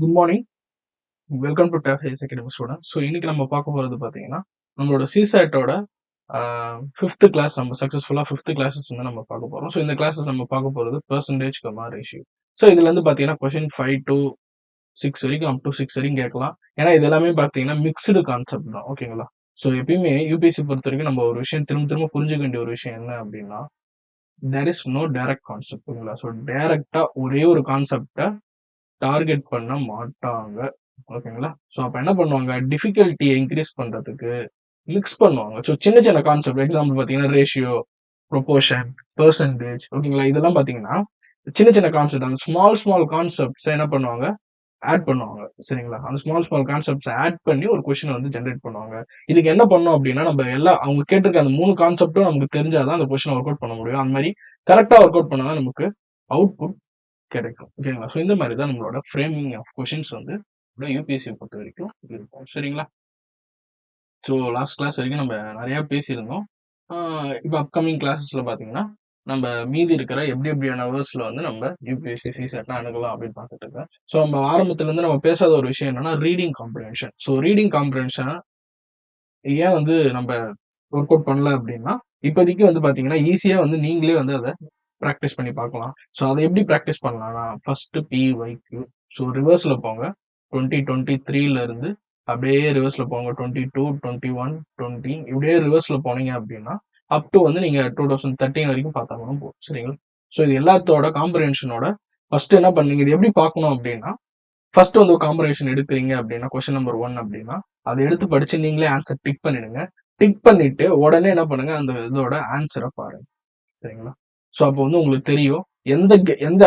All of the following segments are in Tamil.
Good morning. Welcome to tap hires academy student. So இன்னைக்கு நம்ம பார்க்க போகிறது பார்த்தீங்கன்னா நம்மளோட சிசாட்டோட ஃபிஃப்த் கிளாஸ் நம்ம சக்ஸஸ்ஃபுல்லாக ஃபிஃப்த் கிளாஸஸ் வந்து நம்ம பார்க்க போகிறோம். ஸோ இந்த கிளாஸஸ் நம்ம பார்க்க போகிறது பர்சன்டேஜ் கமா ரேஷியோ. ஸோ இதுலேருந்து பார்த்தீங்கன்னா கொஷின் 5 to 6 வரைக்கும் அப் டு 6 வரைக்கும் கேட்கலாம். ஏன்னா இது எல்லாமே பார்த்தீங்கன்னா மிக்ஸ்டு கான்செப்ட் தான். ஓகேங்களா? ஸோ எப்பயுமே யூபிஎஸ்சி பொறுத்த வரைக்கும் நம்ம ஒரு விஷயம் திரும்ப திரும்ப புரிஞ்சுக்க வேண்டிய ஒரு விஷயம் என்ன அப்படின்னா there is no direct concept. ஓகேங்களா? ஸோ டைரக்டா ஒரே ஒரு கான்செப்டை டார்கெட் பண்ண மாட்டாங்க. ஓகேங்களா? ஸோ அப்ப என்ன பண்ணுவாங்க, டிஃபிகல்ட்டியை இன்க்ரீஸ் பண்றதுக்கு மிக்ஸ் பண்ணுவாங்க. ஸோ சின்ன சின்ன கான்செப்ட் எக்ஸாம்பிள் பார்த்தீங்கன்னா ரேஷியோ, ப்ரொபோர்ஷன், பெர்சன்டேஜ். ஓகேங்களா? இதெல்லாம் பார்த்தீங்கன்னா சின்ன சின்ன கான்செப்ட். அந்த ஸ்மால் ஸ்மால் கான்செப்ட்ஸை என்ன பண்ணுவாங்க, ஆட் பண்ணுவாங்க. சரிங்களா? அந்த ஸ்மால் ஸ்மால் கான்செப்ட்ஸ் ஆட் பண்ணி ஒரு கொஸ்டின் வந்து ஜென்ரேட் பண்ணுவாங்க. இதுக்கு என்ன பண்ணோம் அப்படின்னா நம்ம எல்லாம் அவங்க கேட்டிருக்க அந்த 3 கான்செப்டும் நமக்கு தெரிஞ்சாதான் அந்த கொஸ்டின் ஒர்க் அவுட் பண்ண முடியும். அந்த மாதிரி கரெக்டா ஒர்க் அவுட் பண்ணாதான் நமக்கு அவுட்புட் கிடைக்கும். ஓகேங்களா? ஸோ இந்த மாதிரி தான் நம்மளோட ஃப்ரேமிங் ஆஃப் கொஷின்ஸ் வந்து யூபிஎஸ்சி பொறுத்த வரைக்கும் இருக்கும். சரிங்களா? ஸோ லாஸ்ட் கிளாஸ் வரைக்கும் நம்ம நிறைய பேசியிருந்தோம். இப்போ அப்கமிங் கிளாஸஸ்ல பார்த்தீங்கன்னா நம்ம மீதி இருக்கிற எப்படி எப்படியான வேர்ஸ்ல வந்து நம்ம யூபிஎஸ்சி சிசெட்லாம் அணுகலாம் அப்படின்னு பார்த்துட்டு இருக்கேன். ஸோ நம்ம ஆரம்பத்துல இருந்து நம்ம பேசாத ஒரு விஷயம் என்னன்னா reading comprehension. So reading comprehension ஏன் வந்து நம்ம ஒர்க் அவுட் பண்ணல அப்படின்னா இப்போதைக்கு வந்து பார்த்தீங்கன்னா ஈஸியாக வந்து நீங்களே வந்து அதை ப்ராக்டிஸ் பண்ணி பார்க்கலாம். ஸோ அதை எப்படி ப்ராக்டிஸ் பண்ணலாம்னா ஃபர்ஸ்ட் பிஒய்க்யூ. ஸோ ரிவர்ஸ்ல போங்க. 2023ல இருந்து அப்படியே ரிவர்ஸ்ல போங்க. 22, 21, 20 இப்படியே ரிவர்ஸ்ல போனீங்க அப்படின்னா அப் டு வந்து நீங்க 2013 வரைக்கும் பார்த்தா கூட போதும். சரிங்களா? ஸோ இது எல்லாத்தோட காம்ப்ரிஹென்ஷனோட ஃபர்ஸ்ட் என்ன பண்ணீங்க, இது எப்படி பார்க்கணும் அப்படின்னா ஃபர்ஸ்ட் வந்து ஒரு காம்பரிஷன் எடுக்கிறீங்க அப்படின்னா கொஸ்டின் நம்பர் 1 அப்படின்னா அதை எடுத்து படிச்சு நீங்களே ஆன்சர் டிக் பண்ணிடுங்க. டிக் பண்ணிட்டு உடனே என்ன பண்ணுங்க, அந்த இதோட ஆன்சரை பாருங்க. சரிங்களா? ஸோ அப்போ வந்து உங்களுக்கு தெரியும் எந்த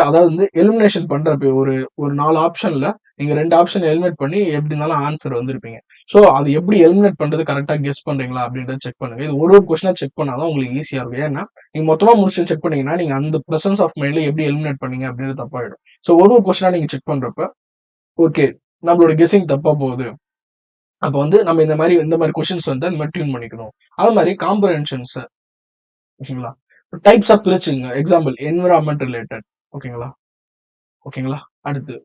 அதாவது வந்து எலிமினேஷன் பண்றப்ப ஒரு ஒரு 4 ஆப்ஷன்ல நீங்க 2 ஆப்ஷன் எலிமினேட் பண்ணி எப்படி இருந்தாலும் ஆன்சர் வந்திருப்பீங்க. ஸோ அது எப்படி எலிமினேட் பண்றது கரெக்டா கெஸ் பண்றீங்களா அப்படின்றத செக் பண்ணுங்க. இது ஒரு கொஸ்டினா செக் பண்ணாதான் உங்களுக்கு ஈஸியா இருக்கும். ஏன்னா நீங்க மொத்தமா முடிச்சு செக் பண்ணீங்கன்னா நீங்க அந்த பிரசன்ஸ் ஆஃப் மைண்ட்ல எப்படி எலிமினேட் பண்ணீங்க அப்படின்றது தப்பாயிடும். ஸோ ஒரு கொஸ்டினா நீங்க செக் பண்றப்ப ஓகே நம்மளோட கெஸிங் தப்பா போகுது, அப்போ வந்து நம்ம இந்த மாதிரி கொஸ்டின்ஸ் வந்து அந்த மாதிரி டியூன் பண்ணிக்கணும். அது மாதிரி காம்ப்ரஹென்ஷன்ஸ். ஓகேங்களா? டைப்ஸா பிரிச்சுங்க. Example environment related. ஓகேங்களா? ஓகேங்களா? அடுத்து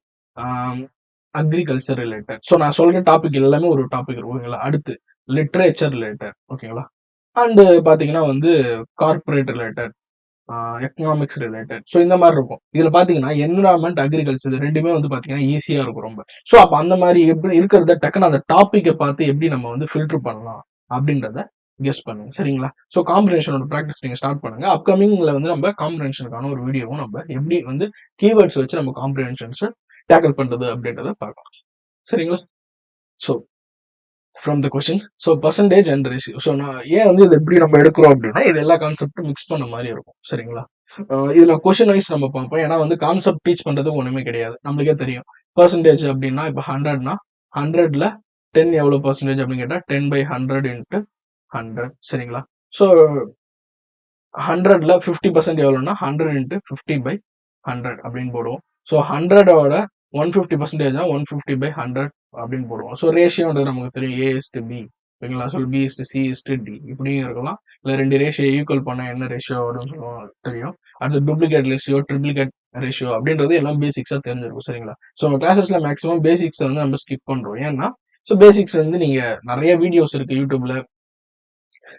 அக்ரிகல்ச்சர் ரிலேட்டட். ஸோ நான் சொல்ற டாபிக் எல்லாமே ஒரு டாபிக் இருக்கும். ஓகேங்களா? அடுத்து லிட்ரேச்சர் ரிலேட்டட். ஓகேங்களா? அண்ட் பாத்தீங்கன்னா வந்து corporate related, economics related. So இந்த மாதிரி இருக்கும். இதுல பாத்தீங்கன்னா என்விரான்மெண்ட், அக்ரிகல்ச்சர் இது ரெண்டுமே வந்து பாத்தீங்கன்னா ஈஸியா இருக்கும் ரொம்ப. ஸோ அப்ப அந்த மாதிரி எப்படி இருக்கிறத டக்குன்னு அந்த டாபிக்கை பார்த்து எப்படி நம்ம வந்து ஃபில்டர் பண்ணலாம் அப்படின்றத கெஸ் பண்ணுங்க. சரிங்களா? ஸோ காம்ப்ரிஹென்ஷனோட ப்ராக்டிஸ் நீங்க ஸ்டார்ட் பண்ணுங்க. அப்கமிங்ல வந்து நம்ம காம்ப்ரிஹென்ஷனுக்கான ஒரு வீடியோவும் நம்ம எப்படி வந்து கீவேர்ட்ஸ் வச்சு நம்ம காம்ப்ரிஹென்ஷன்ஸ் டேக்கிள் பண்றது அப்படின்றத பார்க்கலாம். சரிங்களா? So from the questions, so percentage and ratio. So நான் ஏன் வந்து இது எப்படி நம்ம எடுக்கிறோம் அப்படின்னா இது எல்லா கான்செப்டும் மிக்ஸ் பண்ண மாதிரி இருக்கும். சரிங்களா? இதுல கொஸ்டின் வைஸ் நம்ம பார்ப்போம். ஏன்னா வந்து கான்செப்ட் டீச் பண்றதுக்கு ஒண்ணுமே கிடையாது. நம்மளுக்கே தெரியும். பர்சன்டேஜ் அப்படின்னா இப்போ 100னா 100ல 10 எவ்வளவு பர்சன்டேஜ் அப்படின்னு கேட்டா 10/100 இன்ட்டு 100. சரிங்களா? ஸோ 100ல 50% எவ்வளோன்னா 100 இன்ட்டு 50/100 அப்படின்னு போடுவோம். ஸோ 100ஓட 150% 150/100 அப்படின்னு போடுவோம். ஸோ ரேஷியோன்றது நமக்கு தெரியும். A/B. ஓகேங்களா? ஸோ B/C/D இப்படியும் இருக்கலாம். இல்லை 2 ரேஷியோ ஈக்குவல் பண்ண என்ன ரேஷியோ அப்படின்னு சொல்லுவோம் தெரியும். அடுத்து டூப்ளிகேட் ரேஷியோ, ட்ரிப்ளிகேட் ரேஷியோ அப்படின்றது எல்லாம் பேசிக்ஸா தெரிஞ்சிருக்கும். சரிங்களா? ஸோ கிளாஸஸ்ல மேக்ஸிமம் பேசிக்ஸ் வந்து நம்ம ஸ்கிப் பண்றோம். ஏன்னா ஸோ பேசிக்ஸ் வந்து நீங்க நிறைய வீடியோஸ் இருக்கு யூடியூப்ல.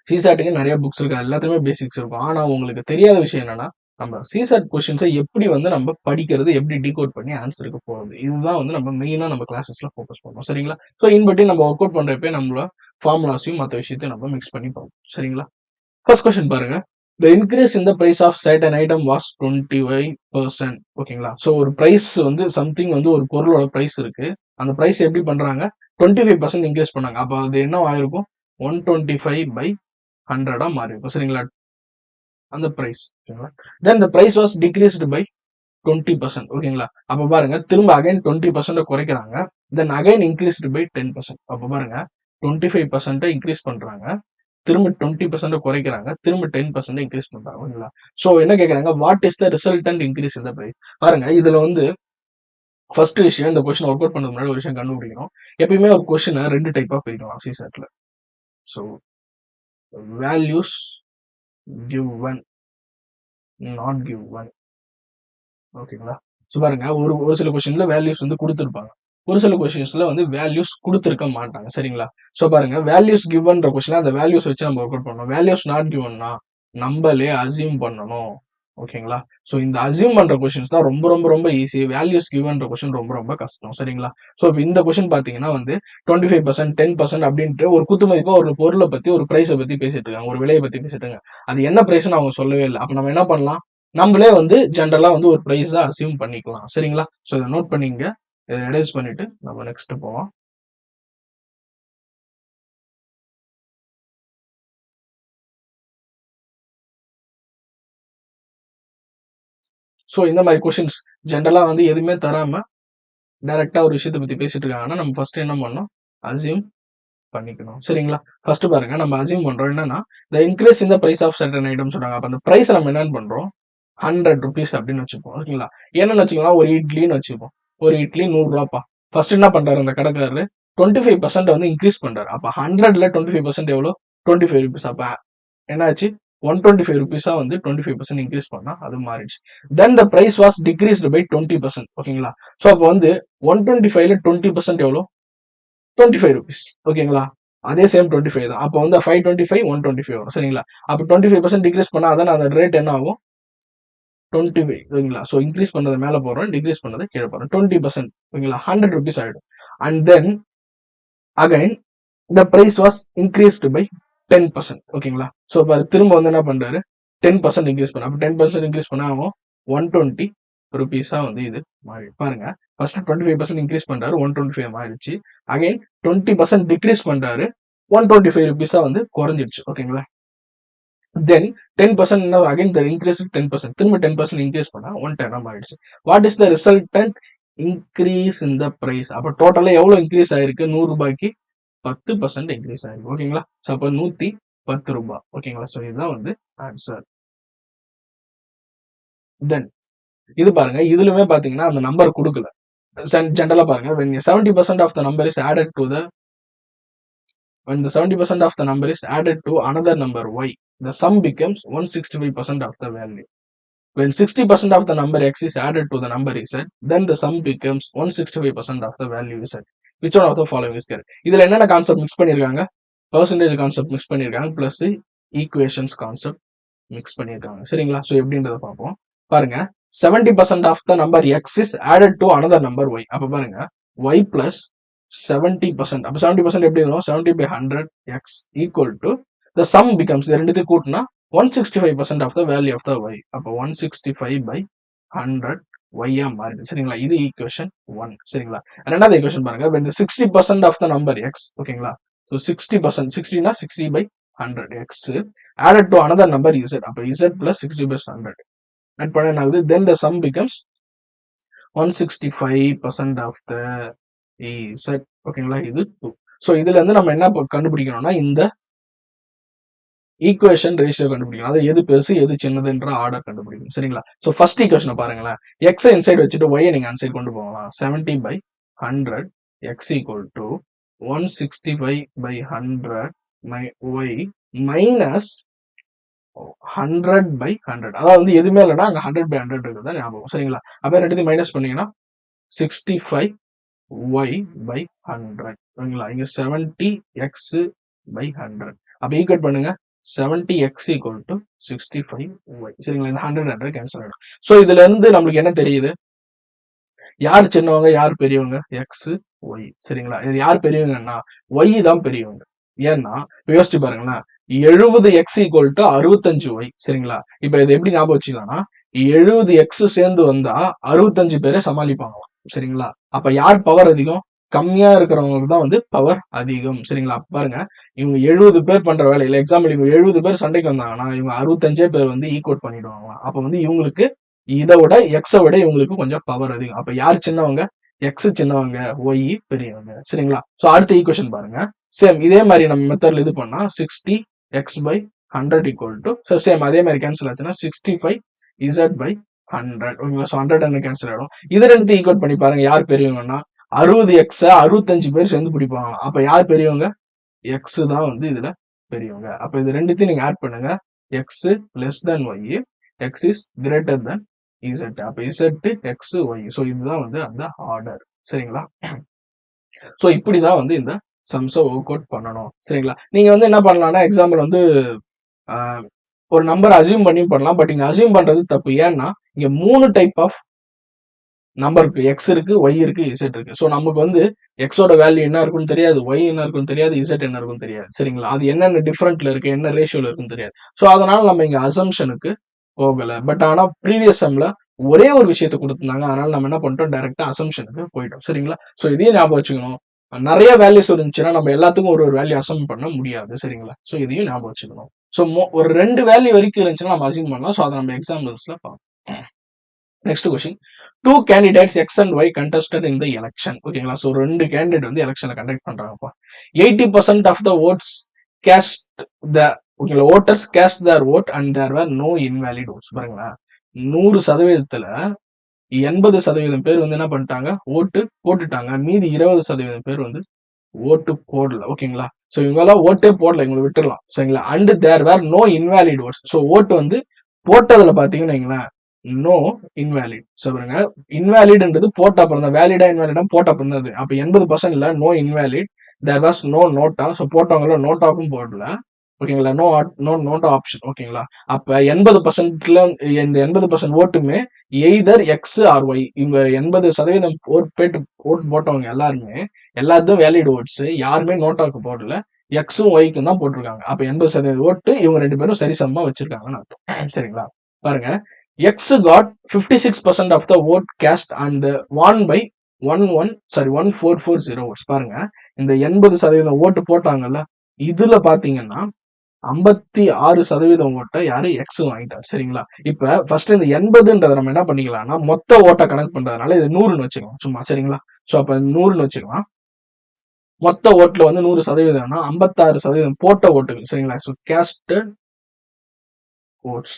சிசாட்டுக்கு நிறைய புக்ஸ் இருக்கு. எல்லாத்துலயுமே பேசிக்ஸ் இருக்கும். ஆனா உங்களுக்கு தெரியாத விஷயம் என்னன்னா நம்ம சிசாட் கொஸ்டின்ஸை எப்படி வந்து நம்ம படிக்கிறது, எப்படி டீகோட் பண்ணி ஆன்சருக்கு போறது, இதுதான் வந்து நம்ம மெயினா நம்ம கிளாஸஸ்ல ஃபோக்கஸ் பண்ணுவோம். சரிங்களா? ஸோ இன்படி நம்ம ஒர்க் அவுட் பண்றப்ப நம்மள ஃபார்முலாஸையும் மற்ற விஷயத்தையும் நம்ம மிக்ஸ் பண்ணி பார்ப்போம். சரிங்களா? ஃபர்ஸ்ட் கொஸ்டின் பாருங்க. The increase in the price of certain item was 25%. ஓகேங்களா? ஸோ ஒரு பிரைஸ் வந்து சம்திங் வந்து ஒரு பொருளோட பிரைஸ் இருக்கு. அந்த பிரைஸ் எப்படி பண்றாங்க, 25% இன்க்ரீஸ் பண்ணாங்க. அப்ப அது என்ன ஆயிருக்கும், 125/100 மாறி இருக்கும். சரிங்களா? அந்த பிரைஸ். ஓகேங்களா? தென் the price was decreased by 20%. ஓகேங்களா? அப்ப பாருங்க திரும்ப அகைன் 20% குறைக்கிறாங்க. Then again increased by 10%. அப்ப பாருங்க 25% இன்க்ரீஸ் பண்றாங்க, திரும்ப 20% குறைக்கிறாங்க, திரும்ப 10% இன்க்ரீஸ் பண்றாங்க. ஓகேங்களா? சோ என்ன கேக்குறாங்க, what is the resultant increase in the price. பாருங்க இதுல வந்து ஃபர்ஸ்ட் விஷயம், இந்த கொஸ்டின் ஒர்க் அவுட் பண்ணதுக்கு முன்னாடி ஒரு விஷயம் கண்டுபிடிக்கணும். எப்பயுமே ஒரு கொஸ்டினை 2 டைப்பா பிரிக்கலாம் சிசாட்ல. So values given, not given. ஓகேங்களா? ஸோ பாருங்க ஒரு ஒரு சில கொஸ்டின்ல வேல்யூஸ் வந்து கொடுத்துருப்பாங்க. ஒரு சில கொஸ்டின்ஸ்ல வந்து வேல்யூஸ் கொடுத்துருக்க மாட்டாங்க. சரிங்களா? ஸோ பாருங்க, வேல்யூஸ் கிவன்ற கொஸ்டின்ல அந்த வேல்யூஸ் வச்சு நம்ம ஒர்க் அவுட் பண்ணணும். வேல்யூஸ் நாட் கிவன்னா நம்மளே அஸ்யூம் பண்ணணும். ஓகேங்களா? ஸோ இந்த அஸ்யூம் பண்ற கொஸ்டின்ஸ் தான் ரொம்ப ரொம்ப ரொம்ப ஈஸி. வேல்யூஸ் கிவன்ற கொஸ்டின் ரொம்ப ரொம்ப கஷ்டம். சரிங்களா? ஸோ இப்ப இந்த கொஸ்டின் பார்த்தீங்கன்னா வந்து 25% 10% அப்படின்ட்டு ஒரு குத்துமதிப்பா ஒரு பொருளை பத்தி ஒரு பிரைஸை பத்தி பேசிட்டு இருக்காங்க. ஒரு விலையை பத்தி பேசிட்டு இருக்காங்க. அது என்ன பிரைஸ்ன்னு அவங்க சொல்லவே இல்ல. அப்ப நம்ம என்ன பண்ணலாம்? நம்மளே வந்து ஜெனரலா வந்து ஒரு பிரைஸா அஸ்யூம் பண்ணிக்கலாம். சரிங்களா? ஸோ இத நோட் பண்ணிக்கங்க. இதை எரேஸ் பண்ணிட்டு நம்ம நெக்ஸ்ட் போவோம். ஸோ இந்த மாதிரி கொஸ்டின்ஸ் ஜென்ரலா வந்து எதுவுமே தராம டைரக்டா ஒரு விஷயத்தை பத்தி பேசிட்டு இருக்காங்கன்னா நம்ம ஃபர்ஸ்ட் என்ன பண்ணணும்? அஸ்யூம் பண்ணிக்கணும். சரிங்களா? ஃபர்ஸ்ட் பாருங்க, நம்ம அஸ்யூம் பண்றோம் என்னன்னா the increase in the price of certain items சொல்றாங்க. அப்ப அந்த பிரைஸ் நம்ம என்ன பண்றோம்? 100 rupees அப்படின்னு வச்சுப்போம். ஓகேங்களா? என்னன்னு வச்சுக்கலாம், ஒரு இட்லின்னு வச்சுப்போம். ஒரு இட்லி 100 ரூபாப்பா. ஃபர்ஸ்ட் என்ன பண்றாரு அந்த கடைக்காரரு? 25% வந்து இன்க்ரீஸ் பண்றாரு. அப்ப 100ல 25% எவ்வளோ? 25 rupees. அப்ப என்னாச்சு? 125 rupees வந்து 25% இன்க்ரீஸ் பண்ணா அது மாறிடுச்சு. Then the price was decreased by 20%. ஓகேங்களா? ஸோ அப்போ வந்து 125ல 20% எவ்வளோ? 25 rupees. ஓகேங்களா? அதே சேம் 25 தான். அப்போ வந்து 525 125 வரும். சரிங்களா? அப்போ 25% டிக்ரீஸ் பண்ணா அதான் அந்த ரேட் என்ன ஆகும்? 25. ஓகேங்களா? ஸோ இன்க்ரீஸ் பண்ணதை மேல போறோம், டிக்ரீஸ் பண்ணதை கீழே போறோம். 20%. ஓகேங்களா? 100 rupees ஆயிடும். And then again the price was increased by 10%. ஓகேங்களா? ஸோ பாரு, திரும்ப வந்து என்ன பண்றாரு? 10% இன்க்ரீஸ் பண்ண. அப்போ 10% இன்க்ரீஸ் பண்ணா ஆகும் 120 ருபீஸா வந்து இது மாறி பாருங்க. ஃபர்ஸ்ட் 25% இன்க்ரீஸ் பண்றாரு, 125 மாறிடுச்சு. அகைன் 20% டிக்ரீஸ் பண்றாரு, 125 ருபீஸா வந்து குறைஞ்சிடுச்சு. ஓகேங்களா? தென் 10% அகைன் இன்க்ரீஸ் 10%, திரும்ப 10% இன்க்ரீஸ் பண்ணா 110 மாறிடுச்சு. What is the resultant increase in the price? அப்போ டோட்டலா எவ்வளவு இன்க்ரீஸ் ஆயிருக்கு? 100 ரூபாய்க்கு 10% இன்க்ரீஸ் ஆயிருக்கு. ஓகேங்களா? ஸோ அப்போ 110 ரூபாய். ஓகேங்களா? ஸோ இதுதான் வந்து ஆன்சர். தென் இது பாருங்க, இதுலயுமே பாத்தீங்கன்னா அந்த நம்பர் கொடுக்கல. ஜென்ரலா பாருங்க, when 70% of the number is added to the when the 70% of the number is added to another number y, the sum becomes 165% of the value. When 60% of the number x is added to the number z, then the sum becomes 165% of the value z. Which one of the following is correct? இதுல என்னென்ன கான்செப்ட் மிக்ஸ் பண்ணிருக்காங்க? பெர்சன்டேஜ் கான்செப்ட் மிக்ஸ் பண்ணிருக்காங்க, பிளஸ் ஈக்குவேஷன்ஸ் கான்செப்ட் மிக்ஸ் பண்ணிருக்காங்க. சரிங்களா? ஸோ எப்படின்றத பார்ப்போம். பாருங்க, 70% of the number x is added to another number y. அப்ப பாருங்க, y plus 70%. அப்ப 70% எப்படி வரும்? 70 by 100 x equal to the sum becomes, இது ரெண்டுத்தையும் கூட்டினா 165% of the value of the y. அப்ப 165 by 100 y ஆ மாறிடுது. சரிங்களா? இது ஈக்குவேஷன் 1. சரிங்களா? ரெண்டாவது ஈக்குவேஷன் பாருங்க, when the 60% of the number x, ஓகேங்களா? So 60%, 60னா 60 by 100 x added to another number z. அப்ப z plus 60 by 100 add பண்ணா என்ன ஆகுது? Then the sum becomes 165% of the z. ஓகேங்களா? இது 2. ஸோ இதுல இருந்து நம்ம என்ன கண்டுபிடிக்கணும்னா இந்த ஈக்குவேஷன் ரேஷியோ கண்டுபிடிக்கணும். அது எது பெருசு எது சின்னதுன்ற ஆர்டர் கண்டுபிடிக்கணும். சரிங்களா? ஸோ ஃபர்ஸ்ட் ஈக்குவேஷனை பாருங்களேன். எக்ஸை இன்சைட் வச்சுட்டு ஒய்யை நீங்க அன்சைட் கொண்டு போகலாம். 70 by 100 x equal to 165 by 100 y minus 100 by 100. அதாவது வந்து எதுவுமே இல்லைன்னா அங்க 100 by 100 இருக்கிறது தான் ஞாபகம். சரிங்களா? அப்ப ரெண்டுத்தையும் மைனஸ் பண்ணீங்கன்னா 65 y by 100. ஓகேங்களா? இங்க 70 x by 100. அப்ப ஈக்குவேட் பண்ணுங்க. 70 x equal to 65 y. சரிங்களா? இந்த 100 கேன்சல் ஆயிடும். ஸோ இதுல இருந்து நம்மளுக்கு என்ன தெரியுது? யார் சின்னவங்க யார் பெரியவங்க? X Y. சரிங்களா? இது யார் பெரியவங்கன்னா ஒய் தான் பெரியவங்க. ஏன்னா யோசிச்சு பாருங்களேன், 70 எக்ஸ் ஈக்குவல் டு 65 ஒய். சரிங்களா? இப்ப இது எப்படி ஞாபகம் வச்சுக்கலாம்னா 70 எக்ஸ் சேர்ந்து வந்தா 65 பேரை சமாளிப்பாங்களாம். சரிங்களா? அப்ப யார் பவர் அதிகம்? கம்மியா இருக்கிறவங்களுக்கு தான் வந்து பவர் அதிகம். சரிங்களா? பாருங்க, இவங்க 70 பேர் பண்ற வேலையில எக்ஸாம்பிள் இவங்க 70 பேர் சண்டைக்கு வந்தாங்கன்னா இவங்க 65 பேர் வந்து ஈக்குவல் பண்ணிடுவாங்களாம். அப்ப வந்து இவங்களுக்கு இதை விட எக்ஸை விட இவங்களுக்கு கொஞ்சம் பவர் அதிகம். அப்ப யார் சின்னவங்க? எக்ஸ் சின்னவங்க, ஒய் பெரியவங்க. சரிங்களா? ஸோ அடுத்த ஈக்குவேஷன் பாருங்க. சேம் இதே மாதிரி நம்ம மெத்தட்ல இது பண்ணா 60 X by 100 equal to, so same அதே மாதிரி கேன்சல் ஆச்சுன்னா 65 இசட் பை 100. ஓகேங்களா? ஸோ 100 கேன்சல் ஆயிடும். இது ரெண்டு ஈக்குவல் பண்ணி பாருங்க, யார் பெரியவங்கன்னா 60 எக்ஸ 65 பேர் சேர்ந்து பிடிப்பாங்க. அப்ப யார் பெரியவங்க? எக்ஸ் தான் வந்து இதுல பெரியவங்க. அப்ப இது ரெண்டுத்தையும் நீங்க ஆட் பண்ணுங்க. X less than Y, X is greater than Z. அப்ப இசட் எக்ஸ் ஒய். ஸோ இதுதான் வந்து அந்த ஆர்டர். சரிங்களா? ஸோ இப்படிதான் வந்து இந்த சம்ஸை ஒர்க் அவுட் பண்ணணும். சரிங்களா? நீங்க வந்து என்ன பண்ணலாம்னா, எக்ஸாம்பிள் வந்து ஒரு நம்பர் அசியூம் பண்ணி பண்ணலாம். பட் இங்க அசியூம் பண்றது தப்பு. ஏன்னா இங்க 3 டைப் ஆஃப் நம்பர் இருக்கு. எக்ஸ் இருக்கு, ஒய் இருக்கு, இசட் இருக்கு. ஸோ நமக்கு வந்து எக்ஸோட வேல்யூ என்ன இருக்குன்னு தெரியாது, ஒய் என்ன இருக்குன்னு தெரியாது, இசட் என்ன இருக்குன்னு தெரியாது. சரிங்களா? அது என்னென்ன டிஃபரெண்ட்ல இருக்கு, என்ன ரேஷியோல இருக்குன்னு தெரியாது. ஸோ அதனால நம்ம இங்க அசம்ஷனுக்கு போகல. பட் ஆனா ப்ரீவியஸ் சம்ல ஒரே ஒரு விஷயத்தை கொடுத்துருந்தாங்க. அதனால நம்ம என்ன பண்ணிட்டோம், டைரக்டா அசம்ஷனுக்கு போயிட்டோம். சரிங்களா? ஸோ இதையும் ஞாபகம் வச்சுக்கணும். நிறைய வேல்யூஸ் இருந்துச்சுன்னா நம்ம எல்லாத்துக்கும் ஒரு வேல்யூ அசம் பண்ண முடியாது. சரிங்களா? ஸோ இதையும் ஞாபகம் வச்சுக்கணும். ஸோ ஒரு 2 வேல்யூ வரைக்கும் இருந்துச்சுன்னா நம்ம அசியூம் பண்ணலாம். ஸோ அதை நம்ம எக்ஸாம்பிள்ஸ்ல பார்ப்போம். Next question, 2 candidates X and Y contested in the election. ஓகேங்களா? ஸோ 2 கேண்டிடேட் வந்து எலெக்ஷனை conduct பண்றாங்கப்பா. 80% of the votes cast the ஓகேங்களா, voters cast their vote and there were no invalid votes. பாருங்களா, 100%த்துல 80% பேர் வந்து என்ன பண்ணிட்டாங்க, ஓட்டு போட்டுட்டாங்க. மீதி 20% பேர் வந்து ஓட்டு போடல. ஓகேங்களா? ஸோ இவங்கெல்லாம் ஓட்டே போடல, இவங்களை விட்டுடலாம். சரிங்களா? And there were no invalid votes. So vote வந்து போட்டதுல பாத்தீங்கன்னா வைங்களேன், நோ இன்வேலிட். ஸோ பாருங்க, இன்வேலிட்ன்றது போட்ட அப்புறம் தான், வேலிடா இன்வேலிடா போட்ட அப்புறம் தான் அது. அப்ப 80%ல no invalid, there was no NOTA. So போட்டவங்கள நோட்டாவும் போடல. ஓகேங்களா? No NOTA option. ஓகேங்களா? அப்ப 80%ல இந்த 80% ஓட்டுமே எய்தர் எக்ஸ் ஆர் ஒய். இவங்க 80% ஓட்டு போட்டவங்க எல்லாருமே எல்லாத்தையும் வேலிட் ஓட்ஸ், யாருமே நோட்டாவுக்கு போடல, எக்ஸும் ஒய்க்கும் தான் போட்டிருக்காங்க. அப்ப 80% ஓட்டு இவங்க 2 பேரும் சரிசமமா வச்சிருக்காங்கன்னு அர்த்தம். சரிங்களா? பாருங்க, X got 56% of the vote cast and won by 1440 votes. பாருங்க, இந்த 80% ஓட்டு போட்டாங்கல்ல, இதுல பாத்தீங்கன்னா 56% ஓட்டை யாரு, எக்ஸ் வாங்கிட்டார். சரிங்களா? இப்ப ஃபர்ஸ்ட் இந்த 80ன்றத நம்ம என்ன பண்ணிக்கலாம்னா, மொத்த ஓட்டை கணக்கு பண்றதுனால இது 100ன்னு வச்சுக்கலாம் சும்மா. சரிங்களா? சோ அப்ப 100ன்னு வச்சுக்கலாம். மொத்த ஓட்டுல வந்து 100%, 56% போட்ட ஓட்டுகள். சரிங்களா? ஸோ கேஸ்டட் ஓட்ஸ்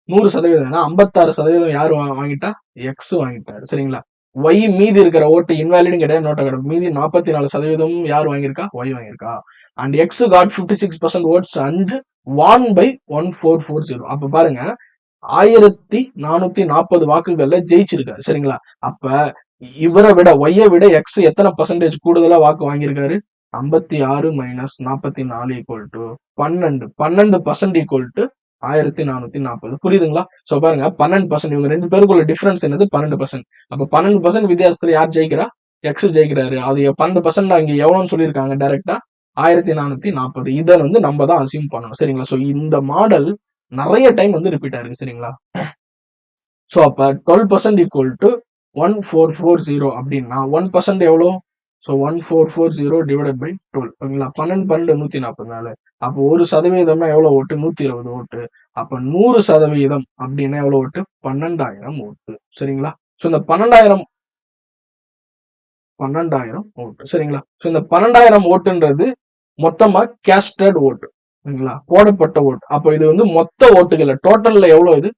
100%, 56% யாரு வாங்கிட்டா, எக்ஸ் வாங்கிட்டாரு. சரிங்களா? ஒய் மீதி இருக்கிற ஓட்டு இன்வாலிடும் கிடையாது, நோட்டா கிடையாது. மீதி 44% யார் வாங்கியிருக்கா, ஒய் வாங்கியிருக்கா. And X got 56% votes and won by 1440. அப்ப பாருங்க, 1440 வாக்குகள்ல ஜெயிச்சிருக்காரு. சரிங்களா? அப்ப இவரை விட, ஒய்யை விட எக்ஸ் எத்தனை பர்சன்டேஜ் கூடுதலா வாக்கு வாங்கியிருக்காரு, 56 minus 44 equal to 12. 12% equal to 1440. புரியுதுங்களா? சோ பாருங்க, 12%, இவங்க 2 பேருக்குள்ள டிஃபரன்ஸ் என்னது, 12%. அப்ப 12% வித்தியாசத்துல யார் ஜெயிக்கிறா, எக்ஸ் ஜெயிக்கிறாரு. அது 12% அங்க எவ்வளவுன்னு சொல்லியிருக்காங்க டைரக்டா, 1440. இதை வந்து நம்ம தான் அசியூம் பண்ணணும். சரிங்களா? சோ இந்த மாடல் நிறைய டைம் வந்து ரிப்பீட் ஆயிருக்கு. சரிங்களா? சோ அப்ப 12% ஈக்குவல் டு 1440 அப்படின்னா 1% எவ்வளோ, ஸோ 1440 டிவைடட் பை 12. ஓகேங்களா? 12 144. அப்போ 1% எவ்வளவு ஓட்டு, 120 ஓட்டு. அப்ப 100% அப்படின்னா எவ்வளவு ஓட்டு, 12,000 ஓட்டு. சரிங்களா? ஸோ இந்த 12,000 ஓட்டு. சரிங்களா? ஸோ இந்த 12,000 ஓட்டுன்றது மொத்தமா கேஸ்டட் ஓட்டு. சரிங்களா? போடப்பட்ட ஓட்டு. அப்ப இது வந்து மொத்த ஓட்டுகள் டோட்டல்ல எவ்வளவு, இது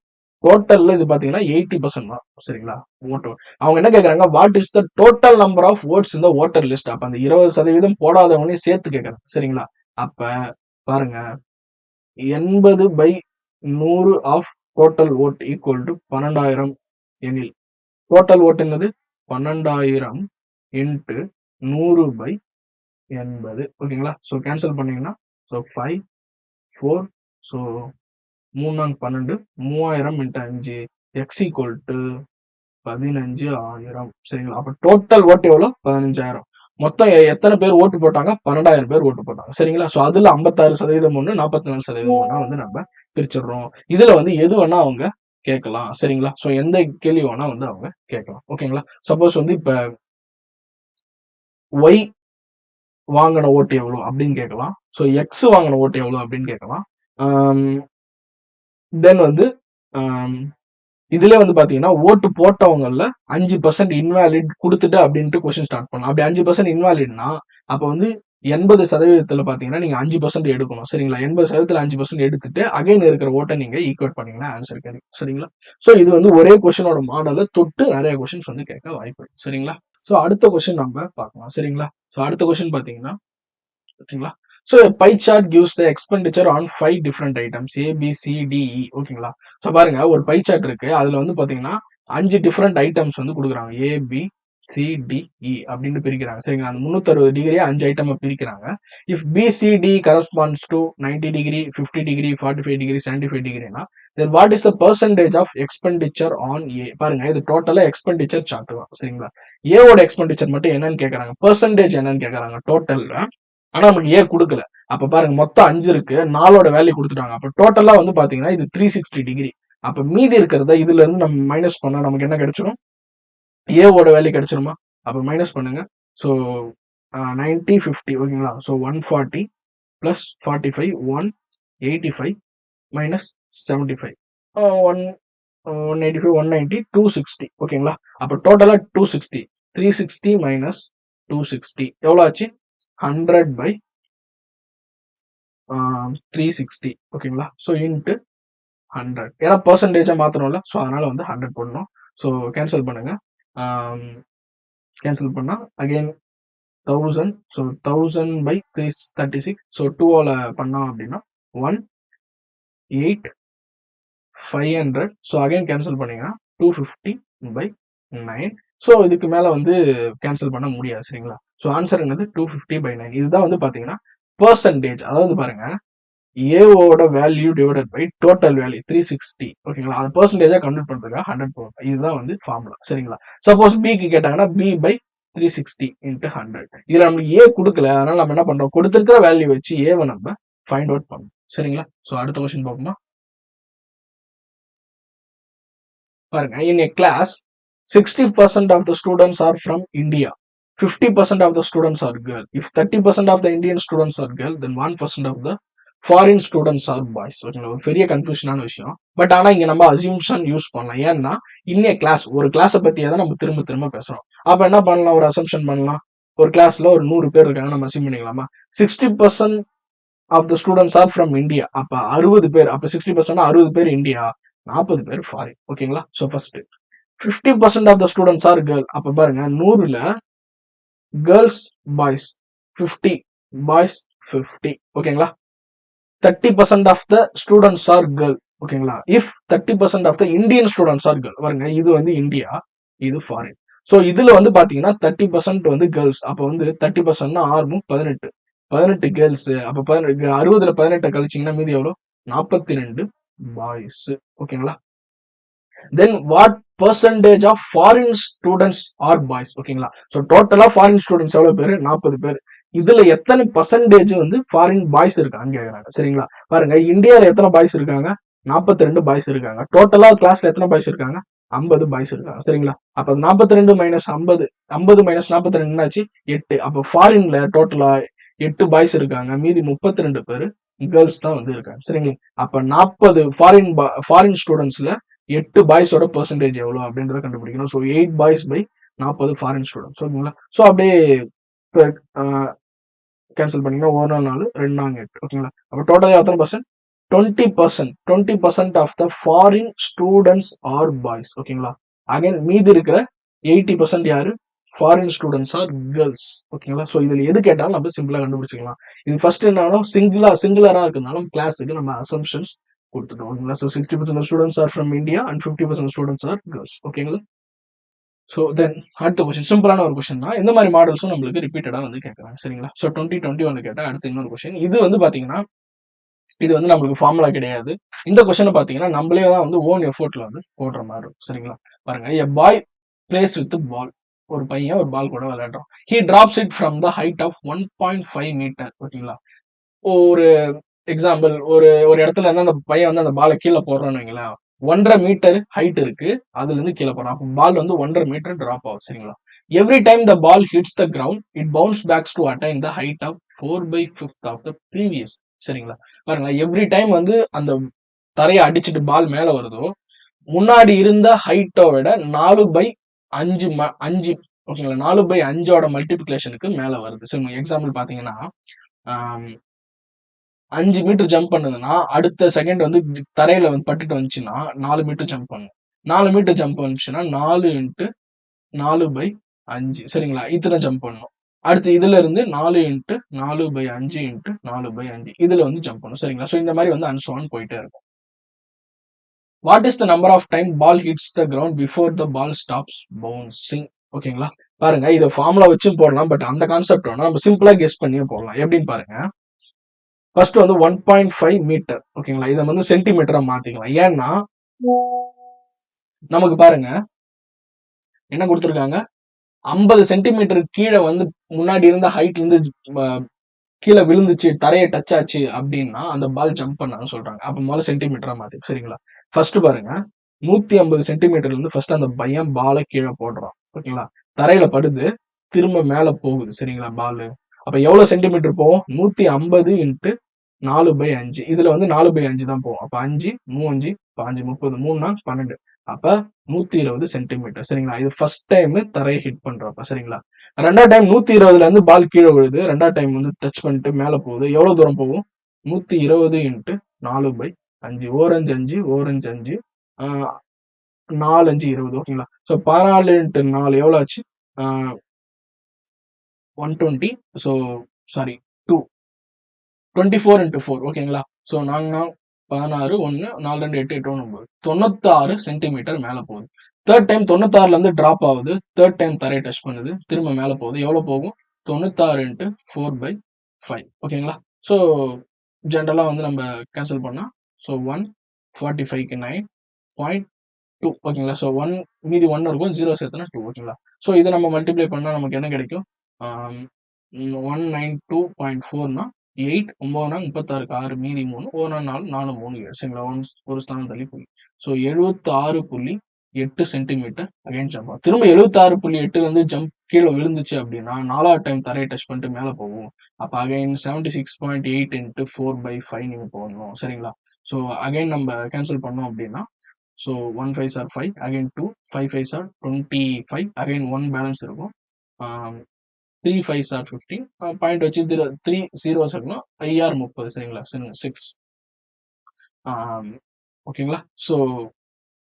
டோட்டல்ல இது பாத்தீங்கன்னா 80% தான். சரிங்களா? ஓட்டு அவங்க என்ன கேக்குறாங்க, what is the total number of votes இந்த ஓட்டர் லிஸ்ட். அப்ப அந்த 20% போடாதவனையும் சேர்த்து கேட்கறாங்க. சரிங்களா? அப்ப பாருங்க, 80/100 of total vote equal to 12,000 எனில் டோட்டல் ஓட் என்னது, 12,000 இன்ட்டு 100/80. ஓகேங்களா? ஸோ கேன்சல் பண்ணீங்கன்னா, so 5 4 so 3×12 3000 into 5 X equal to 15,000. சரிங்களா? அப்ப டோட்டல் ஓட்டு எவ்வளவு, 15,000. மொத்தம் எத்தனை பேர் ஓட்டு போட்டாங்க, 12,000 பேர் ஓட்டு போட்டாங்க. சரிங்களா? சோ அதுல 56% ஒண்ணு, 44% ஒண்ணா வந்து நம்ம பிரிச்சிடுறோம். இதுல வந்து எது வேணா அவங்க கேட்கலாம். சரிங்களா? சோ எந்த கேள்வி வேணா வந்து அவங்க கேட்கலாம். ஓகேங்களா? சப்போஸ் வந்து இப்ப ஒய் வாங்கின ஓட்டு எவ்வளவு அப்படின்னு கேட்கலாம். சோ எக்ஸ் வாங்கின ஓட்டு எவ்வளவு அப்படின்னு கேட்கலாம். தென் வந்து இதுல வந்து பாத்தீங்கன்னா, ஓட்டு போட்டவங்கல 5% இன்வாலிட் கொடுத்துட்டு அப்படின்ட்டு கொஸ்டின் ஸ்டார்ட் பண்ணலாம். அப்படி 5% இன்வாலிட்னா அப்ப வந்து 80% பாத்தீங்கன்னா நீங்க 5% எடுக்கணும். சரிங்களா? 80%ல 5% எடுத்துட்டு அகைன் இருக்கிற ஓட்டை நீங்க ஈக்குவேட் பண்ணீங்கன்னா ஆன்சர் கிடைக்கும். சரிங்களா? சோ இது வந்து ஒரே கொஸ்டினோட மாடலை தொட்டு நிறைய கொஸ்டின்ஸ் வந்து கேட்க வாய்ப்பு இருக்கு. சரிங்களா? சோ அடுத்த கொஸ்டின் நம்ம பார்க்கலாம். சரிங்களா? சோ அடுத்த கொஸ்டின் பாத்தீங்கன்னா, ஓகேங்களா? So a pie chart gives the expenditure on 5 different items A, B, C, D, E. ஓகேங்களா? ஸோ பாருங்க, ஒரு பை சார்ட் இருக்கு. அதுல வந்து பாத்தீங்கன்னா 5 டிஃப்ரெண்ட் ஐட்டம்ஸ் வந்து கொடுக்குறாங்க. A, B, சிடிஇ அப்படின்னு பிரிக்கிறாங்க சரிங்களா. அந்த 360 டிகிரியை 5 ஐட்டமா பிரிக்கிறாங்க. If PCD corresponds to 90 degree, 50 degree, 45 degree, 75 டிகிரினா then what is the percentage of expenditure on A? பாருங்க, இது டோட்டலா எக்ஸ்பெண்டிச்சர் சார்ட் தான் சரிங்களா. ஏவோட எக்ஸ்பெண்டிச்சர் மட்டும் என்னன்னு கேட்கறாங்க, பெர்சன்டேஜ் என்னன்னு கேட்கறாங்க டோட்டல்ல. ஆனா நமக்கு ஏ கொடுக்கல. அப்ப பாருங்க, மொத்தம் 5 இருக்கு, 4ஓட வேல்யூ கொடுத்துட்டாங்க. அப்ப டோட்டலா வந்து பாத்தீங்கன்னா இது 360 டிகிரி. அப்ப மீதி இருக்கிறத இதுல இருந்து நம்ம மைனஸ் பண்ணா நமக்கு என்ன கிடைச்சிடும், ஏவோட வேல்யூ கிடைச்சிருமா. அப்ப மைனஸ் பண்ணுங்க. ஸோ 90 50 ஓகேங்களா. ஸோ 140 பிளஸ் 45 185 மைனஸ் 75 185 190 260 ஓகேங்களா. அப்ப டோட்டலா 260, 360 மைனஸ் 260 எவ்வளவு ஆச்சு, 100 by 360 ஓகேங்களா. ஸோ இன்ட்டு 100, ஏன்னா பெர்சன்டேஜா மாத்தணும்ல, ஸோ அதனால வந்து 100 போடணும். ஸோ கேன்சல் பண்ணுங்க. கேன்சல் பண்ணா அகைன் 1000, ஸோ 1000 by 336, ஸோ 2ஆல பண்ணோம் அப்படின்னா 18500, ஸோ அகைன் கேன்சல் பண்ணீங்கன்னா 250 by 9. ஸோ இதுக்கு மேல வந்து கேன்சல் பண்ண முடியாது சரிங்களா. ஸோ ஆன்சர் என்னது 250 by 9. இதுதான் வந்து பாத்தீங்கன்னா பெர்சன்டேஜ். அதாவது பாருங்க, ஏவோட value divided by total value 360 ஓகேங்களா. அது பெர்சன்டேஜா கன்வெர்ட் பண்றதுக்காக 100 போகும். இதுதான் வந்து ஃபார்முலா சரிங்களா. சப்போஸ் பிக்கு கேட்டாங்கன்னா பி பை 360 இன்ட்டு 100. இதுல நமக்கு ஏ கொடுக்கல, அதனால நம்ம என்ன பண்றோம், கொடுத்திருக்கிற வேல்யூ வச்சு ஏவை நம்ம ஃபைண்ட் அவுட் பண்ணணும் சரிங்களா. ஸோ அடுத்த கொஸ்டின் பார்ப்போமா. பாருங்க, in a class 60% of the students are from India, 50% of the students are girl. If 30% of the Indian students are girl, then 1% of the foreign students are boys. ஓகேங்களா, ஒரு பெரிய கன்ஃபியூஷனான விஷயம். பட் ஆனா இங்க நம்ம அசியூம்ஷன் யூஸ் பண்ணலாம். ஏன்னா இன்னைய கிளாஸ் ஒரு கிளாஸை பத்தியே தான் நம்ம திரும்ப திரும்ப பேசுறோம். அப்ப என்ன பண்ணலாம், ஒரு அசம்ஷன் பண்ணலாம். ஒரு கிளாஸ்ல ஒரு 100 பேர் இருக்காங்க, நம்ம அசியூம் பண்ணிக்கலாமா. 60% of the students are from India. அப்ப 60 பேர், அப்ப 60% 60 பேர் இந்தியா, 40 பேர் ஃபாரின் ஓகேங்களா. So first 50% of the students are girl. அப்ப பாருங்க, 100ல கேர்ள்ஸ் பாய்ஸ் 50, பாய்ஸ் 50 ஓகேங்களா. 30% of the students are girl ஓகேங்களா. If 30% of the Indian students are girl. பாருங்க, இது வந்து இந்தியா, இது ஃபாரின். ஸோ இதுல வந்து பாத்தீங்கன்னா 30% வந்து கேர்ள்ஸ். அப்ப வந்து 30% 6 18 கேர்ள்ஸ். அப்ப 60ல 18 கழிச்சிங்கன்னா மீதி எவ்வளோ, 42 பாய்ஸ் ஓகேங்களா. Then what percentage of foreign students are boys ஓகேங்களா. ஸோ டோட்டலா ஃபாரின் ஸ்டூடெண்ட்ஸ் எவ்வளவு பேர், 40 பேர். இதுல எத்தனை பர்சன்டேஜ் வந்து ஃபாரின் பாய்ஸ் இருக்கான்னு கேக்குறாங்க சரிங்களா. பாருங்க, இந்தியால எத்தனை பாய்ஸ் இருக்காங்க, 42 பாய்ஸ் இருக்காங்க. டோட்டலா கிளாஸ்ல எத்தனை பாய்ஸ் இருக்காங்க, 50 பாய்ஸ் இருக்காங்க சரிங்களா. அப்ப 42 மைனஸ் 50, 50 மைனஸ் 42 ஆச்சு 8. அப்ப ஃபாரின்ல டோட்டலா 8 பாய்ஸ் இருக்காங்க, மீதி 32 பேர் கேர்ள்ஸ் தான் வந்து இருக்காங்க சரிங்களா. அப்ப 40 ஃபாரின் ஸ்டூடெண்ட்ஸ்ல 8 பாய்ஸோட பெர்சன்டேஜ் எவ்வளோ அப்படின்றத கண்டுபிடிக்கணும். So 8 boys by 40 foreign students ஓகேங்களா. ஸோ அப்படியே கேன்சல் பண்ணீங்கன்னா 1 4 2 4 8 ஓகேங்களா. அப்போ டோட்டலா எத்தனை percent, 20% of the foreign students are boys ஓகேங்களா. அகைன் மீதி இருக்கிற 80% யாரு, ஃபாரின் ஸ்டூடெண்ட்ஸ் ஆர் கேர்ள்ஸ் ஓகேங்களா. ஸோ இதுல எது கேட்டாலும் நம்ம சிம்பிளா கண்டுபிடிச்சிக்கலாம். இது ஃபர்ஸ்ட் என்னாலும் சிங்குலரா இருக்கிறதுனாலும் கிளாஸுக்கு நம்ம அசம்ஷன்ஸ் கொடுத்துட்டோம் ஓகேங்களா. So 60% students are from India and 50% students are girls ஓகேங்களா. ஸோ தென் அடுத்த கொஸ்டின் சிம்பிளான ஒரு கொஸ்டின் தான். இந்த மாதிரி மாடல்ஸும் நம்மளுக்கு ரிப்பீட்டடா வந்து கேட்கறாங்க சரிங்களா. ஸோ 2021 கேட்டா அடுத்த இன்னொரு கொஸ்டின். இது வந்து பாத்தீங்கன்னா இது வந்து நம்மளுக்கு ஃபார்முலா கிடையாது. இந்த கொஸ்டினை பாத்தீங்கன்னா நம்மளே தான் வந்து ஓன் எஃபோர்ட்ல வந்து போடுற மாதிரி இருக்கும் சரிங்களா. பாருங்க, எ பாய் பிளேஸ் வித் பால். ஒரு பையன் ஒரு பால் கூட விளையாடுறோம். He drops it from the height of 1.5 metre ஓகேங்களா. ஒரு எக்ஸாம்பிள், ஒரு ஒரு இடத்துல இருந்து அந்த பையன் வந்து அந்த பாலை கீழே போடுறான்னு வைங்களேன், 1.5 மீட்டர் ஹைட் இருக்கு, அதுல இருந்து கீழே போறான். அப்போ பால் வந்து 1.5 மீட்டர் டிராப் ஆகும் சரிங்களா. Every time the ball hits the ground it bounce backs to attain the height of 4/5 of the previous சரிங்களா. பாருங்க, எவ்ரி டைம் வந்து அந்த தரையை அடிச்சுட்டு பால் மேல வருதோ, முன்னாடி இருந்த ஹைட்டை விட 4/5 5 ஓகேங்களா, 4/5ஓட மல்டிபிகேஷனுக்கு மேல வருது. சரி, எக்ஸாம்பிள் பாத்தீங்கன்னா 5 மீட்டர் ஜம்ப் பண்ணுதுன்னா அடுத்த செகண்ட் வந்து தரையில வந்து பட்டுட்டு வந்துச்சுன்னா 4 மீட்டர் ஜம்ப் பண்ணும். 4 மீட்டர் ஜம்ப் வந்துச்சுன்னா 4 இன்ட்டு 4/5 சரிங்களா, இத்தனை ஜம்ப் பண்ணும். அடுத்து இதுல இருந்து 4 இன்ட்டு 4/5 இன்ட்டு 4/5 இதுல வந்து ஜம்ப் பண்ணும் சரிங்களா. ஸோ இந்த மாதிரி வந்து அன்சோன் போயிட்டே இருக்கும். What is the number of time ball hits the ground before the ball stops bouncing ஓகேங்களா. பாருங்க இதை ஃபார்முலா வச்சும் போடலாம், பட் அந்த கான்செப்ட் வேணா நம்ம சிம்பிளா கெஸ் பண்ணியே போடலாம். எப்படின்னு பாருங்க. ஃபர்ஸ்ட் வந்து 1.5 மீட்டர் ஓகேங்களா, இதை வந்து சென்டிமீட்டரா மாத்திக்கலாம். ஏன்னா நமக்கு பாருங்க என்ன கொடுத்துருக்காங்க, 50 சென்டிமீட்டர் கீழே வந்து முன்னாடி இருந்த ஹைட்ல இருந்து கீழே விழுந்துச்சு, தரையை டச் ஆச்சு அப்படின்னா அந்த பால் ஜம்ப் பண்ணான்னு சொல்றாங்க. அப்ப முதல்ல சென்டிமீட்டரா மாத்தி, சரிங்களா. ஃபர்ஸ்ட் பாருங்க 150 சென்டிமீட்டர்ல இருந்து ஃபர்ஸ்ட் அந்த பையன் பாலை கீழே போடுறான் ஓகேங்களா, தரையில படுது, திரும்ப மேல போகுது, சரிங்களா பால். அப்ப எவ்வளவு சென்டிமீட்டர் போகும், 150 இன்ட்டு 4/5. இதுல வந்து 4/5 தான் போகும். அப்ப 5 3 5 30 3 12, அப்ப 120 சென்டிமீட்டர், சரிங்களா. இது ஃபர்ஸ்ட் டைம் தரையை ஹிட் பண்றப்ப, சரிங்களா. ரெண்டாவது டைம் 120ல இருந்து பால் கீழே விழுது, ரெண்டாவது டைம் வந்து டச் பண்ணிட்டு மேல போகுது, எவ்வளவு தூரம் போகும், 120 இன்ட்டு 4/5, ஓரஞ்சு 5 ஓரஞ்சு 5 4 5 20 ஓகேங்களா. ஸோ 14 இன்ட்டு 4 எவ்வளோ ஆச்சு, 120. ஸோ சாரி 2 24 இன்ட்டு 4 ஓகேங்களா. ஸோ 4 16 1 4 2 8 8 1 9 96 சென்டிமீட்டர் மேல போகுது. தேர்ட் டைம் 96ல இருந்து டிராப் ஆகுது, தேர்ட் டைம் தரையை டச் பண்ணுது, திரும்ப மேல போகுது, எவ்வளவு போகும், 96 இன்ட்டு 4/5 ஓகேங்களா. ஸோ ஜென்ரலா வந்து நம்ம கேன்சல் பண்ணா ஸோ 145க்கு 9.2 ஓகேங்களா. ஸோ 1 மீதி 1 இருக்கும், 0 சேர்த்துனா 2 ஓகேங்களா. ஸோ இதை நம்ம மல்டிப்ளை பண்ணா நமக்கு என்ன கிடைக்கும், 192.4னா 8 9 36க்கு 6 மீதி 3 1 4 4 3 7 சரிங்களா, ஒரு ஸ்தானம் தள்ளி புள்ளி. So 76.8 centimetre again jump. திரும்ப 76.8 வந்து ஜம்ப் கீழே விழுந்துச்சு அப்படின்னா 4வது டைம் தரையை டச் பண்ணிட்டு மேல போகும். அப்ப அகைன் 76.8 இன்ட்டு 4/5 நீங்க போடணும், சரிங்களா. ஸோ அகைன் நம்ம கேன்சல் பண்ணோம் அப்படின்னா so 1 5s are 5, again 2 5 5s are 25, again 1 balance இருக்கும், 3 5s are 15, பாயிண்ட் வச்சு 3 zeros இருக்குன்னா IR 30 சரிங்களா, 6 ஓகேங்களா. ஸோ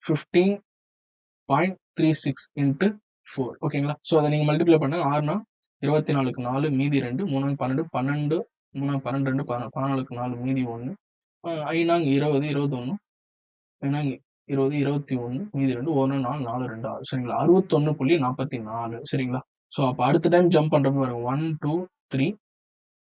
15.36 இன்ட்டு 4 ஓகேங்களா. ஸோ அதை நீங்கள் மல்டிப்ளை பண்ண 6 24க்கு 4 மீதி 2 3 12 12 3 12 14க்கு 4 மீதி 1 5 20 21 20 21 மீதி 2 1 4 4 2 6 சரிங்களா, 61.44 சரிங்களா. ஸோ அப்போ அடுத்த டைம் ஜம்ப் பண்றப்ப பாருங்க 1 2 3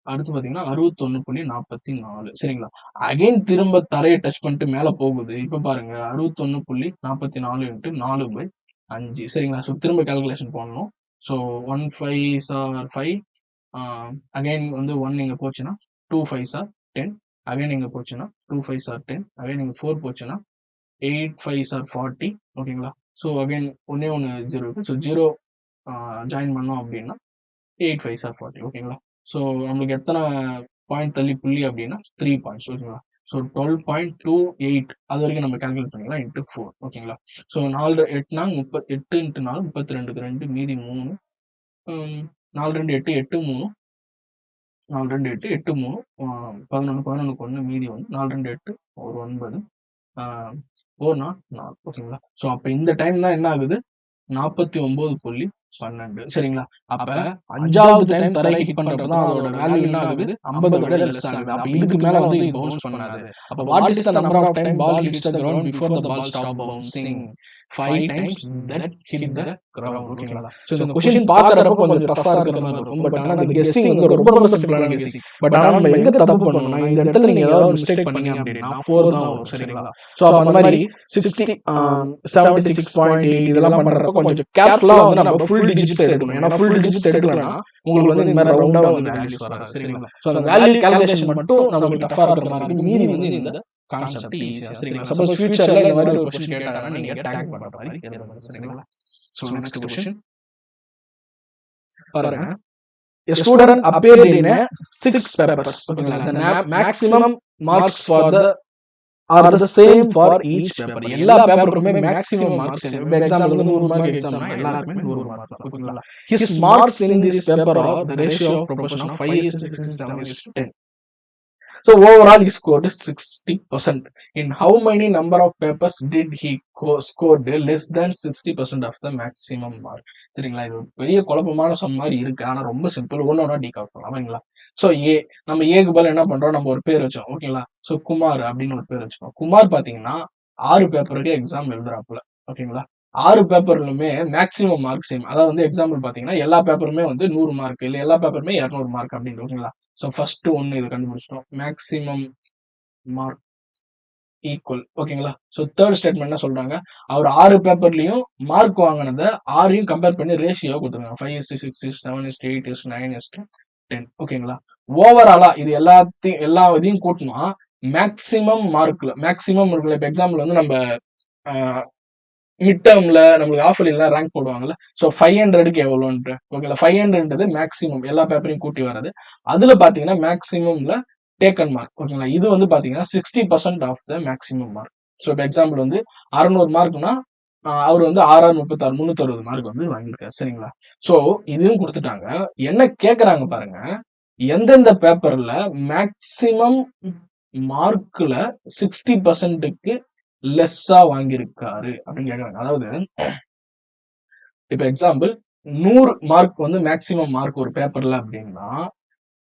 அடுத்து பார்த்தீங்கன்னா 61.44 சரிங்களா. அகைன் திரும்ப தரையை டச் பண்ணிட்டு மேலே போகுது, இப்போ பாருங்க 61.44 இன்ட்டு 4/5 சரிங்களா. ஸோ திரும்ப கால்குலேஷன் பண்ணணும். ஸோ 1 5s are 5, அகைன் வந்து 1 இங்கே போச்சுன்னா 2 5s are 10, அகைன் இங்கே போச்சுன்னா 2 5s are 10, அகைன் இங்கே 4 போச்சுன்னா 8 5s are 40 ஓகேங்களா. ஸோ அகைன் ஒன்னே ஒன்று 0 இருக்கு, ஸோ 0 ஜாயின் பண்ணோம் அப்படின்னா 8 5s are 40 ஓகேங்களா. ஸோ நம்மளுக்கு எத்தனை பாயிண்ட் தள்ளி புள்ளி அப்படின்னா 3 பாயிண்ட்ஸ் ஓகேங்களா. ஸோ 12.28 அது வரைக்கும் நம்ம கால்குலேட் பண்ணிக்கலாம் இன்ட்டு 4 ஓகேங்களா. ஸோ 4 8 8 இன்ட்டு 4 32க்கு 2 மீதி 3 4 2 8 8 3 4 2 8 8 3 11 11க்கு 1 மீதி 1 4 2 8 ஒரு 9 4 4 ஓகேங்களா. ஸோ அப்போ இந்த டைம் தான் என்ன ஆகுது, 49.12 சரிங்களா. அப்ப 5வது டைம் தரைக்கு ஹிட் பண்றப்பதான் அதோட வேல்யூ என்ன ஆகுது, 50 விட லெஸ் ஆகுது. அப்ப இதுக்கு மேல வந்து இது பவுன்ஸ் பண்ணாது. அப்ப what is the number of time ball hits the ground before the ball stop bouncing, 5 times that hit the ground ஓகேங்களா. ஸோ இந்த கொஸ்டின் பார்க்கறப்ப கொஞ்சம் டஃபா இருக்கிற மாதிரி இருக்கும், பட் ஆனா இந்த கெஸ்ஸிங் வந்து ரொம்ப ரொம்ப சிம்பிளான கெஸ்ஸிங். பட் ஆனா நம்ம எங்க தப்பு பண்ணணும்னா இந்த இடத்துல நீங்க ஏதாவது மிஸ்டேக் பண்ணீங்க அப்படின்னா 4 தான் வரும் சரிங்களா. ஸோ அப்ப அந்த மாதிரி 76.8 இதெல்லாம் பண்றப்ப கொஞ்சம் கேர்ஃபுல்லா வந்து நம்ம ஃபுல் டிஜிட்ஸ் எடுக்கணும். ஏன்னா ஃபுல் டிஜிட்ஸ் எடுக்கலன்னா உங்களுக்கு வந்து இந்த மாதிரி ரவுண்டா வந்து வேல்யூஸ் வராது சரிங்களா. ஸோ அந்த வேல்யூ கால்குலேஷன் மட்டும் நமக்கு டஃபா இருக்கிற மாதிரி இருக்கு, மீதி வந்து இந்த கான்செப்ட் ஈஸியா சரிங்களா. சப்போஸ் ஃபியூச்சர்ல இந்த மாதிரி ஒரு क्वेश्चन கேட்டாங்கன்னா நீங்க டேக் பண்ற மாதிரி எழுதணும் சரிங்களா. சோ நெக்ஸ்ட் क्वेश्चन பாருங்க. A student appeared in a 6 papers ஓகேங்களா. The maximum marks for the are the same for each paper. எல்லா பேப்பருக்குமே மேக்ஸிமம் மார்க்ஸ் இப்போ எக்ஸாம்ல வந்து 100 மார்க் எக்ஸாம்னா எல்லாருக்குமே 100 மார்க் தான் ஓகேங்களா. His marks in this paper are the ratio of proportion of 5:6:7:10. So overall he scored 60%. In how many number of papers did he scored less than 60% of the maximum mark? சரிங்களா. இது பெரிய குழப்பமான சம் மாதிரி இருக்கு, ஆனா ரொம்ப சிம்பிள், ஒன்னொன்னா டீகாப் பண்ணலாம் சரிங்களா. ஸோ நம்ம ஏக்கு பதில் என்ன பண்றோம், நம்ம ஒரு பேர் வச்சோம் ஓகேங்களா. ஸோ குமார் அப்படின்னு ஒரு பேர் வச்சுக்கோம். குமார் பாத்தீங்கன்னா 6 பேப்பருக்கு எக்ஸாம் எழுதுறாப்புல ஓகேங்களா. 6 பேப்பர்லுமே மேக்ஸிமம் மார்க் சேம். அதாவது வந்து எக்ஸாம்பிள் பார்த்தீங்கன்னா, எல்லா பேப்பருமே வந்து 100 மார்க் இல்ல எல்லா பேப்பருமே 200 மார்க் அப்படின்னு ஓகேங்களா? ஸோ ஃபர்ஸ்ட் ஒண்ணு இத கண்டுபிடிச்சிட்டோம். மேக்ஸிமம் மார்க் ஈக்குவல் ஓகேங்களா? ஸோ 3 ஸ்டேட்மெண்ட் என்ன சொல்றாங்க? அவர் 6 பேப்பர்லயும் மார்க் வாங்குனத 6யும் கம்பேர் பண்ணி ரேஷியோ குடுத்துருக்காங்க. 5:6:7:8:9:10 ஓகேங்களா? ஓவராலா இது எல்லா இதையும் கூட்டுனா மேக்ஸிமம் மார்க்ல மேக்ஸிமம் இருக்குல்ல. இப்ப எக்ஸாம்பிள் வந்து நம்ம அ மிட் டெர்ம்ல நம்மளுக்கு ஹால்ஃப் இயர்லிலாம் ரேங்க் போடுவாங்கல்ல. ஸோ 500க்கு எவ்வளோன்ட்டு ஓகேங்களா? 500ன்றது மேக்ஸிமம் எல்லா பேப்பரையும் கூட்டி வர்றது. அதுல பார்த்தீங்கன்னா மேக்ஸிமம்ல டேக்கன் மார்க் ஓகேங்களா? இது வந்து பார்த்தீங்கன்னா 60% of the maximum mark. So இப்போ எக்ஸாம்பிள் வந்து 600 மார்க்னா அவர் வந்து 6 6 36 360 மார்க் வந்து வாங்கியிருக்காரு சரிங்களா? ஸோ இதுவும் கொடுத்துட்டாங்க. என்ன கேட்கறாங்க பாருங்க. எந்தெந்த பேப்பர்ல மேக்ஸிமம் மார்க்ல 60%க்கு லெஸ்ஸா வாங்கியிருக்காரு அப்படின்னு கேட்கறாங்க. அதாவது இப்ப எக்ஸாம்பிள் 100 மார்க் வந்து மேக்ஸிமம் மார்க் ஒரு பேப்பர்ல அப்படின்னா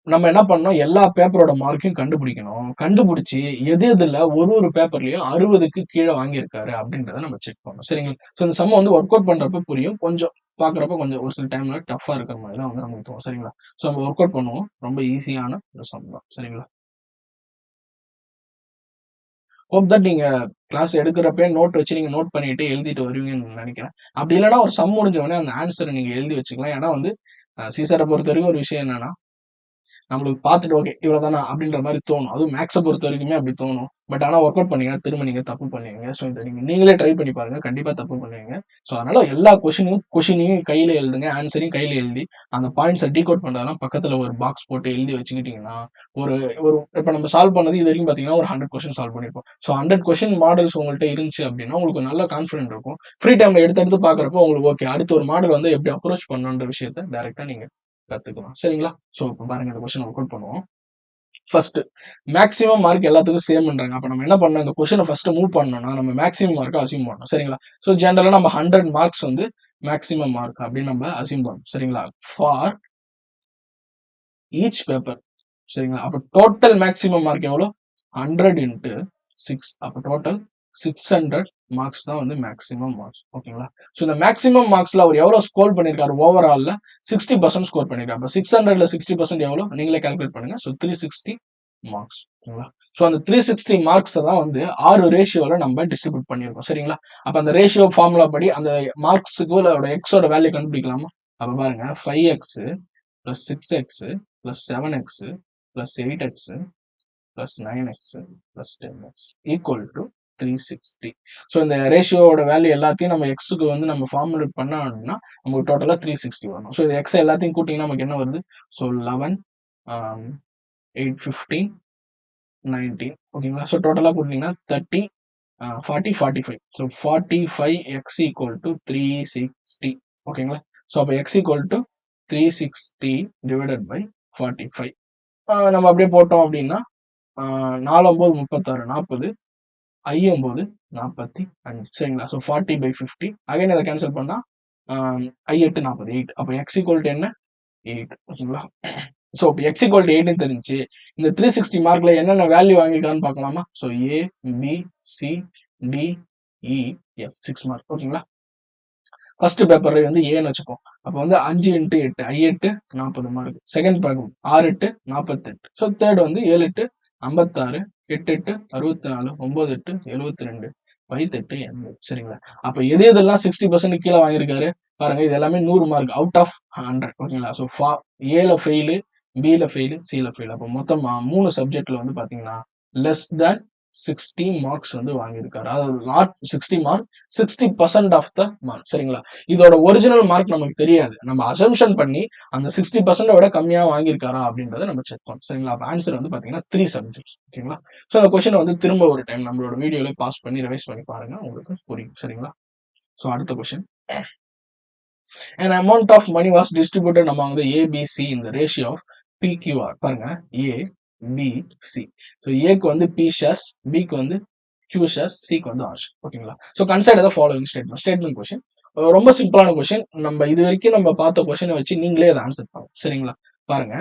நம்ம என்ன பண்ணோம் எல்லா பேப்பரோட மார்க்கையும் கண்டுபிடிக்கணும். கண்டுபிடிச்சு எது எதுல ஒரு பேப்பர்லயும் 60க்கு கீழே வாங்கியிருக்காரு அப்படின்றத நம்ம செக் பண்ணணும் சரிங்களா? ஸோ இந்த சம்ம வந்து ஒர்க் அவுட் பண்றப்ப புரியும். கொஞ்சம் பார்க்குறப்ப கொஞ்சம் ஒரு சில டைம்ல டஃப்பா இருக்கிற மாதிரி தான் வந்து நமக்கு தோணும் சரிங்களா? ஸோ நம்ம ஒர்க் அவுட் பண்ணுவோம். ரொம்ப ஈஸியான ஒரு சம் தான் சரிங்களா? ஹோப் தட் நீங்க கிளாஸ் எடுக்கிறப்பயே நோட் வச்சு நீங்க நோட் பண்ணிட்டு எழுதிட்டு வருவீங்கன்னு நினைக்கிறேன். அப்படி இல்லைன்னா ஒரு சம் முடிஞ்ச உடனே அந்த ஆன்சரை நீங்க எழுதி வச்சுக்கலாம். ஏன்னா வந்து சிசரை பொறுத்த வரைக்கும் ஒரு விஷயம் என்னன்னா நம்மளுக்கு பார்த்துட்டு ஓகே இவ்வளவுதானா அப்படின்ற மாதிரி தோணும். அதுவும் மேக்ஸை பொறுத்த வரைக்குமே அப்படி தோணும். பட் ஆனா ஒர்க் அவுட் பண்ணீங்கன்னா திரும்ப நீங்க தப்பு பண்ணுவீங்க. ஸோ இதை நீங்களே ட்ரை பண்ணி பாருங்க. கண்டிப்பா தப்பு பண்ணுவீங்க. ஸோ அதனால எல்லா கொஷினையும் கையில எழுதுங்க. ஆன்சரையும் கையில எழுதி அந்த பாயிண்ட்ஸை டீகோட் பண்றதெல்லாம் பக்கத்துல ஒரு பாக்ஸ் போட்டு எழுதி வச்சுக்கிட்டீங்கன்னா ஒரு ஒரு இப்ப நம்ம சால்வ் பண்ணது இது வரைக்கும் பாத்தீங்கன்னா ஒரு 100 கொஸ்டின் சால்வ் பண்ணிருப்போம். ஸோ 100 கொஸ்டின் மாடல்ஸ் உங்கள்கிட்ட இருந்துச்சு அப்படின்னா உங்களுக்கு நல்ல கான்ஃபிடென்ட் இருக்கும். ஃப்ரீ டைம்ல எடுத்து பாக்குறப்போ உங்களுக்கு ஓகே அடுத்து ஒரு மாடல் வந்து எப்படி அப்ரோச் பண்ணணுன்ற விஷயத்த டைரக்டா நீங்க கத்துக்கலாம் சரிங்களா? ஸோ இப்போ பாருங்க இந்த கொஸ்டின் ஒர்க் அவுட் பண்ணுவோம். ஃபர்ஸ்ட் மேக்ஸிமம் மார்க் எல்லாத்துக்கும் சேம்ன்றாங்க. அப்ப நம்ம என்ன பண்ணணும் இந்த கொஸ்டினை ஃபர்ஸ்ட் மூவ் பண்ணணும்னா நம்ம மேக்ஸிமம் மார்க்கை அசியூம் பண்ணணும் சரிங்களா? ஸோ ஜென்ரலா நம்ம 100 மார்க்ஸ் வந்து மேக்ஸிமம் மார்க் அப்படின்னு நம்ம அசியூம் பண்ணணும் சரிங்களா? ஃபார் ஈச் பேப்பர் சரிங்களா? அப்ப டோட்டல் மேக்ஸிமம் மார்க் எவ்வளோ 100 இன்ட்டு 6 அப்ப டோட்டல் 600 மார்க்ஸ் தான் வந்து மேக்ஸிமம் மார்க்ஸ் ஓகேங்களா? ஸோ இந்த மேக்ஸிமம் மார்க்ஸ்ல அவர் எவ்வளவு ஸ்கோர் பண்ணிருக்காரு ஓவரால்ல 60% ஸ்கோர் பண்ணிருக்காரு. அப்ப 600ல 60% எவ்வளோ நீங்களே கால்குலேட் பண்ணுங்க. ஸோ 360 மார்க்ஸ் ஓகேங்களா? ஸோ அந்த 360 மார்க்ஸ் தான் வந்து 6 ரேஷியோல நம்ம டிஸ்ட்ரிபியூட் பண்ணியிருக்கோம் சரிங்களா? அப்ப அந்த ரேஷியோ ஃபார்முலா படி அந்த மார்க்ஸுக்கு எக்ஸோட வேல்யூ கண்டுபிடிக்கலாமா? அப்ப பாருங்க 5x plus 6x plus 7x plus 8x plus 9x plus 10x equal to 360. So இந்த ரேஷியோட வேல்யூ எல்லாத்தையும் நம்ம எக்ஸுக்கு வந்து நம்ம ஃபார்முலேட் பண்ணோம் அப்படின்னா நமக்கு டோட்டலாக 360 வரணும். ஸோ இது எக்ஸ் எல்லாத்தையும் கூட்டிங்கன்னா நமக்கு என்ன வருது? ஸோ 11 8 15 19 ஓகேங்களா? ஸோ டோட்டலாக கூட்டிங்கன்னா 30 40 45. ஸோ 45x equal to 360 ஓகேங்களா? ஸோ அப்போ x equal to 360 divided by 45. நம்ம அப்படியே போட்டோம் அப்படின்னா 4 9 36 40 I 9 45 சரிங்களா? ஸோ 40/50 அகைன் இதை கேன்சல் பண்ணா I 8 48 அப்போ x equal to என்ன 8 ஓகேங்களா? ஸோ இப்போ x equal to 8 தெரிஞ்சு இந்த 360 மார்க்ல என்னென்ன வேல்யூ வாங்கிருக்கான்னு பார்க்கலாமா? So A B C D E F 6 mark ஓகேங்களா? ஃபர்ஸ்ட் பேப்பர்ல வந்து ஏன்னு வச்சுப்போம். அப்போ வந்து 5 into 8 I8 40 mark. Second paper 6 8 48. So third வந்து 7 8 56 8 8 64 9 8 72 5 8 80 சரிங்களா? அப்ப எது எதெல்லாம் 60% கீழே வாங்கியிருக்காரு பாருங்க. இது எல்லாமே 100 மார்க் அவுட் ஆஃப் 100 ஓகேங்களா? ஸோ ஏல ஃபெயிலு, பில ஃபெயிலு, சில ஃபெயில். அப்போ மொத்தமா 3 சப்ஜெக்ட்ல வந்து பாத்தீங்கன்னா லெஸ் தேன் 60 மார்க்ஸ் வந்து வாங்கியிருக்காரு. அதாவது not 60 mark 60% of the mark சரிங்களா? இதோட ஒரிஜினல் மார்க் நமக்கு தெரியாது. நம்ம அசம்ஷன் பண்ணி அந்த 60% விட கம்மியா வாங்கியிருக்காரா அப்படின்றத நம்ம செக் பண்ணோம் சரிங்களா? அப்ப ஆன்சர் வந்து பாத்தீங்கன்னா 3 சப்ஜெக்ட்ஸ் ஓகேங்களா? ஸோ அந்த கொஸ்டின் வந்து திரும்ப ஒரு டைம் நம்மளோட வீடியோல பாஸ் பண்ணி ரிவைஸ் பண்ணி பாருங்க. உங்களுக்கு புரியும் சரிங்களா? ஸோ அடுத்த question. An amount of money was distributed among the A, B, C in the ratio of PQR. பாருங்க A, B, C. So ஏக்கு வந்து P shares, Bக்கு வந்து Q shares, Cக்கு வந்து R shares. ஓகேங்களா? So consider the following statement. Statement question. ரொம்ப சிம்பிளான கொஸ்டின். நம்ம இது வரைக்கும் நம்ம பார்த்த கொஸ்டினை வச்சு நீங்களே அதை ஆன்சர் பண்ணுங்க சரிங்களா? பாருங்க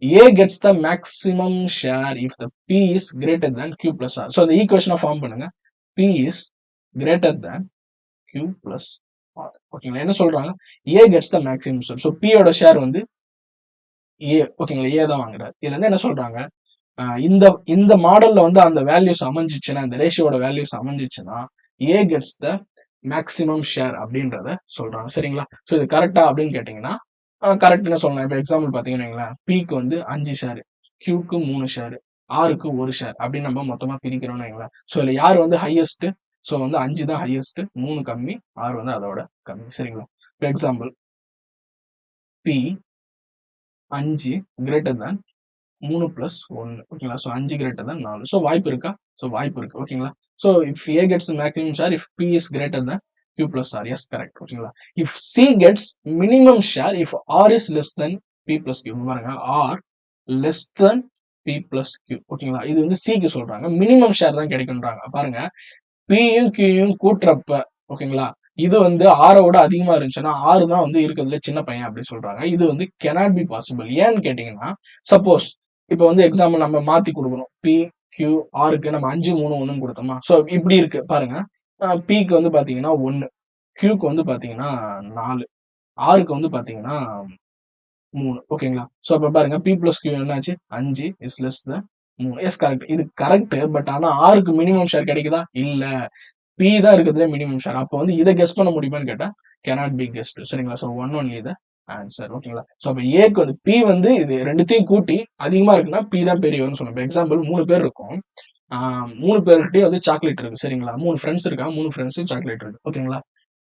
A gets the maximum share if the P is greater than Q plus R. So அந்த ஈக்குவேஷனை ஃபார்ம் பண்ணுங்க. P is greater than Q plus ஓகேங்களா. என்ன சொல்றாங்க? A gets the maximum share. So P யோட ஷேர் வந்து A. ஓகேங்களா. A தான் வாங்குறாரு. இதுல இருந்து என்ன சொல்றாங்க? இந்த இந்த மாடல்ல வந்து அந்த வேல்யூஸ் அமைஞ்சிச்சுன்னா, இந்த ரேஷியோட வேல்யூஸ் அமைஞ்சிச்சுன்னா, A gets the maximum share அப்படின்றத சொல்றாங்க. சரிங்களா? ஸோ இது கரெக்ட்டா அப்படின்னு கேட்டீங்கன்னா, கரெக்ட்ன்னு சொல்லலாம். இப்ப எக்ஸாம்பிள் பார்த்தீங்கன்னு வைங்களேன், Pக்கு வந்து 5 ஷேர், Qக்கு 3 ஷேர், Rக்கு 1 ஷேர் அப்படின்னு நம்ம மொத்தமா பிரிக்கிறோம்னு வைங்களேன். ஸோ இதுல யார் வந்து ஹையஸ்ட்? ஸோ வந்து 5 தான் ஹையஸ்ட், 3 கம்மி, R வந்து அதோட கம்மி. சரிங்களா? இப்ப example P 5 greater than 3 plus 1 ஓகேங்களா. So 5 greater than 4. ஸோ வாய்ப்பு இருக்கா? ஸோ வாய்ப்பு இருக்கு. ஓகேங்களா. So if A gets maximum share if P is greater than Q plus R. Yes, correct. ஓகேங்களா. If C gets minimum share if R is less than P plus Q. பாருங்க R less than P plus Q. ஓகேங்களா. இது வந்து C க்கு சொல்றாங்க. மினிமம் ஷேர் தான் கிடைக்கும்ன்றாங்க. பாருங்க Pயும் Qயும் கூட்டுறப்ப ஓகேங்களா. இது வந்து R விட அதிகமா இருந்துச்சுன்னா R தான் வந்து இருக்கிறதுல சின்ன பையன் அப்படி சொல்றாங்க. இது வந்து cannot be possible. ஏன்னு கேட்டீங்கன்னா, சப்போஸ் இப்ப வந்து எக்ஸாம்பிள் நம்ம மாத்தி கொடுக்குறோம். P, Q, Rக்கு நம்ம 5, 3, 1ன்னு கொடுத்தோமா? ஸோ இப்படி இருக்கு பாருங்க. Pக்கு வந்து பாத்தீங்கன்னா 1, Qக்கு வந்து பாத்தீங்கன்னா 4, Rக்கு வந்து பாத்தீங்கன்னா 3 ஓகேங்களா. ஸோ அப்ப பாருங்க P plus Q என்னாச்சு? 5 is less than 3. Yes correct. இது கரெக்ட். பட் ஆனா Rக்கு மினிமம் ஷேர் கிடைக்குதா? இல்ல. P தான் இருக்கிறதுலே மினிமம் ஷேர். அப்போ வந்து இதை கெஸ் பண்ண முடியுமான்னு கேட்டா cannot be guessed. சரிங்களா. So 1 only the answer. ஓகேங்களா. ஸோ அப்போ ஏக்கு வந்து P வந்து இது ரெண்டுத்தையும் கூட்டி அதிகமா இருக்குன்னா P தான் பெரியவர்னு சொல்லணும். எக்ஸாம்பிள் 3 பேர் இருக்கும். 3 பேர்கிட்டயும் வந்து சாக்லேட் இருக்கு. சரிங்களா. 3 ஃப்ரெண்ட்ஸ் இருக்காங்க. 3 ஃப்ரெண்ட்ஸும் சாக்லேட் இருக்கு. ஓகேங்களா.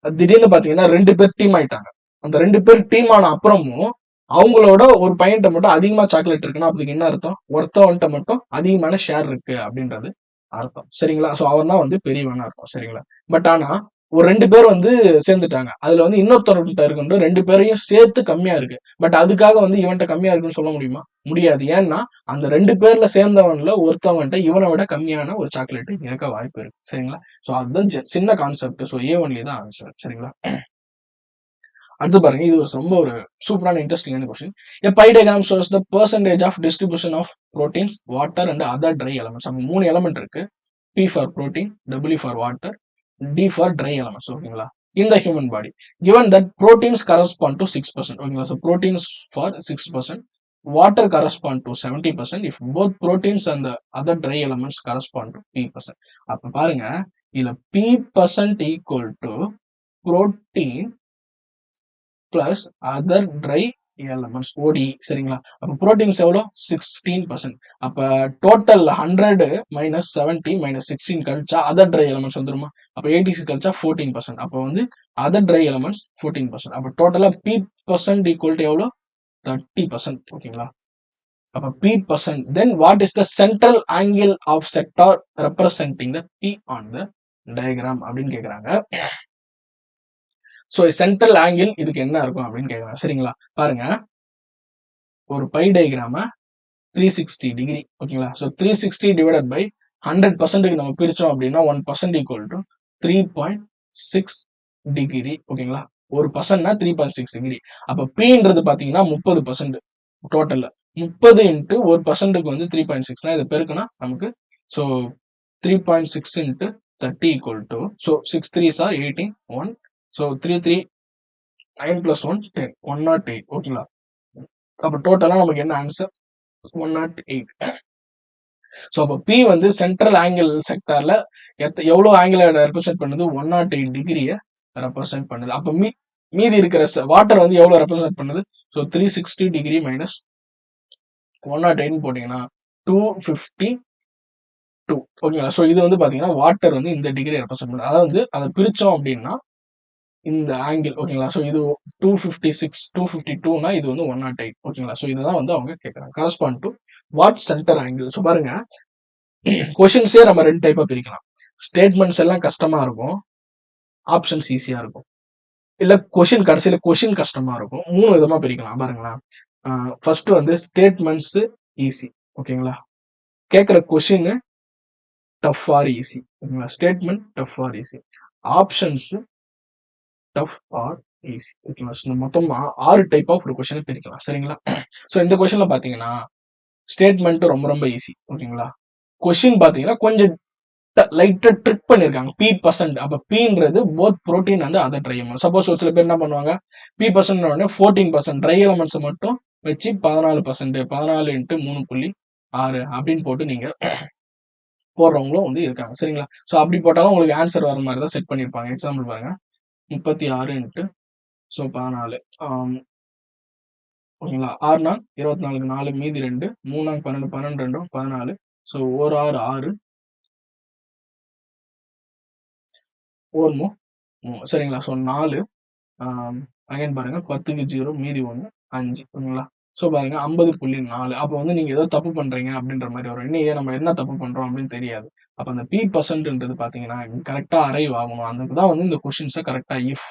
திடீர்னு பாத்தீங்கன்னா 2 பேர் டீம் ஆயிட்டாங்க. அந்த 2 பேர் டீம் ஆன அப்புறமும் அவங்களோட ஒரு பையன்ட்ட மட்டும் அதிகமா சாக்லேட் இருக்குன்னா அதுக்கு என்ன அர்த்தம்? ஒருத்தவன்ட்ட மட்டும் அதிகமான ஷேர் இருக்கு அப்படின்றது அர்த்தம். சரிங்களா. சோ அவன் தான் வந்து பெரியவன் அர்த்தம். சரிங்களா. பட் ஆனா ஒரு 2 பேர் வந்து சேர்ந்துட்டாங்க. அதுல வந்து இன்னொருத்தர்கிட்ட இருக்கு 2 பேரையும் சேர்த்து கம்மியா இருக்கு. பட் அதுக்காக வந்து இவன்ட்ட கம்மியா இருக்குன்னு சொல்ல முடியுமா? முடியாது. ஏன்னா அந்த 2 பேர்ல சேர்ந்தவன்ல ஒருத்தவன்ட்ட இவனை விட கம்மியான ஒரு சாக்லேட் இருக்க வாய்ப்பு இருக்கு. சரிங்களா. சோ அதுதான் சின்ன கான்செப்ட். சோ A only தான் ஆன்சர். சரிங்களா. அடுத்து பாருங்க இது ரொம்ப ஒரு சூப்பரான இன்ட்ரெஸ்டிங்கான question. A pie diagram shows the percentage of distribution of proteins, water and other dry elements. அப்ப 3 எலிமெண்ட் இருக்கு. P for protein, W for water, D for dry elements. ஓகேங்களா. In the human body. Given that proteins correspond to 6%. ஓகேங்களா. So proteins for 6%. Water correspond to 70% if both proteins and the other dry elements correspond to P%. அப்ப பாருங்க இதுல P% equal to protein plus other try elements ODE. சரிங்களா. அப்ப புரோட்டீன்ஸ் எவ்வளோ? 16%. அப்ப டோட்டல் 100 மைனஸ் 70 மைனஸ் 16 கழிச்சா அதர் ட்ரை எலமெண்ட்ஸ் வந்துருமா? அப்ப 86 கழிச்சா 14%. அப்ப வந்து அதர் ட்ரை எலமெண்ட்ஸ் 14%. அப்ப டோட்டலா P% ஈக்குவல் டு எவ்வளோ? 30%. ஓகேங்களா. அப்ப P%. Then what is the central angle of sector representing the P on the diagram அப்படின்னு கேக்குறாங்க. சோ சென்ட்ரல் ஆங்கிள் இதுக்கு என்ன இருக்கும் அப்படின்னு கேட்கலாம். சரிங்களா. பாருங்க ஒரு பை டயக்ராம 360 டிகிரி ஓகேங்களா. சோ 360 டிவைடட் பை 100% நம்ம பிரிச்சோம் அப்படின்னா 1% ஈக்குவல் டு 3.6 டிகிரி ஓகேங்களா. ஒரு பர்சன்ட்னா 3.6 டிகிரி. அப்ப Pன்றது பாத்தீங்கன்னா 30% டோட்டல்ல 30 இன்ட்டு ஒரு பர்சன்ட்டுக்கு வந்து 3.6 இதை பெருக்குனா நமக்கு so 3.6 into 30 equal to so 6 3s are 18 1 so 3 3 9 plus 1 10 108 ஓகேங்களா. அப்ப டோட்டலா நமக்கு என்ன ஆன்சர்? 108. சோ அப்ப P வந்து சென்ட்ரல் ஆங்கிள் செக்டார்ல எவ்வளவு ஆங்கிள் ரெப்ரசென்ட் பண்ணுது? 108 டிகிரிய ரெப்ரசென்ட் பண்ணுது. அப்ப மீதி இருக்கிற வாட்டர் வந்து எவ்வளவு ரெப்ரசென்ட் பண்ணுது? சோ 360 டிகிரி மைனஸ் 108 போட்டீங்கன்னா 252 ஓகேங்களா. சோ இது வந்து பாத்தீங்கன்னா வாட்டர் வந்து இந்த டிகிரி ரெப்ரசென்ட் பண்ணுது. அதாவது வந்து அதை பிரிச்சோம் அப்படின்னா இந்த ஆங்கிள் ஓகேங்களா. சோ இது 256 252னா இது வந்து 108 ஓகேங்களா. சோ இதுதான் வந்து அவங்க கேக்குறாங்க. Correspond to what centre angle. So பாருங்க கொஸ்டின்ஸே நம்ம 2 டைப்பா பிரிக்கலாம். ஸ்டேட்மெண்ட்ஸ் எல்லாம் கஷ்டமா இருக்கும், ஆப்ஷன்ஸ் ஈஸியா இருக்கும். இல்ல கடைசியில கொஸ்டின் கஷ்டமா இருக்கும். 3 விதமா பிரிக்கலாம் பாருங்களேன். ஃபர்ஸ்ட் வந்து ஸ்டேட்மெண்ட்ஸ் ஈஸி ஓகேங்களா. கேக்குற கொஸ்டின் டஃப் ஆர் ஈஸி ஓகேங்களா. Statement tough or easy. Options tough or easy ஓகேங்களா. ஸோ மொத்தம் 6 டைப் ஆஃப் ஒரு கொஸ்டினை பிரிக்கலாம். சரிங்களா. ஸோ இந்த கொஸ்டின்ல பாத்தீங்கன்னா ஸ்டேட்மெண்ட் ரொம்ப ரொம்ப ஈஸி ஓகேங்களா. கொஸ்டின் பாத்தீங்கன்னா கொஞ்சம் லைட்டா ட்ரிக் பண்ணிருக்காங்க. P%. அப்ப Pன்றது both protein and other dry elements. Suppose ஒரு சில பேர் என்ன பண்ணுவாங்க, P% உடனே 14% ட்ரை எலிமெண்ட்ஸ் மட்டும் வச்சு 14% 14 × 3.6 அப்படின்னு போட்டு நீங்க போடுறவங்களும் வந்து இருக்காங்க. சரிங்களா? ஸோ அப்படி போட்டாலும் உங்களுக்கு ஆன்சர் வர மாதிரி தான் செட் பண்ணியிருப்பாங்க. எக்ஸாம்பிள் பாருங்க. 36 ஸோ 14 ஓகேங்களா? 6 நாள் 24 4 மீதி 2 3 நாள் 12 12 2 14 ஸோ 1 6 6 1 3 சரிங்களா? ஸோ 4 அகைன் பாருங்க 10க்கு 0 மீதி 1 5 ஓகேங்களா? ஸோ பாருங்க 50.4 அப்போ வந்து நீங்க ஏதோ தப்பு பண்றீங்க அப்படின்ற மாதிரி வரும். இன்னும் நம்ம என்ன தப்பு பண்றோம் அப்படின்னு தெரியாது. அப்ப அந்த P%ன்றது பாத்தீங்கன்னா கரெக்டா அரைவ் ஆகணும். அதுக்குதான் வந்து இந்த கொஸ்டின்ஸை கரெக்டா இஃப்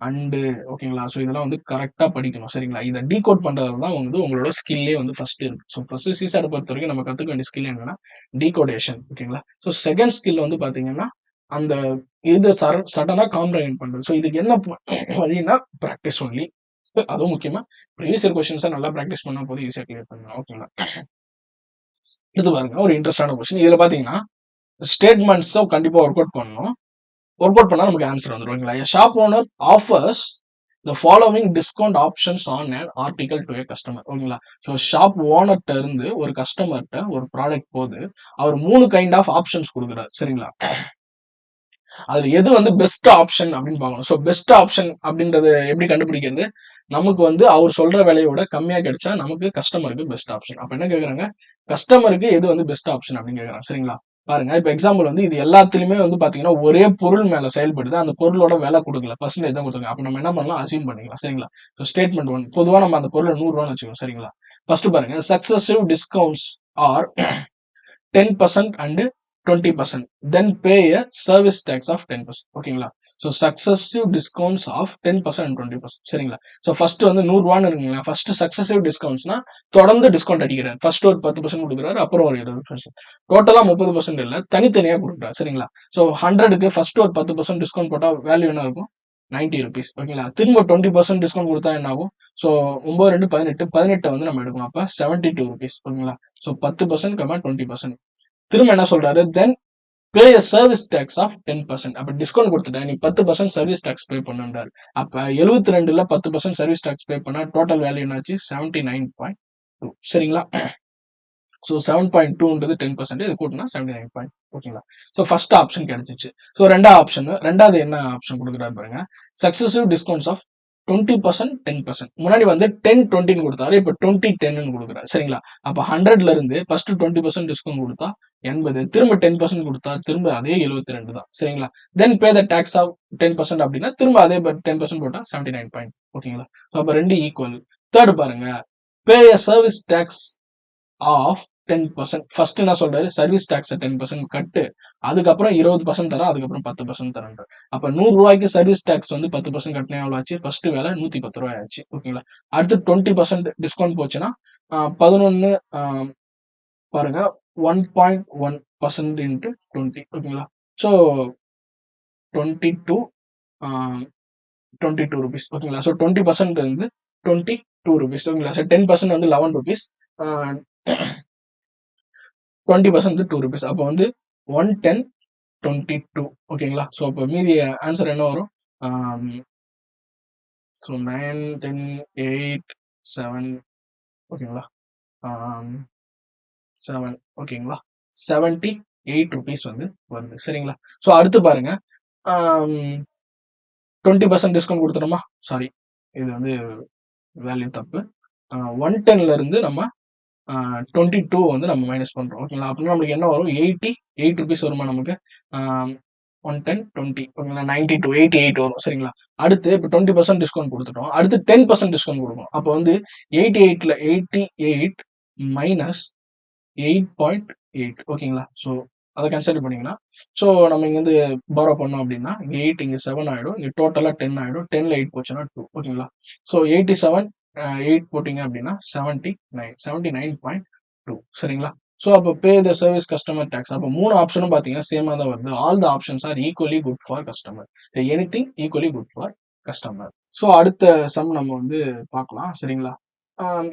அண்டு ஓகேங்களா? ஸோ இதெல்லாம் வந்து கரெக்டா படிக்கணும். சரிங்களா? இதை டீகோட் பண்றதுல தான் வந்து உங்களோட ஸ்கில்லே வந்து ஃபர்ஸ்ட் இருக்கு. ஸோ ஃபர்ஸ்ட் சிசாட் பொறுத்த வரைக்கும் நம்ம கத்துக்க வேண்டிய ஸ்கில் என்னன்னா டீகோடேஷன். ஓகேங்களா? ஸோ செகண்ட் ஸ்கில் வந்து பாத்தீங்கன்னா அந்த இது சடனா காம்ப்ரஹெண்ட் பண்றது. ஸோ இதுக்கு என்ன வழின்னா பிராக்டிஸ் ஒன்லி. அதுவும் முக்கியமா ப்ரீவியஸ் இயர் கொஸ்டின்ஸை நல்லா பிராக்டிஸ் பண்ணா போது ஈஸியா கிளியர் பண்ணலாம். ஓகேங்களா? இது பாருங்க ஒரு இன்ட்ரெஸ்டான கொஸ்டின். இதுல பாத்தீங்கன்னா ஸ்டேட்மெண்ட்ஸை கண்டிப்பா ஒர்க் அவுட் பண்ணணும். ஒர்க் அவுட் பண்ணா நமக்கு ஆன்சர் வந்துடும். ஓகேங்களா? A shop owner offers the following discount options on an article to a customer. ஓகேங்களா? ஸோ ஷாப் ஓனர்ட்ட இருந்து ஒரு கஸ்டமர்கிட்ட ஒரு ப்ராடக்ட் போது அவர் 3 கைண்ட் ஆஃப் ஆப்ஷன்ஸ் கொடுக்குறாரு. சரிங்களா? அதுல எது வந்து பெஸ்ட் ஆப்ஷன் அப்படின்னு பார்க்கணும். ஸோ பெஸ்ட் ஆப்ஷன் அப்படின்றது எப்படி கண்டுபிடிக்கிறது? நமக்கு வந்து அவர் சொல்ற விலையோட கம்மியா கிடைச்சா நமக்கு கஸ்டமருக்கு பெஸ்ட் ஆப்ஷன். அப்ப என்ன கேக்குறாங்க, கஸ்டமருக்கு எது வந்து பெஸ்ட் ஆப்ஷன் அப்படின்னு கேக்குறாங்க. சரிங்களா? பாருங்க இப்ப எக்ஸாம்பிள் வந்து இது எல்லாத்துலயுமே வந்து பாத்தீங்கன்னா ஒரே பொருள் மேல செயல்படுது. அந்த பொருளோட விலை கொடுக்கல, பர்சன்டேஜ் தான் கொடுத்தாங்க. அப்ப நம்ம என்ன பண்ணலாம், அசியூம் பண்ணிக்கலாம். சரிங்களா? ஸ்டேட்மெண்ட் 1 பொதுவா நம்ம அந்த பொருளை 100 வச்சுக்கோம். சரிங்களா? ஃபர்ஸ்ட் பாருங்க successive discounts R 10% and 20%. Then pay a service tax of 10%. ஓகேங்களா? So successive discounts of 10% and 20%. சரிங்களா? ஸோ ஃபர்ஸ்ட் வந்து 100 இருக்குங்களா? ஃபர்ஸ்ட் சக்சஸிவ் டிஸ்கவுண்ட்ஸ்னா தொடர்ந்து டிஸ்கவுண்ட் அடிக்கிறார். ஃபர்ஸ்ட் ஒரு 10% கொடுக்குறாரு, அப்புறம் ஒரு 20%. டோட்டலா 30% இல்ல, தனித்தனியா கொடுக்குறாரு. சரிங்களா? ஸோ 100க்கு ஃபர்ஸ்ட் ஒரு 10% டிஸ்கவுண்ட் போட்டா வேல்யூ என்ன இருக்கும்? 90 rupees. ஓகேங்களா? திரும்ப 20% டிஸ்கவுண்ட் கொடுத்தா என்ன ஆகும்? ஸோ 9 2 18 18 வந்து நம்ம எடுக்கணும். அப்ப 72 rupees. ஓகேங்களா? ஸோ 10% 20%. திரும்ப என்ன சொல்றாரு, தென் பே a சர்வீஸ் டேக்ஸ் ஆஃப் 10%. அப்ப டிஸ்கவுண்ட் கொடுத்துட்டேன், நீ 10% சர்வீஸ் டேக்ஸ் பே பண்ணுன்றாரு. அப்ப 72ல 10% சர்வீஸ் டேக்ஸ் பே பண்ணா டோட்டல் வேல்யூ என்னாச்சு? 79.2. சரிங்களா? ஸோ 7.2ன்றது 10%, இது கூட்டினா 79. ஓகேங்களா? ஸோ ஃபர்ஸ்ட் ஆப்ஷன் கிடைச்சிச்சு. ஸோ ரெண்டாவது என்ன ஆப்ஷன் கொடுக்குறாரு பாருங்க, சக்சஸிவ் டிஸ்கவுண்ட்ஸ் ஆஃப் 20% 10%. முன்னாடி வந்து 10 20 கொடுத்தாரு, இப்ப 20 10 கொடுக்குறாரு. சரிங்களா? அப்ப 100ல இருந்து ஃபர்ஸ்ட் 20% டிஸ்கவுண்ட் கொடுத்தா 80, திரும்ப 10% கொடுத்தா திரும்ப அதே 72 தான். சரிங்களா? தென் பே த டாக்ஸ் ஆஃப் 10% அப்படின்னா திரும்ப அதே 10% போட்டா 79. ஓகேங்களா? அப்ப ரெண்டு ஈக்குவல். தேர்ட் பாருங்க, pay a service tax of 10%. First என்ன சொல்றாரு, சர்வீஸ் டாக்ஸ் 10% கட்டு, அதுக்கப்புறம் 20% தரேன், அதுக்கப்புறம் 10% தரேன். அப்ப 100 ரூபாய்க்கு சர்வீஸ் டாக்ஸ் வந்து 10% கட்டினா எவ்வளவு ஆச்சு? ஃபர்ஸ்ட் வேலை 110 ரூபாய் ஆச்சு. ஓகேங்களா? அடுத்து 20% டிஸ்கவுண்ட் போச்சுன்னா 11 பாருங்க 1.1% இன்ட்டு 20. ஓகேங்களா? So 22 22 rupees. ஓகேங்களா? ஸோ 20% வந்து 22 rupees. ஓகேங்களா? ஸோ 10% வந்து 11 rupees. 20% வந்து 2 rupees. அப்போ வந்து 110 22. ஓகேங்களா? ஸோ அப்போ மீதி ஆன்சர் என்ன வரும்? ஸோ 9 10 8 7 ஓகேங்களா? 7 ஓகேங்களா? 78 rupees வந்து வருது. சரிங்களா? ஸோ அடுத்து பாருங்க, 20% டிஸ்கவுண்ட் கொடுத்துட்டோமா? சாரி, இது வந்து வேல்யூ தப்பு. 110ல இருந்து நம்ம 22 வந்து நம்ம மைனஸ் பண்றோம். ஓகேங்களா? அப்படின்னா நம்மளுக்கு என்ன வரும்? 88 rupees வருமா நமக்கு? 110 20 ஓகேங்களா? 92 88 வரும். சரிங்களா? அடுத்து இப்போ 20% டிஸ்கவுண்ட் கொடுத்துட்டோம், அடுத்து 10% டிஸ்கவுண்ட் கொடுக்கணும். அப்போ வந்து 88ல 88 மைனஸ் 8.8. ஓகேங்களா? ஸோ அதை கன்சிடர் பண்ணீங்கன்னா, ஸோ நம்ம இங்க வந்து பாரோ பண்ணோம் அப்படின்னா 8 இங்க 7 ஆயிடும், இங்க டோட்டலா 10 ஆயிடும். 10ல 8 போச்சுன்னா 2. ஓகேங்களா? ஸோ 87 8 போட்டீங்க அப்படின்னா 79 சரிங்களா? ஸோ அப்போ பே த சர்வீஸ் கஸ்டமர் டேக்ஸ். அப்போ 3 ஆப்ஷனும் பார்த்தீங்கன்னா சேமா தான் வருது. All the options are equally good for customer. Anything equally good for customer. So அடுத்த சம் நம்ம வந்து பார்க்கலாம். சரிங்களா?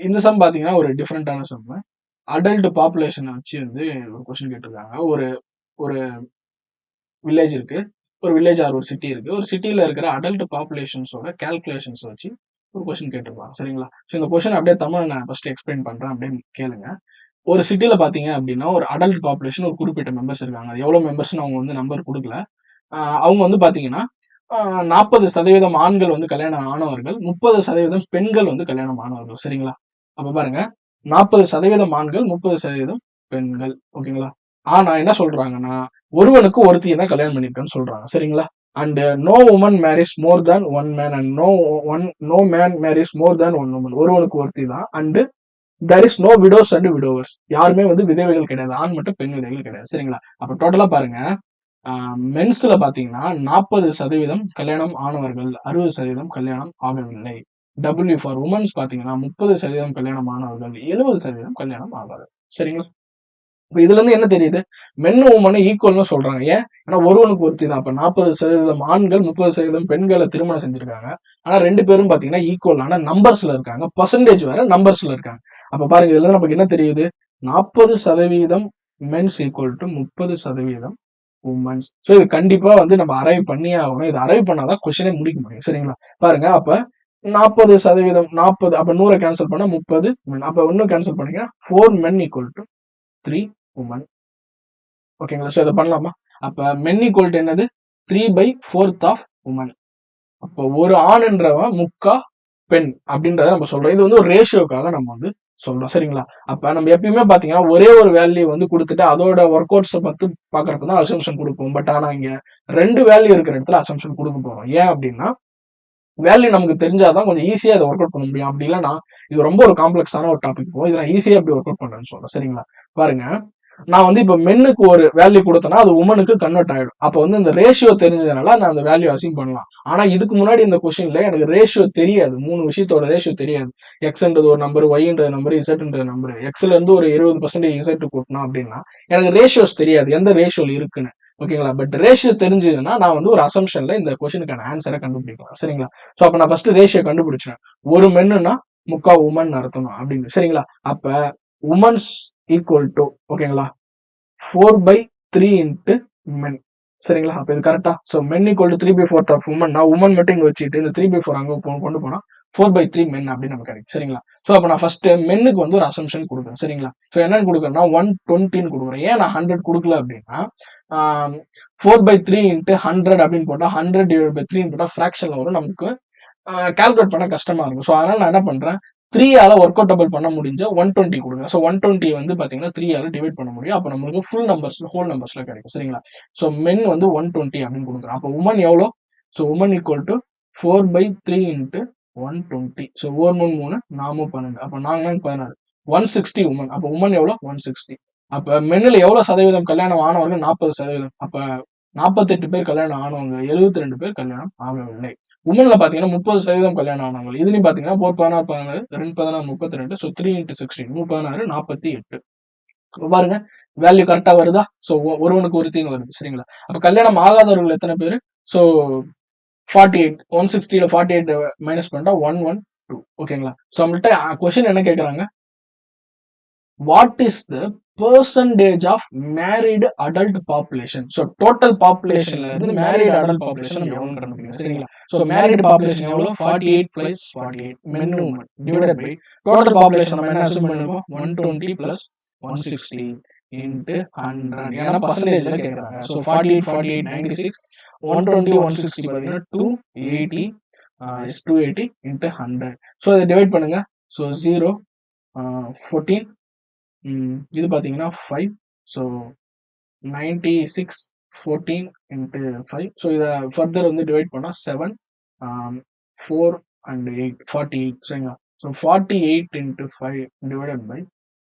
இந்த சம் பார்த்தீங்கன்னா ஒரு டிஃப்ரெண்டான சம். அடல்ட் பாப்புலேஷனை வச்சு வந்து ஒரு கொஸ்டின் கேட்டிருக்காங்க. ஒரு ஒரு வில்லேஜ் இருக்கு. ஒரு வில்லேஜ் ஆர் ஒரு சிட்டி இருக்கு. ஒரு சிட்டில இருக்கிற அடல்ட் பாப்புலேஷன்ஸோட கால்குலேஷன்ஸ் வச்சு ஒரு கொஸ்டின் கேட்டிருப்பாங்க. சரிங்களா? ஸோ இந்த கொஸ்டின் அப்படியே தமிழ்ல நான் ஃபர்ஸ்ட் எக்ஸ்பிளைன் பண்றேன். அப்படியே கேளுங்க. ஒரு சிட்டில பார்த்தீங்க அப்படின்னா, ஒரு அடல்ட் பாப்புலேஷன் ஒரு குறிப்பிட்ட மெம்பர்ஸ் இருக்காங்க. அது எவ்வளோ மெம்பர்ஸ்ன்னு அவங்க வந்து நம்பர் குடுக்கல. அவங்க வந்து பார்த்தீங்கன்னா, 40% ஆண்கள் வந்து கல்யாணம் ஆனவர்கள், 30% பெண்கள் வந்து கல்யாணம் ஆனவர்கள். சரிங்களா? அப்ப பாருங்க, 40% ஆண்கள், 30% பெண்கள். ஓகேங்களா? ஆனா என்ன சொல்றாங்கன்னா, ஒருவனுக்கு ஒருத்திய தான் கல்யாணம் பண்ணியிருக்கேன்னு சொல்றாங்க. சரிங்களா? And no woman marries more than one man and no man marries more than one woman. ஒருவனுக்கு ஒருத்தி தான். And there is no widows and widowers. யாருமே வந்து விதவைகள் கிடையாது. ஆண் மட்டும் பெண் விதவைகள் கிடையாது. சரிங்களா? அப்ப டோட்டலா பாருங்க, மென்ஸ்ல பாத்தீங்கன்னா 40% கல்யாணம் ஆனவர்கள், 60% கல்யாணம் ஆகவில்லை. டபிள்யூ ஃபார் உமன்ஸ் பாத்தீங்கன்னா 30% கல்யாணம் ஆனவர்கள், 70% கல்யாணம் ஆகாது. சரிங்களா? இப்ப இதுல இருந்து என்ன தெரியுது? மென் உமன் ஈக்குவல்னு சொல்றாங்க. ஏன்? ஏன்னா ஒருவனுக்கு ஒருத்தி தான். அப்ப 40% ஆண்கள், 30% பெண்களை திருமணம் செஞ்சிருக்காங்க. ஆனா 2 பேரும் பாத்தீங்கன்னா ஈக்குவல். ஆனா நம்பர்ஸ்ல இருக்காங்க. பெர்சன்டேஜ் வேற, நம்பர்ஸ்ல இருக்காங்க. அப்ப பாருங்க, இதுல இருந்து நமக்கு என்ன தெரியுது? 40% men's equal to 30% women's. So இது கண்டிப்பா வந்து நம்ம அரைவ் பண்ணியே ஆகணும். இது அரைவ் பண்ணாதான் கொஸ்டினே முடிக்க முடியும். சரிங்களா? பாருங்க, அப்ப 40% 40, அப்ப 100 கேன்சல் பண்ணா 30 men. அப்ப இன்னும் கேன்சல் பண்ணீங்க 4 men equal to 3 women. ஓகேங்களா? ஸோ இதை பண்ணலாமா? அப்ப men equal to என்னது? 3/4 of women. அப்போ ஒரு ஆண்ன்றவன் முக்கா பெண் அப்படின்றத நம்ம சொல்றோம். இது வந்து ஒரு ரேஷியோக்காக நம்ம வந்து சொல்றோம். சரிங்களா? அப்ப நம்ம எப்பயுமே பாத்தீங்கன்னா ஒரே ஒரு வேல்யூ வந்து கொடுத்துட்டு அதோட ஒர்க் அவுட்ஸ் மட்டும் பாக்குறப்ப தான் அசம்ஷன் கொடுப்போம். பட் ஆனா இங்க 2 வேல்யூ இருக்கிற இடத்துல அசம்ஷன் கொடுக்க போறோம். ஏன் அப்படின்னா வேல்யூ நமக்கு தெரிஞ்சாதான் கொஞ்சம் ஈஸியா இதை ஒர்க் அவுட் பண்ண முடியும். அப்படி இல்லைன்னா இது ரொம்ப ஒரு காம்ப்ளெக்ஸான ஒரு டாபிக் போகும். இதை நான் ஈஸியா எப்படி ஒர்க் அவுட் பண்றேன்னு சொல்றேன். சரிங்களா? பாருங்க, நான் வந்து இப்ப மென்னுக்கு ஒரு வேல்யூ கொடுத்தேன்னா அது உமனுக்கு கன்வெர்ட் ஆயிடும். அப்ப வந்து இந்த ரேஷியோ தெரிஞ்சதுனால நான் அந்த வேல்யூ அசீவ் பண்ணலாம். ஆனா இதுக்கு முன்னாடி இந்த கொஸ்டின்ல எனக்கு ரேஷியோ தெரியாது. 3 விஷயத்தோட ரேஷியோ தெரியாது. எக்ஸ்ன்றது ஒரு நம்பர், ஒய்ன்ற நம்பர், இசட்ன்ற நம்பர். எக்ஸ்ல இருந்து ஒரு 70% இசட் கூட்டணும் அப்படின்னா எனக்கு ரேஷியோஸ் தெரியாது, எந்த ரேஷியோல இருக்குன்னு. ஓகேங்களா? பட் ரேஷியோ தெரிஞ்சதுன்னா நான் வந்து ஒரு அசம்ஷன்ல இந்த கொஸ்டினுக்கான ஆன்சரை கண்டுபிடிக்கலாம். சரிங்களா? சோ அப்ப நான் ஃபர்ஸ்ட் ரேஷியோ கண்டுபிடிச்சேன். ஒரு மென்னுனா முக்கா உமன் அர்த்தம் அப்படின்னு. சரிங்களா? அப்ப உமன்ஸ் ஈக்குவல் டு, ஓகேங்களா, 4/3 இன்ட்டு மென். சரிங்களா? அப்ப இது கரெக்டா? So men equal to 3/4 of woman. நான் உமன் மட்டும் இங்க வச்சுட்டு இந்த 3/4 அங்க கொண்டு போனா 4/3 மென் அப்படின்னு நமக்கு கிடைக்கும். சரிங்களா? சோ அப்ப நான் ஃபர்ஸ்ட் மென்னுக்கு வந்து ஒரு அசம்ஷன் கொடுக்குறேன். சரிங்களா? சோ என்னன்னு கொடுக்குறேன்னா 120 கொடுக்குறேன். ஏன் நான் 100 கொடுக்கல அப்படின்னா 4/3 இன்ட்டு 100 அப்படின்னு போட்டா 100 டிவைட் பை 3 போட்டா ஃபிராக்ஷன்ல வரும். நமக்கு கால்குலேட் பண்ண கஷ்டமா இருக்கும். ஸோ அதனால நான் என்ன பண்றேன், 3 ஆல ஒர்க் அவுட்டபிள் பண்ண முடிஞ்ச 120 கொடுங்க. ஸோ 120 வந்து பாத்தீங்கன்னா 3 ஆல டிவைட் பண்ண முடியும். அப்ப நம்மளுக்கு ஃபுல் நம்பர்ஸ், ஹோல் நம்பர்ஸ்ல கிடைக்கும். சரிங்களா? ஸோ மென் வந்து 120 அப்படின்னு கொடுக்குறேன். அப்போ உமன் எவ்வளோ? So woman equal to 4/3 into 120. So ஒரு 3 நாமும் 12. அப்ப நாங்க 16. 160 உமன். அப்ப உமன் எவ்வளோ? 160. அப்ப மென்னுல எவ்வளவு சதவீதம் கல்யாணம் ஆனவர்கள்? 40%. அப்ப 48 பேர் கல்யாணம் ஆனவங்க, 72 பேர் கல்யாணம் ஆகவில்லை. உமன்ல பாத்தீங்கன்னா 30% கல்யாணம் ஆனவங்க. இதுலயும் பாத்தீங்கன்னா 4 16 16 2 16 32. So 3 into 16 16 48. பாருங்க, வேல்யூ கரெக்டா வருதா? ஸோ ஒருவனுக்கு ஒருத்தின்னு வருது. சரிங்களா? அப்ப கல்யாணம் ஆகாதவர்கள் எத்தனை பேரு? ஸோ 48. 160ல 48 மைனஸ் பண்ணிட்டா 112. ஓகேங்களா? ஸோ நம்மள்ட்ட கொஸ்டின் என்ன கேக்குறாங்க? What is the percentage of married adult population? So total populationல இருந்து married adult population நம்ம எவ்வளவு கண்டுபிடிக்கணும். சரிங்களா? So married population எவ்வளவு? 48 plus 48 men women divided by total population நம்ம என்ன assume பண்ணிருக்கோம்? 120 plus 160 into 100. ஏன்னா பர்சன்டேஜ்ல கேக்குறாங்க. So 48 48 96, 120 160 பாத்தீங்கன்னா 280 is 280 into 100. So இதை டிவைட் பண்ணுங்க. So 0 14. இது பாத்தீங்கன்னா 5. So 96 14 into 5. ஸோ இதை ஃபர்தர் வந்து டிவைட் பண்ணா 7 4 அண்ட் 8 48. சரிங்களா? So 48 into 5 divided by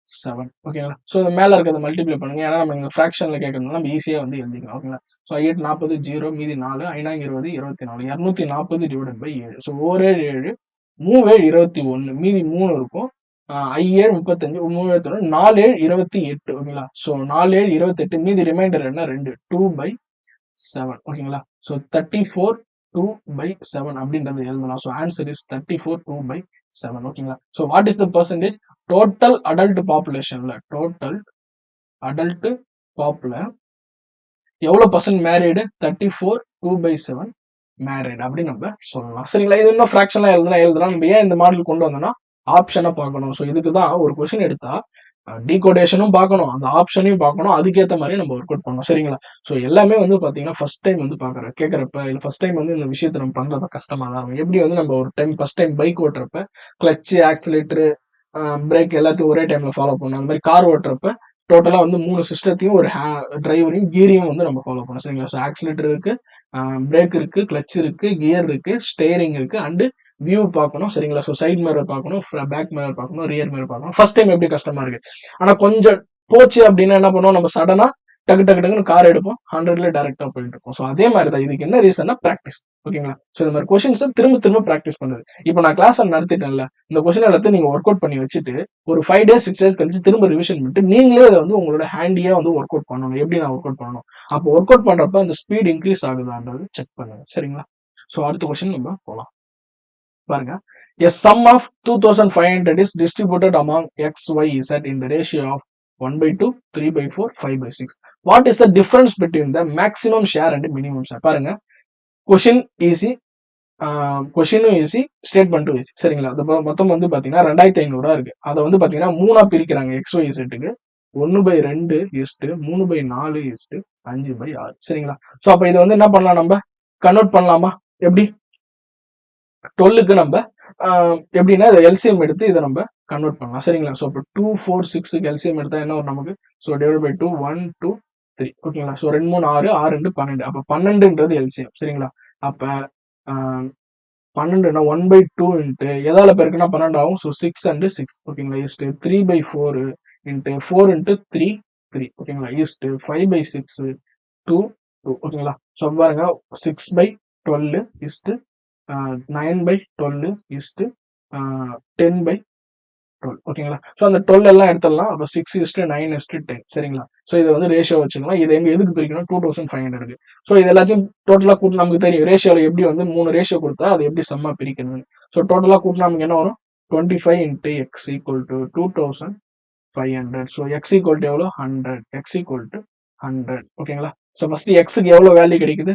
7. ஓகேங்களா? ஸோ இது மேல இருக்கிறத மல்டிப்ளை பண்ணுங்க. ஏன்னா நம்ம இங்க ஃபிராக்ஷன்ல கேட்கறதுனால நம்ம ஈஸியா வந்து எழுதிக்கலாம். ஓகேங்களா? ஸோ 8 40 0 மீதி 4 5 20 24 240 டிவைடட் பை 7. ஸோ 1 7 7 3 7 21 மீதி 3 இருக்கும். 5 35 3 4 28. ஓகேங்களா? ஸோ 4 28 மீதி ரிமைண்டர் என்ன? 2 2/7. ஓகேங்களா? ஸோ 34 2/7 அப்படின்றது எழுதலாம். So answer is 34 2/7. ஓகேங்களா? So what is the percentage? Total adult பாப்புலேஷன்ல டோட்டல் அடல்ட் பாப்புல எவ்வளவு பர்சன்ட் மேரிடு 34 2/7 மேரிட் அப்படி நம்ம சொல்லலாம். சரிங்களா? இது இன்னும் ஃபிராக்ஷன்லாம் எழுதலாம். நம்ம ஏன் இந்த மாடல் கொண்டு வந்தோம்னா ஆப்ஷனை பார்க்கணும். ஸோ இதுக்கு தான் ஒரு கொஸ்டின் எடுத்தா டீகோடேஷனும் பார்க்கணும், அந்த ஆப்ஷனையும் பார்க்கணும், அதுக்கேற்ற மாதிரி நம்ம ஒர்க் அவுட் பண்ணணும். சரிங்களா? ஸோ எல்லாமே வந்து பார்த்தீங்கன்னா ஃபர்ஸ்ட் டைம் வந்து கேட்குறப்ப இல்லை ஃபர்ஸ்ட் டைம் வந்து இந்த விஷயத்தை நம்ம பண்ணுறப்ப கஷ்டமா தான் இருக்கும். எப்படி வந்து நம்ம ஒரு டைம் ஃபர்ஸ்ட் டைம் பைக் ஓட்டுறப்ப கிளச்சு ஆக்சிலேட்டரு பிரேக் எல்லாத்தையும் ஒரே டைம்ல ஃபாலோ பண்ணணும். அந்த மாதிரி கார் ஓட்டுறப்ப டோட்டலா வந்து 3 சிஸ்டத்தையும் ஒரு டிரைவரையும் கீரையும் வந்து நம்ம ஃபாலோ பண்ணணும். சரிங்களா? ஸோ ஆக்சிலேட்டர் இருக்கு, பிரேக் இருக்கு, கிளச் இருக்கு, கியர் இருக்கு, ஸ்டேரிங் இருக்கு அண்ட் வியூ பார்க்கணும். சரிங்களா? ஸோ சைட் மிரர் பார்க்கணும், பேக் மிரர் பார்க்கணும், ரியர் மிரர் பார்க்கணும். ஃபர்ஸ்ட் டைம் எப்படி கஷ்டமா இருக்கு, ஆனா கொஞ்சம் போச்சு அப்படின்னா என்ன பண்ணுவோம், நம்ம சடனா டக்கு டக்கு டக்குன்னு கார் எடுப்போம், 100ல டைரக்டா போயிட்டு இருக்கோம். ஸோ அதே மாதிரி தான் இதுக்கு என்ன ரீசன்னா ப்ராக்டிஸ். ஓகேங்களா? ஸோ இந்த மாதிரி கொஸ்டின்ஸ் திரும்ப திரும்ப ப்ராக்டிஸ் பண்ணுது. இப்போ நான் கிளாஸ் நடத்திட்டேன்ல, இந்த கொஸ்டின் எல்லாத்தையும் நீங்க ஒர்க் அவுட் பண்ணி வச்சுட்டு ஒரு 5 days 6 days கழிச்சு திரும்ப ரிவிஷன் பண்ணிட்டு நீங்களே அதை வந்து உங்களோட ஹேண்டியா வந்து ஒர்க் அவுட் பண்ணணும். எப்படி நான் ஒர்க் அவுட் பண்ணணும், அப்போ ஒர்க் அவுட் பண்றப்ப அந்த ஸ்பீட் இன்க்ரீஸ் ஆகுதான்றது செக் பண்ணுங்க. சரிங்களா? ஸோ அடுத்த கொஸ்டின் நம்ம போலாம். பாருங்க, a sum of 2500 is distributed among x, y, z in the ratio of 1/2, 3/4, 5/6. What is the difference between the maximum share and minimum share? பாருங்க, கொஸ்டின் ஈஸி, கொஸ்டினும் ஈஸி, ஸ்டேட்மெண்ட்டும் ஈஸி. சரிங்களா? அது மொத்தம் வந்து பாத்தீங்கன்னா 2500 இருக்கு. அதை வந்து பாத்தீங்கன்னா 3 பிரிக்கிறாங்க எக்ஸ் ஒய் இசட்டுக்கு. 1/2 is to 3/4 is to 5/6. சரிங்களா? ஸோ அப்ப இதை வந்து என்ன பண்ணலாம், நம்ம கன்வெர்ட் பண்ணலாமா? எப்படி 12க்கு நம்ம எப்படின்னா இதை எல்சிஎம் எடுத்து இதை நம்ம கன்வெர்ட் பண்ணலாம். சரிங்களா? ஸோ இப்போ 2 4 6க்கு எல்சிஎம் எடுத்தா என்ன வரும் நமக்கு? So divide by 2 1 2 3. ஓகேங்களா? ஸோ 2 3 6 6 2 12. அப்போ 12ன்றது எல்சிஎம். சரிங்களா? அப்ப 12 1/2 இன்ட்டு எதால பெருக்குன்னா 12 ஆகும். So 6 and 6. ஓகேங்களா? Is to 3/4 into 4 into 3 3. ஓகேங்களா? இஸ்டு 5/6 2 2. ஓகேங்களா? ஸோ பாருங்க 6/12 இஸ்டு 9/12 இஸ்டு 10/12. ஓகேங்களா? ஸோ அந்த 12 எல்லாம் எடுத்துடலாம். அப்போ 6:9:10. சரிங்களா? ஸோ இதை வந்து ரேஷியோ வச்சுக்கலாம். இது எதுக்கு பிரிக்கணும்? 2500. ஸோ இது எல்லாத்தையும் டோட்டலா கூட்டு நமக்கு தெரியும் ரேஷியோல எப்படி வந்து 3 ரேஷியோ கொடுத்தா அதை எப்படி சம்மா பிரிக்கணும். ஸோ டோட்டலா கூட்டு நமக்கு என்ன வரும்? 25 into x equal to 2500. So x equal to எவ்வளோ? 100. x equal to 100. ஓகேங்களா? ஸோ ஃபர்ஸ்ட் எக்ஸுக்கு எவ்வளோ வேல்யூ கிடைக்குது?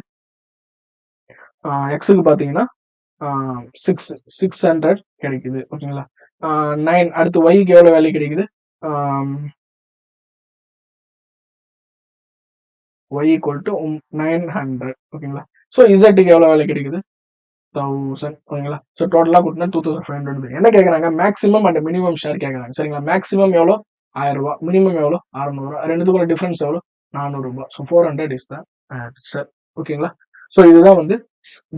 எக்ஸுக்கு பார்த்தீங்கன்னா 600 கிடைக்குது. ஓகேங்களா? 9. அடுத்து ஒய்க்கு எவ்வளவு வேல்யூ கிடைக்குது? y equal to 900. ஓகேங்களா? ஸோ இசட்டுக்கு எவ்வளவு வேல்யூ கிடைக்குது? 1000. ஓகேங்களா? ஸோ டோட்டலா கூட்டினா 2500. என்ன கேட்கறாங்க? மேக்ஸிமம் அண்ட் மினிமம் ஷேர் கேட்கறாங்க. சரிங்களா? மேக்ஸிமம் எவ்வளோ? 1000 ரூபாய், மினிமம் எவ்வளோ? 600 ரூபாய். ரெண்டுத்துக்குள்ள டிஃபரன்ஸ் எவ்வளோ? 400 ரூபாய். So 400 is the answer. ஓகேங்களா? ஸோ இதுதான் வந்து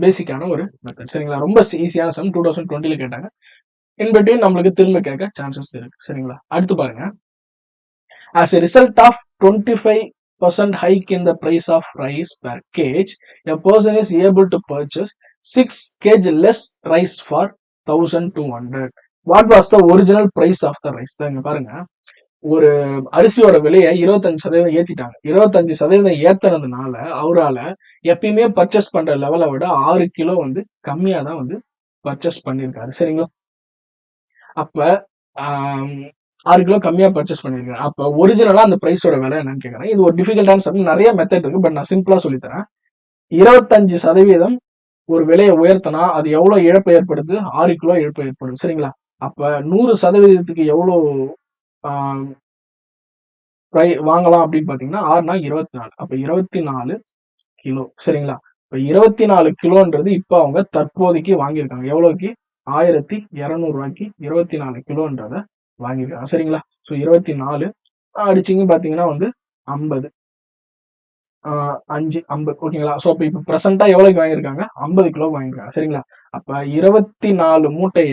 பேசிக்கான ஒரு மெத்தட். சரிங்களா? ரொம்ப ஈஸியான சம் 2020ல கேட்டாங்க. இன்பிட்வீன் நம்மளுக்கு திரும்ப கேட்க சான்சஸ் இருக்கு. சரிங்களா? அடுத்து பாருங்க, as a result of 25% hike in the price of rice per kg, a person is able to purchase 6 kg less rice for 1200. What was the original price of the rice? இங்க பாருங்க, ஒரு அரிசியோட விலையை 25% ஏத்திட்டாங்க. 25% ஏத்துனதுனால அவரால எப்பயுமே பர்ச்சேஸ் பண்ற லெவலை விட 6 கிலோ வந்து கம்மியா தான் வந்து பர்ச்சேஸ் பண்ணிருக்காரு. சரிங்களா? அப்ப 6 கிலோ கம்மியா பர்ச்சேஸ் பண்ணிருக்கேன். அப்ப ஒரிஜினலா அந்த பிரைஸோட விலை என்னன்னு கேட்கறேன். இது ஒரு டிஃபிகல்ட்டான சம். நிறைய மெத்தட் இருக்கு, பட் நான் சிம்பிளா சொல்லித்தரேன். 25% ஒரு விலையை உயர்த்தினா அது எவ்வளவு இழப்பு ஏற்படுது? 6 கிலோ இழப்பு ஏற்படுது. சரிங்களா? அப்ப 100%க்கு எவ்வளவு வாங்கலாம் அப்படின்னு பாத்தீங்கன்னா 6 24. அப்ப 24 கிலோ. சரிங்களா? இப்ப 24 கிலோன்றது இப்ப அவங்க தற்போதைக்கு வாங்கியிருக்காங்க. எவ்வளவுக்கு? 1200 ரூபாய்க்கு 24 கிலோன்றத வாங்கியிருக்காங்க. சரிங்களா? ஸோ 24 அடிச்சிங்க பாத்தீங்கன்னா வந்து 50 5 50. ஓகேங்களா? ஸோ இப்ப பிரசண்டா எவ்வளவுக்கு வாங்கியிருக்காங்க? 50 கிலோ வாங்கியிருக்காங்க. சரிங்களா? அப்ப 24 மூட்டைய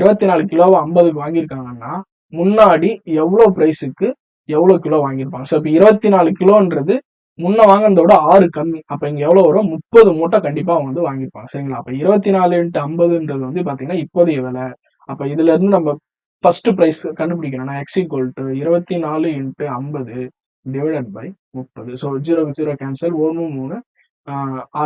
24 கிலோவை 50க்கு வாங்கியிருக்காங்கன்னா முன்னாடி எவ்வளவு பிரைஸுக்கு எவ்வளவு கிலோ வாங்கியிருப்பாங்க? ஸோ இப்ப 24 கிலோன்றது முன்ன வாங்கினதோட 6 கம்மி. அப்ப இங்க எவ்வளவு வரும்? 30 மூட்டை கண்டிப்பா அவங்க வந்து வாங்கியிருப்பாங்க. சரிங்களா? அப்ப 24 into 50ன்றது வந்து பாத்தீங்கன்னா இப்போதைய விலை. அப்ப இதுல இருந்து நம்ம ஃபர்ஸ்ட் பிரைஸ் கண்டுபிடிக்கணும்னா x equal to 24 into 50 divided by 30. So 0 cancel, 1 3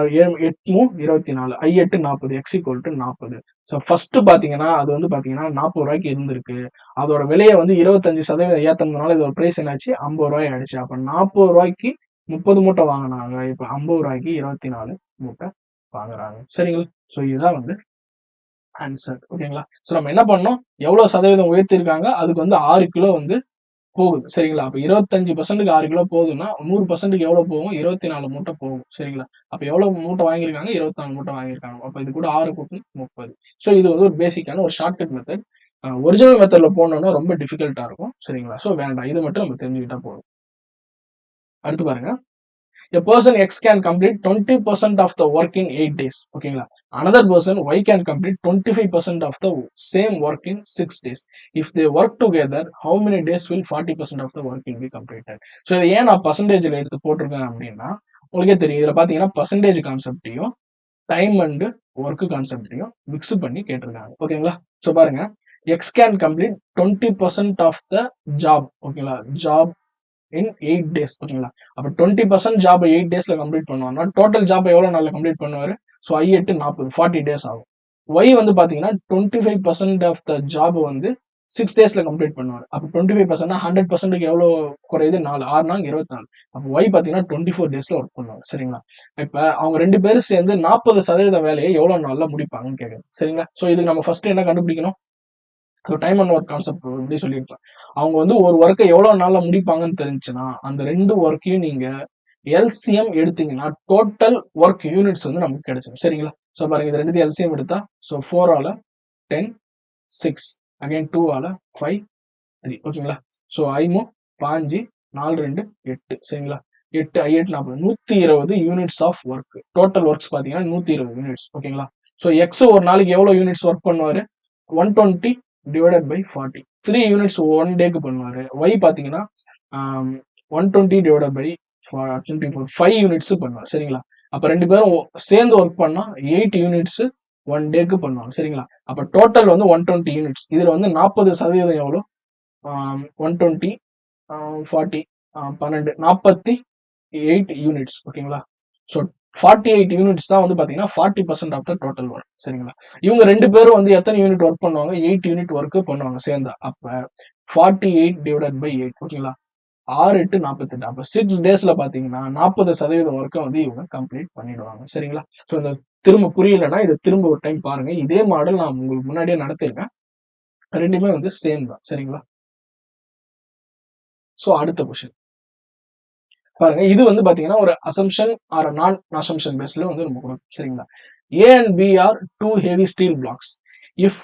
8 24, 8 40, x equal to 40. So first பாத்தீங்கன்னா அது வந்து பாத்தீங்கன்னா 40 ரூபாய்க்கு இருந்திருக்கு. அதோட விலையை வந்து 25% ஏத்தனதுனால இதோட பிரைஸ் என்னாச்சு? 50 ரூபாய் ஆயிடுச்சு. அப்ப 40 ரூபாய்க்கு 30 மூட்டை வாங்குனாங்க. இப்ப ரூ. 50க்கு 24 மூட்டை வாங்குறாங்க. சரிங்களா? ஸோ இதுதான் வந்து ஆன்சர். ஓகேங்களா? ஸோ நம்ம என்ன பண்ணோம்? எவ்வளோ சதவீதம் உயர்த்தியிருக்காங்க? அதுக்கு வந்து 6 கிலோ வந்து போகுது. சரிங்களா? அப்ப 25%க்கு 6 கிலோ போகுதுன்னா, 100%க்கு எவ்வளோ போகும்? 24 மூட்டை போகும். சரிங்களா? அப்ப எவ்வளவு மூட்டை வாங்கியிருக்காங்க? 24 மூட்டை வாங்கியிருக்காங்க. அப்ப இது கூட 6 கூட்டணும் 30. ஸோ இது வந்து ஒரு பேசிக்கான ஒரு ஷார்ட்கட் மெத்தட். ஒரிஜினல் மெத்தட்ல போனோம்னா ரொம்ப டிஃபிகல்ட்டா இருக்கும். சரிங்களா? ஸோ வேண்டாம். இது மட்டும் நம்ம தெரிஞ்சுக்கிட்டா போதும். அடுத்து பாருங்க. A person X can complete 20% of the work in 8 days. ஓகேங்களா? Another person Y can complete 25% of the same work in 6 days. If they work together, how many days will 40% of the work will be completed? So இதை ஏன் நான் பர்சன்டேஜில் எடுத்து போட்டிருக்கேன் அப்படின்னா, உங்களுக்கே தெரியும். இதில் பார்த்தீங்கன்னா பர்சன்டேஜ் கான்செப்டையும் டைம் அண்ட் ஒர்க் கான்செப்டையும் மிக்ஸ் பண்ணி கேட்டிருக்காங்க. ஓகேங்களா? ஸோ பாருங்க, X can complete 20% of the job. ஓகேங்களா? Job in 8 days. ஓகேங்களா? அப்ப 20% ஜாப் 8 டேஸ்ல கம்ப்ளீட் பண்ணுவாங்கன்னா டோட்டல் ஜாப் எவ்வளவு நாள்ல கம்ப்ளீட் பண்ணுவாரு? ஸோ 8 40 40 டேஸ் ஆகும். ஒய் வந்து பாத்தீங்கன்னா 25% ஆஃப் த ஜாப் வந்து 6 டேஸ்ல கம்ப்ளீட் பண்ணுவாரு. அப்ப 25% 100%க்கு எவ்வளவு குறையுது? 4 6 நாங்க 24. அப்ப ஒய் பாத்தீங்கன்னா 24 டேஸ்ல ஒர்க் பண்ணுவாரு. சரிங்களா? இப்ப அவங்க 2 பேரும் சேர்ந்து 40% வேலையை எவ்வளவு நாள்ல முடிப்பாங்கன்னு கேக்குது. சரிங்களா? ஸோ இதுக்கு நம்ம ஃபர்ஸ்ட் என்ன கண்டுபிடிக்கணும்? டைம் அண்ட் ஒர்க் கான்செப்ட் இப்படி சொல்லியிருப்பேன். அவங்க வந்து ஒரு ஒர்க்கை எவ்வளவு நாள்ல முடிப்பாங்கன்னு தெரிஞ்சுன்னா, அந்த 2 ஒர்க்கையும் நீங்க எல்சிஎம் எடுத்தீங்கன்னா, டோட்டல் ஒர்க் யூனிட்ஸ் வந்து நமக்கு கிடைச்சிடும். சரிங்களா? ஸோ பாருங்க, இது 2 எல்சிஎம் எடுத்தா, ஸோ 4 ஆல 10, 6, அகைன் 2 ஆல 5, 3. ஓகேங்களா? ஸோ 5 5 4 2 8. சரிங்களா? 8 8 40 120 units of work. Total works பாத்தீங்கன்னா 120 யூனிட்ஸ். ஓகேங்களா? ஸோ எக்ஸ் ஒரு நாளைக்கு எவ்வளவு யூனிட்ஸ் ஒர்க் பண்ணுவாரு? 120 டிவைடட் பை 40. 3 யூனிட்ஸ் ஒன் டேக்கு பண்ணுவாரு. ஒய் பாத்தீங்கன்னா 120 டிவைடட் பை 24 5 யூனிட்ஸ் பண்ணுவார். சரிங்களா? அப்ப 2 பேரும் சேர்ந்து ஒர்க் பண்ணா 8 யூனிட்ஸ் ஒன் டேக்கு பண்ணுவாங்க. சரிங்களா? அப்ப டோட்டல் வந்து 120 யூனிட்ஸ். இதுல வந்து 40% எவ்வளவு? 120 40 12 48 யூனிட்ஸ். ஓகேங்களா? ஸோ 48 யூனிட்ஸ் தான் வந்து பாத்தீங்கன்னா 40% ஆஃப் த டோட்டல் ஒர்க். சரிங்களா? இவங்க 2 பேரும் வந்து எத்தனை யூனிட் ஒர்க் பண்ணுவாங்க? 8 யூனிட் ஒர்க் பண்ணுவாங்க சேர்ந்தா. அப்ப 48 டிவைடட் பை 8. ஓகேங்களா? 6 8 48. அப்ப 6 டேஸ்ல பாத்தீங்கன்னா 40% ஒர்க்கை வந்து இவங்க கம்ப்ளீட் பண்ணிடுவாங்க. சரிங்களா? ஸோ இந்த திரும்ப புரியலன்னா இதை திரும்ப ஒரு டைம் பாருங்க. இதே மாடல் நான் உங்களுக்கு முன்னாடியே நடத்திருக்கேன். ரெண்டுமே வந்து சேம் தான். சரிங்களா? ஸோ அடுத்த கொஸ்டின் பாருங்க. இது வந்து பாத்தீங்கன்னா ஒரு அசம்ஷன் ஆர் நான் அசம்ஷன் பேஸ்ல வந்து நம்ம கொடுக்கும். சரிங்களா? A and B are two heavy steel blocks. If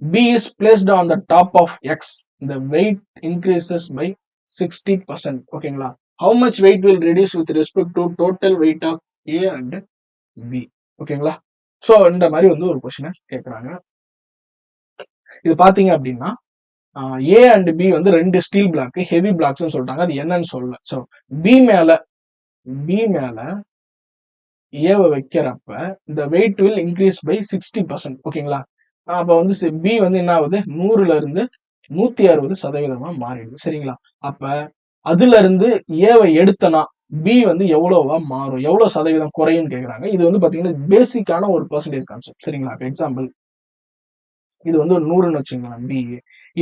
B is placed on the top of X, the weight increases by 60%. ஓகேங்களா? How much weight will reduce with respect to total weight of A and B? ஓகேங்களா? ஸோ இந்த மாதிரி வந்து ஒரு கொஸ்டினை கேட்குறாங்க. இது பாத்தீங்க அப்படின்னா ஏ அண்ட் பி வந்து 2 ஸ்டீல் பிளாக் ஹெவி பிளாக்ஸ் சொல்லிட்டாங்க. அது என்னன்னு சொல்லல. ஸோ பி மேல ஏவை வைக்கிறப்ப இந்த வெயிட் வில் இன்க்ரீஸ் பை 60%. ஓகேங்களா? அப்ப வந்து பி வந்து என்ன ஆகுது? 100ல இருந்து 160% மாறிடுது. சரிங்களா? அப்ப அதுல இருந்து ஏவை எடுத்தனா பி வந்து எவ்வளவா மாறும்? எவ்வளவு சதவீதம் குறையும் கேக்குறாங்க. இது வந்து பாத்தீங்கன்னா பேசிக்கான ஒரு பெர்சன்டேஜ் கான்செப்ட். சரிங்களா? எக்ஸாம்பிள், இது வந்து ஒரு 100ன்னு வச்சுங்களேன் பி.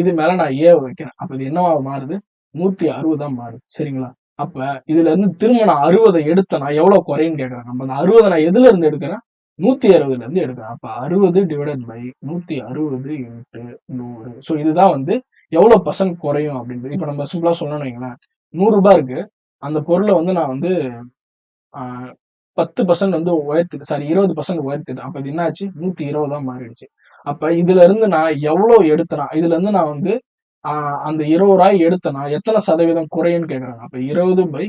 இது மேல நான் ஏ வைக்கிறேன். அப்ப இது என்னவா மாறுது? 160 மாறுது. சரிங்களா? அப்ப இதுல இருந்து திரும்ப நான் 60 எடுத்தேன்னா எவ்வளவு குறையும் கேக்குறேன். நம்ம அந்த 60 நான் எதுல இருந்து எடுக்கிறேன்? 160ல இருந்து எடுக்கிறேன். அப்ப 60 டிவைடட் பை 160 இன்ட்டு 100. ஸோ இதுதான் வந்து எவ்வளவு பர்சன்ட் குறையும் அப்படின்றது. இப்ப நம்ம சிம்பிளா சொல்லணும்னு வைங்களேன், 100 ரூபாய் இருக்கு. அந்த பொருளை வந்து நான் வந்து 10% வந்து உயர்த்திட்டு, சாரி 20% உயர்த்திட்டேன். அப்ப இது என்ன ஆச்சு? 120 மாறிடுச்சு. அப்ப இதுல இருந்து நான் எவ்வளவு எடுத்தனா, இதுல இருந்து நான் வந்து அந்த 20 ரூபாய் எடுத்தனா எத்தனை சதவீதம் குறையும்னு கேக்குறாங்க. அப்ப 20 பை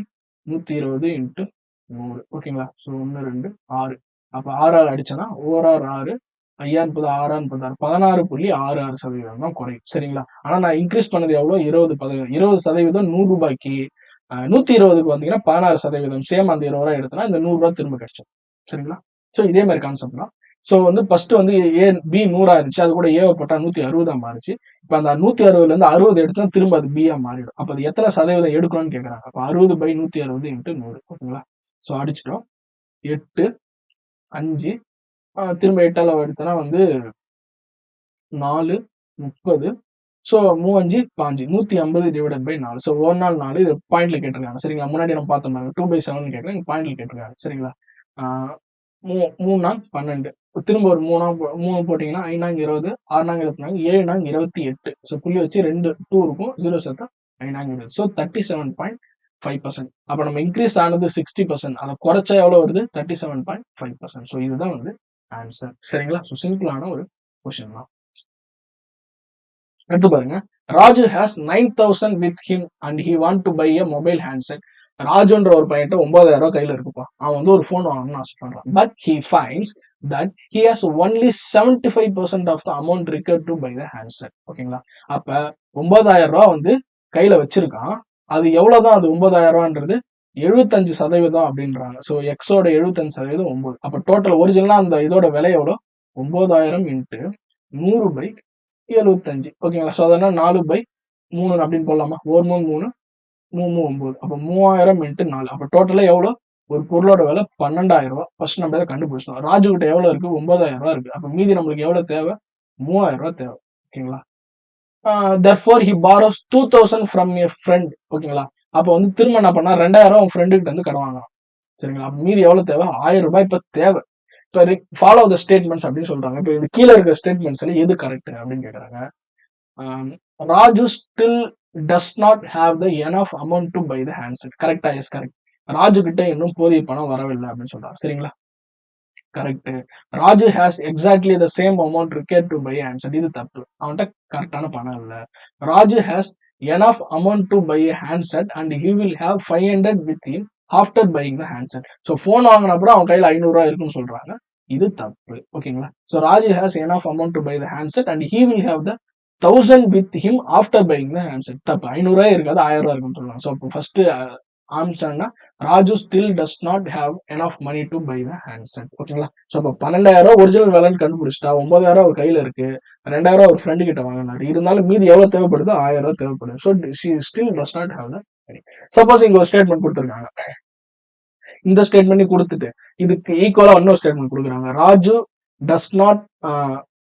120 இன்ட்டு 100. ஓகேங்களா? ஸோ 1 2 6. அப்ப 6 அடிச்சனா 1 6 5 30 6 36 16.66% தான் குறையும். சரிங்களா? ஆனா நான் இன்க்ரீஸ் பண்ணது எவ்வளவு? 20% 100 ரூபாய்க்கு 120க்கு வந்தீங்கன்னா 16%. சேம் அந்த 20 ரூபாய் எடுத்தனா இந்த 100 ரூபாய் திரும்ப கிடைச்சிடும். சரிங்களா? ஸோ இதே மாதிரி கான்செப்ட் தான். ஸோ வந்து ஃபர்ஸ்ட் வந்து ஏ பி 100 இருந்துச்சு. அது கூட ஏவை போட்டா 160 மாறிச்சு. இப்ப அந்த 160ல இருந்து 60 எடுத்தா திரும்ப அது பியா மாறிடும். அப்ப அது எத்தனை சதவீதம் எடுக்கணும்னு கேக்குறாங்க. அப்ப 60 பை 160 இன்ட்டு 100. ஓகேங்களா? ஸோ அடிச்சிட்டோம். 8 5 திரும்ப 8ஆல எடுத்தனா வந்து 4 30 ஸோ 3×5 பாஞ்சு 150 டிவைடட் பை 4. ஸோ 1 நாள் 4 இது பாயிண்ட்ல கேட்டிருக்காங்க சரிங்களா. முன்னாடி நம்ம பார்த்தோம் 2/7 கேட்குறேன், பாயிண்ட்ல கேட்டிருக்காங்க சரிங்களா. 3 நாள் 12, திரும்ப ஒரு 3 போட்டிங்கன்னா 5 20, 6 24, 7 28. ஸோ புள்ளி வச்சு 2 2 இருக்கும், 0 சேர்த்தா 5 20. ஸோ 37.5%. அப்போ நம்ம இன்க்ரீஸ் ஆனது 60%, அதை குறைச்சா எவ்வளோ வருது 37.5%. ஸோ இதுதான் வந்து ஆன்சர் சரிங்களா. ஸோ சிம்பிளான ஒரு கொஸ்டின் தான். எடுத்து பாருங்க. Raju has 9,000 with him and he want to buy a mobile handset. ராஜுன்ற ஒரு பையன்ட்ட 9,000 ரூபாய் கையில இருக்குப்பா. அவன் வந்து ஒரு போன் வாங்கணும்னு ஆசைப்படுறான். But he finds that he has only 75% of the amount required to buy the handset. ஓகேங்களா. அப்ப 9,000 ரூபாய் வந்து கையில வச்சிருக்கான். அது எவ்வளவுதான், அது 9,000 ரூபான்றது 75% அப்படின்றாங்க. ஸோ எக்ஸோட 75% 9. அப்ப டோட்டல் ஒரிஜினலா அந்த இதோட விலை எவ்வளோ 9,000 இன்ட்டு 100/75. ஓகேங்களா. ஸோ அதனால 4/3 அப்படின்னு போடலாமா. 1 3 3 3 9. அப்போ 3000 இன்ட்டு 4. அப்போ டோட்டலா எவ்வளோ, ஒரு பொருளோட விலை 12,000 ரூபாய். ஃபர்ஸ்ட் நம்ம இதை கண்டுபிடிச்சோம். ராஜு கிட்ட எவ்வளவு இருக்கு 9,000 ரூபாய் இருக்கு. அப்போ மீதி நம்மளுக்கு எவ்வளவு தேவை 3,000 ரூபாய் தேவை. ஓகேங்களா. therefore he borrows 2,000 from a friend. ஓகேங்களா. அப்போ வந்து திரும்ப என்ன பண்ணா 2,000 ரூபாய் ஃப்ரெண்டு கிட்ட வந்து கடன் வாங்கலாம் சரிங்களா. மீதி எவ்வளவு தேவை 1000 ரூபாய் இப்ப தேவை. இப்போ ஃபாலோ த ஸ்டேட்மெண்ட்ஸ் அப்படின்னு சொல்றாங்க. இப்போ இது கீழே இருக்க ஸ்டேட்மெண்ட்ஸ்ல எது கரெக்ட் அப்படின்னு கேக்குறாங்க. Raju still does not have the enough amount to buy the handset. கரெக்டா? Yes correct. ராஜு கிட்ட இன்னும் போதிய பணம் வரவில்லை அப்படின்னு சொல்றாங்க சரிங்களா. Correct. Raju has exactly the same amount required to buy handset. இது தப்பு. அவன்கிட்ட கரெக்டான பணம் இல்லை. Raju has enough amount to buy a handset and he will have 500 with him after buying the handset. So phone வாங்கின அப்புறம் அவன் கையில் 500 ரூபாய் இருக்குன்னு சொல்றாங்க. இது தப்பு. ஓகேங்களா. So Raju has enough amount to buy the handset and he will have the 1,000 with him after buying the handset. தப்பு. 500 ரூபாய் இருக்காது, 1000 ரூபாய் இருக்குன்னு சொல்றாங்க. ஸோ அப்போ ஃபர்ஸ்ட் ஆன்சர்னா Raju still does not have enough money to buy the handset. ஓகேங்களா. ஸோ அப்போ 12,000 ரூபாய் ஒரிஜினல் விலைன்னு கண்டுபிடிச்சிட்டா 9,000 ஒரு கையில இருக்கு, 2,000 ரூபாய் ஒரு ஃப்ரெண்டு கிட்ட வாங்கினாரு. இருந்தாலும் மீதி எவ்வளவு தேவைப்படுது 1000 ரூபாய் தேவைப்படுது. So she still does not have the money. Suppose இங்க ஒரு ஸ்டேட்மெண்ட் கொடுத்துருக்காங்க. இந்த ஸ்டேட்மெண்ட் கொடுத்துட்டு இதுக்கு ஈக்குவலா இன்னொரு ஸ்டேட்மெண்ட் கொடுக்குறாங்க. Raju does not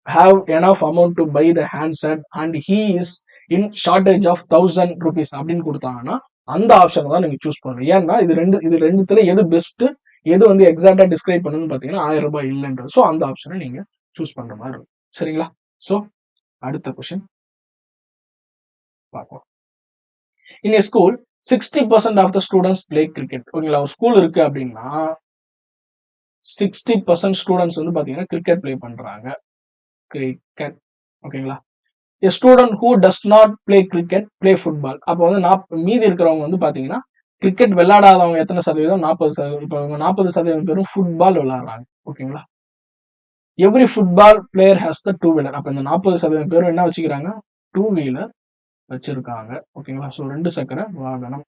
have enough amount to buy the handset and he is in shortage of 1,000 rupees அப்படின்னு கொடுத்தாங்கன்னா அந்த ஆப்ஷன் தான் நீங்க சூஸ் பண்ணணும். ஏன்னா இது ரெண்டுத்துல எது பெஸ்ட், எது வந்து எக்ஸாக்டா டிஸ்கிரைப் பண்ணுன்னு பாத்தீங்கன்னா 1000 ரூபாய் இல்லைன்றது. ஸோ அந்த ஆப்ஷனை நீங்க சூஸ் பண்ற மாதிரி இருக்கும் சரிங்களா. ஸோ அடுத்த கொஸ்டின் பார்ப்போம். In a school 60% of the students play cricket. ஓகேங்களா. ஒரு ஸ்கூல் இருக்கு அப்படின்னா 60% ஸ்டூடெண்ட்ஸ் வந்து பாத்தீங்கன்னா கிரிக்கெட் பிளே பண்றாங்க. கிரிக்கெட். ஓகேங்களா. a student who does not play cricket play football. அப்போ வந்து மீதி இருக்கிறவங்க வந்து பாத்தீங்கன்னா கிரிக்கெட் விளையாடாதவங்க எத்தனை சதவீதம் 40%. இப்போ 40% பேரும் ஃபுட்பால் விளையாடுறாங்க. ஓகேங்களா. Every football player has the 2 wheeler. அப்ப இந்த 40% பேரும் என்ன வச்சுக்கிறாங்க 2 வீலர் வச்சிருக்காங்க. ஓகேங்களா. ஸோ 2 சக்கர வாகனம்.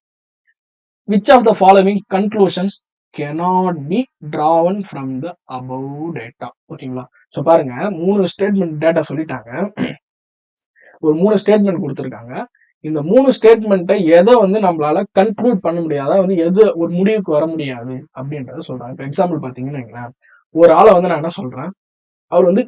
Which of the following conclusions cannot be drawn from the above data. ஓகேங்களா. ஸோ பாருங்க 3 ஸ்டேட்மெண்ட் டேட்டா சொல்லிட்டாங்க, ஒரு 3 ஸ்டேட்மெண்ட் கொடுத்துருக்காங்க. இந்த 3 ஸ்டேட்மெண்ட்டை எதை வந்து நம்மளால கன்க்ளூட் பண்ண முடியாது, அதாவது வந்து எது ஒரு முடிவுக்கு வர முடியாது அப்படின்றத சொல்றாங்க. இப்போ எக்ஸாம்பிள் பாத்தீங்கன்னா ஒரு ஆளை வந்து நான் என்ன சொல்றேன், அவர் வந்து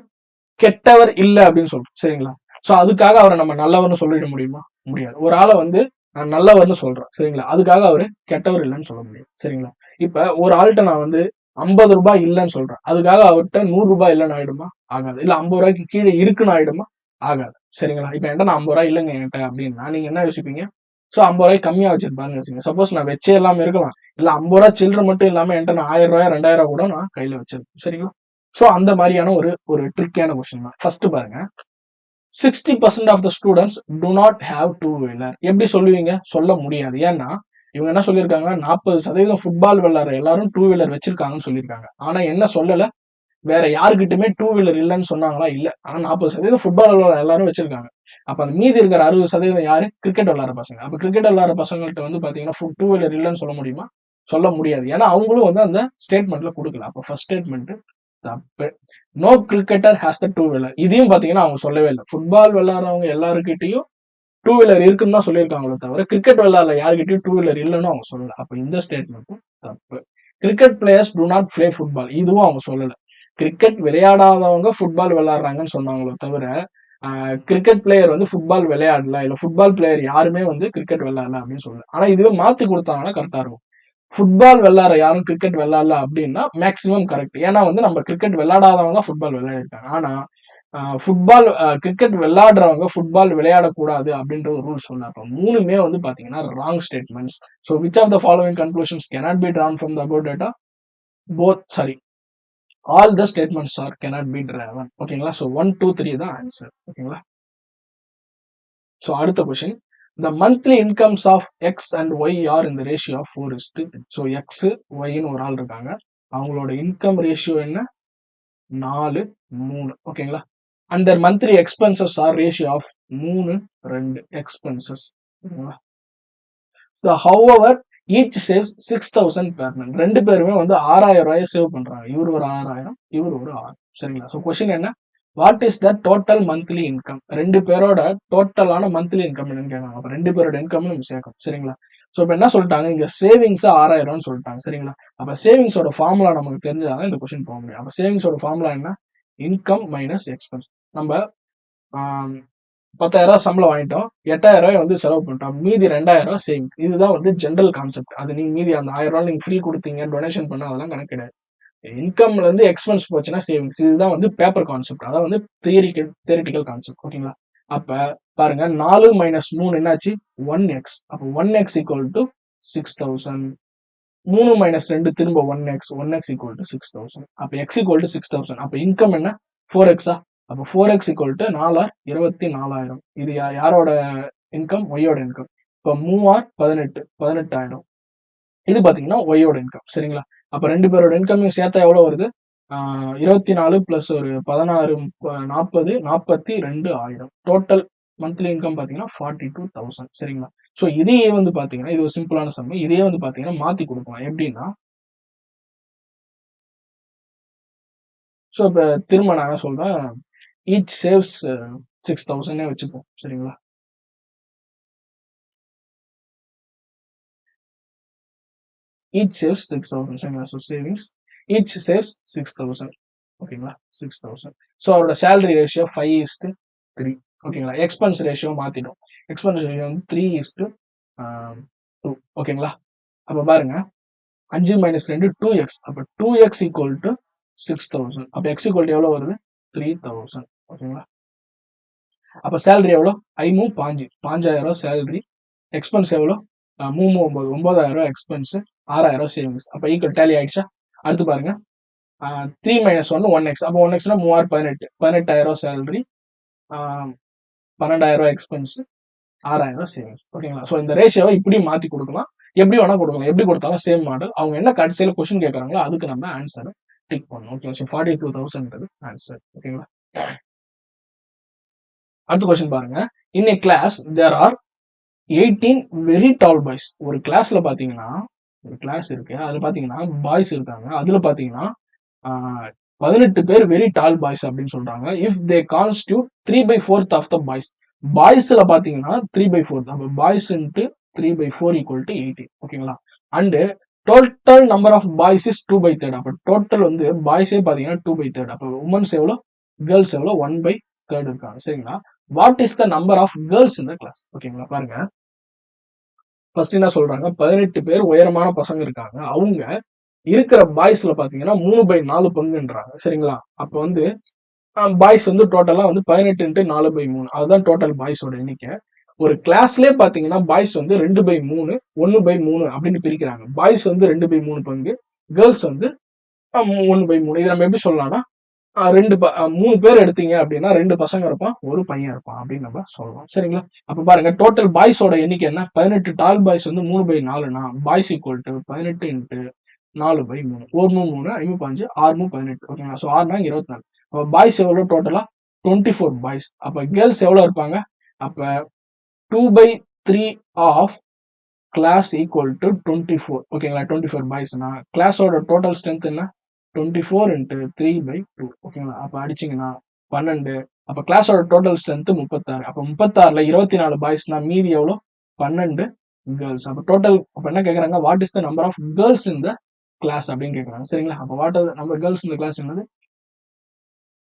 கெட்டவர் இல்லை அப்படின்னு சொல்றேன் சரிங்களா. ஸோ அதுக்காக அவரை நம்ம நல்லவர்னு சொல்லிட முடியுமா? முடியாது. ஒரு ஆளை வந்து நான் நல்லவர்னு சொல்றேன் சரிங்களா, அதுக்காக அவரு கெட்டவர் இல்லைன்னு சொல்ல முடியும் சரிங்களா. இப்ப ஒரு ஆள்கிட்ட நான் வந்து 50 ரூபாய் இல்லைன்னு சொல்றேன், அதுக்காக அவர்கிட்ட 100 ரூபாய் இல்லைன்னு ஆயிடுமா? ஆகாது. இல்ல 50 ரூபாய்க்கு கீழே இருக்குன்னு ஆயிடுமா? ஆகாது சரிங்களா. இப்ப என்கிட்ட நான் 50 ரூபாய் இல்லைங்க என்கிட்ட அப்படின்னா நீங்க என்ன யோசிப்பீங்க? ஸோ 50 ரூபாய் கம்மியா வச்சிருப்பாருன்னு யோசிப்பீங்க. சப்போஸ் நான் வச்சே இல்லாம இருக்கலாம், இல்ல 50 ரூபாய் சில்லற மட்டும் இல்லாம என்கிட்ட நான் 1000 ரூபாய் 2000 கூட நான் கையில வச்சிருப்பேன் சரிங்களா. ஸோ அந்த மாதிரியான ஒரு ட்ரிக்கான கொஸ்டின் தான். ஃபர்ஸ்ட் பாருங்க, 60% of the students to not have 2 wheeler. எப்படி சொல்லுவீங்க? சொல்ல முடியாது. ஏன்னா இவங்க என்ன சொல்லியிருக்காங்க, 40% ஃபுட்பால் விளையாடுற எல்லாரும் 2 வீலர் வச்சிருக்காங்கன்னு சொல்லியிருக்காங்க. ஆனா என்ன சொல்லல, வேற யாருக்கிட்டுமே 2 வீலர் இல்லைன்னு சொன்னாங்களா? இல்ல. ஆனா 40% ஃபுட்பால் விளையாடுற எல்லாரும் வச்சிருக்காங்க. அப்ப அந்த மீதி இருக்கிற 60% யாரு? கிரிக்கெட் விளையாடுற பசங்க. அப்ப கிரிக்கெட் விளையாடுற பசங்கள்ட்ட வந்து பாத்தீங்கன்னா 2 வீலர் இல்லைன்னு சொல்ல முடியுமா? சொல்ல முடியாது. ஏன்னா அவங்களும் வந்து அந்த ஸ்டேட்மெண்ட்ல கொடுக்கல. அப்ப ஃபர்ஸ்ட் ஸ்டேட்மெண்ட் தப்பு. No cricketer has the 2 wheeler. இதையும் பாத்தீங்கன்னா அவங்க சொல்லவே இல்லை. ஃபுட்பால் விளையாடுறவங்க எல்லாருக்கிட்டையும் 2 வீலர் இருக்குன்னு தான் சொல்லியிருக்காங்களே தவிர கிரிக்கெட் விளையாடுற யாருக்கிட்டையும் 2 வீலர் இல்லைன்னு அவங்க சொல்லல. அப்ப இந்த ஸ்டேட்மெண்ட்டும் தப்பு. Cricket players to not play football, இதுவும் அவங்க சொல்லல. கிரிக்கெட் விளையாடாதவங்க ஃபுட்பால் விளையாடுறாங்கன்னு சொன்னாங்களோ தவிர கிரிக்கெட் பிளேயர் வந்து ஃபுட்பால் விளையாடல, இல்ல ஃபுட்பால் பிளேயர் யாருமே வந்து கிரிக்கெட் விளையாடல அப்படின்னு சொல்லல. ஆனா இதுவே மாத்தி கொடுத்தாங்கன்னா கரெக்டா இருக்கும். ஃபுட்பால் விளையாடுற யாரும் கிரிக்கெட் விளையாடல அப்படின்னா மேக்ஸிமம் கரெக்ட். ஏன்னா வந்து நம்ம கிரிக்கெட் விளையாடாதவங்க தான் ஃபுட்பால் விளையாடிருக்காங்க. ஆனா ஃபுட்பால் கிரிக்கெட் விளையாடுறவங்க ஃபுட்பால் விளையாடக்கூடாது அப்படின்ற ஒரு ரூல் சொன்னாங்க. அப்ப மூணுமே வந்து பாத்தீங்கன்னா wrong statements. So which of the following conclusions cannot be drawn from the above data? Both sorry all the statements are cannot be drawn. ஓகேங்களா? ஸோ 1, 2, 3 தான் ஆன்சர். ஓகேங்களா? ஸோ அடுத்த question. The monthly incomes of X and Y are in the ratio of 4:3. So X ஒய்ன்னு ஒரு ஆள் இருக்காங்க. அவங்களோட இன்கம் ரேஷியோ என்ன? 4, 3. ஓகேங்களா? And their monthly expenses are ratio of 3, 2 expenses. ஓகேங்களா? So however each saves 6,000 per month. ரெண்டு பேருமே வந்து 6,000 ரூபாயை சேவ் பண்றாங்க. இவர் ஒரு 6,000, இவர் ஒரு 6. சரிங்களா? ஸோ கொஸ்டின் என்ன? What is the total monthly income? ரெண்டு பேரோட டோட்டலான மந்த்லி இன்கம் என்னன்னு கேட்காங்க. அப்ப ரெண்டு பேரோட இன்கம் நம்ம சேர்க்கணும். சரிங்களா? ஸோ இப்போ என்ன சொல்லிட்டாங்க, இங்க சேவிங்ஸ் 6,000 சொல்லிட்டாங்க. சரிங்களா? அப்ப சேவிங்ஸோட ஃபார்முலா நமக்கு தெரிஞ்சாதான் இந்த கொஸ்டின் போக முடியும். அப்ப சேவிங்ஸோட ஃபார்முலா என்ன? Income minus expense. நம்ம 10,000 சம்பளம் வாங்கிட்டோம், 8,000 வந்து செலவு பண்ணிட்டோம், மீதி 2,000 சேவிங்ஸ். இதுதான் வந்து ஜென்ரல் கான்செப்ட். அது நீங்க மீதி அந்த 1,000 நீங்க ஃப்ரீ கொடுத்தீங்க, டொனேஷன் பண்ண, அதெல்லாம் கணக்கு கிடையாது. இன்கம்ல இருந்து எக்ஸ்பென்ஸ் போச்சுன்னா சேவிங்ஸ். இதுதான் வந்து பேப்பர் கான்செப்ட், அதான் வந்து தியரிட்டிக்கல் கான்செப்ட். ஓகேங்களா? அப்ப பாருங்க, 4 மைனஸ் 3 என்னாச்சு? 1x. அப்போ 1x ஈக்குவல் டு 6,000. 3 மைனஸ் 2 திரும்ப 1x ஈக்குவல் டு 6,000. அப்ப x ஈக்குவல் டு 6,000. அப்ப இன்கம் என்ன? 4x. அப்போ 4x ஈக்குவல் டு 4 24,000. இது யாரோட இன்கம்? ஒய்யோட இன்கம். இப்போ 3 18,000. இது பாத்தீங்கன்னா ஒய்யோட இன்கம். சரிங்களா? அப்ப ரெண்டு பேரோட இன்கம் சேர்த்தா எவ்வளவு வருது? 24 பிளஸ் ஒரு 16, 40, 42,000. டோட்டல் மந்த்லி இன்கம் பாத்தீங்கன்னா 42,000. சரிங்களா? ஸோ இதையே வந்து பாத்தீங்கன்னா, இது ஒரு சிம்பிளான சம். இதையே வந்து பாத்தீங்கன்னா மாத்தி கொடுக்கலாம். எப்படின்னா, ஸோ இப்ப திரும்ப நான் என்ன சொல்றேன், ஈச் சேவ்ஸ் 6,000 வச்சுப்போம். சரிங்களா? Each saves 6,000. சரிங்களா? So savings each saves 6,000. ஓகேங்களா? 6,000. ஸோ அவரோட சேலரி ரேஷியோ 5:3. ஓகேங்களா? எக்ஸ்பென்ஸ் ரேஷியோ மாத்திடும். எக்ஸ்பென்ஸ் ரேஷியோ வந்து 3:2. ஓகேங்களா? அப்ப பாருங்க, 5 மைனஸ் 2 2x. அப்ப 2x ஈக்குவல் டு 6,000. அப்ப x ஈக்குவல் டு எவ்வளவு வருது? 3,000. ஓகேங்களா? அப்ப சேலரி எவ்வளோ? 5,000 சேலரி. எக்ஸ்பென்ஸ் எவ்வளோ? 9,000 எக்ஸ்பென்ஸ், 6,000 சேவிங்ஸ். அப்ப ஈக்குவல் டேலி ஆயிடுச்சா? அடுத்து பாருங்க, 3 மைனஸ் 1 1x. அப்போ 1xனா 3,618. 18,000 சேலரி, 12,000 எக்ஸ்பென்ஸ், 6,000 சேவிங்ஸ். ஓகேங்களா? ஸோ இந்த ரேஷியோவை இப்படி மாத்தி கொடுக்கலாம், எப்படி வேணா கொடுக்கலாம். எப்படி கொடுத்தாலும் சேம் மாடல். அவங்க என்ன கடைசியில் கொஸ்டின் கேட்கறாங்களோ அதுக்கு நம்ம ஆன்சர் டிக் பண்ணணும். Okay, so 42,000 answer. ஓகேங்களா? அடுத்த கொஸ்டின் பாருங்க. In a class there are 18 very tall boys. ஒரு கிளாஸ்ல பாத்தீங்கன்னா, ஒரு கிளாஸ் இருக்கு, அதுல பாத்தீங்கன்னா பாய்ஸ் இருக்காங்க. அதுல பாத்தீங்கன்னா 18 பேர் வெரி டால் பாய்ஸ் அப்படின்னு சொல்றாங்க. If they constitute 3/4 of the boys. பாய்ஸ்ல பாத்தீங்கன்னா 3/4. அப்ப பாய்ஸ் இன்ட்டு 3/4 ஈக்குவல் டு 18. ஓகேங்களா? And total number of boys is 2/3. அப்ப டோட்டல் வந்து பாய்ஸே பாத்தீங்கன்னா 2/3. அப்ப உமன்ஸ் எவ்வளோ, கேர்ள்ஸ் எவ்வளோ? 1/3 இருக்காங்க. சரிங்களா? What is the number of girls in the class? ஓகேங்களா? பாருங்க, ஃபர்ஸ்ட் என்ன சொல்றாங்க, 18 பேர் உயரமான பசங்க இருக்காங்க. அவங்க இருக்கிற பாய்ஸ்ல பாத்தீங்கன்னா 3/4 பங்குன்றாங்க. சரிங்களா? அப்ப வந்து பாய்ஸ் வந்து டோட்டலா வந்து 18 இன்ட்டு 4/3. அதுதான் டோட்டல் பாய்ஸோட எண்ணிக்கை. ஒரு கிளாஸ்லயே பாத்தீங்கன்னா பாய்ஸ் வந்து 2/3, 1/3 அப்படின்னு பிரிக்கிறாங்க. பாய்ஸ் வந்து 2/3 பங்கு, கேர்ள்ஸ் வந்து 1/3. இதை நம்ம எப்படி சொல்லலாம்னா, 3 பேர் எடுத்தீங்க அப்படின்னா 2 பசங்க இருப்பான், ஒரு பையன் இருப்பான் அப்படின்னு நம்ம சொல்லலாம். சரிங்களா? அப்ப பாருங்க, டோட்டல் பாய்ஸோட எண்ணிக்கை என்ன? 18 டால் பாய்ஸ் வந்து 3/4னா பாய்ஸ் ஈக்குவல் டு 18 இன்ட்டு 4/3. 1 3 5 5 6 18. ஓகேங்களா? ஸோ 6 24. அப்ப பாய்ஸ் எவ்வளவு டோட்டலா? 24 பாய்ஸ். அப்ப கேர்ள்ஸ் எவ்வளவு இருப்பாங்க? அப்ப 2/3 ஆஃப் கிளாஸ் ஈக்குவல் டு 24. ஓகேங்களா? 24 பாய்ஸ்னா கிளாஸோட டோட்டல் ஸ்ட்ரென்த் என்ன? 24 இன்ட்டு 3/2. ஓகேங்களா? அப்ப அடிச்சிங்கன்னா 12. அப்ப கிளாஸோட டோட்டல் ஸ்ட்ரென்த் 36. அப்ப 36ல 24 பாய்ஸ்னா மீதி எவ்வளோ? 12 கேர்ள்ஸ். அப்ப டோட்டல் அப்ப என்ன கேட்கறாங்க, what is the number of girls in the class அப்படின்னு கேட்கறாங்க. சரிங்களா? அப்ப வாட் ஆர் நம்பர் கேர்ள்ஸ் இந்த கிளாஸ் என்னது?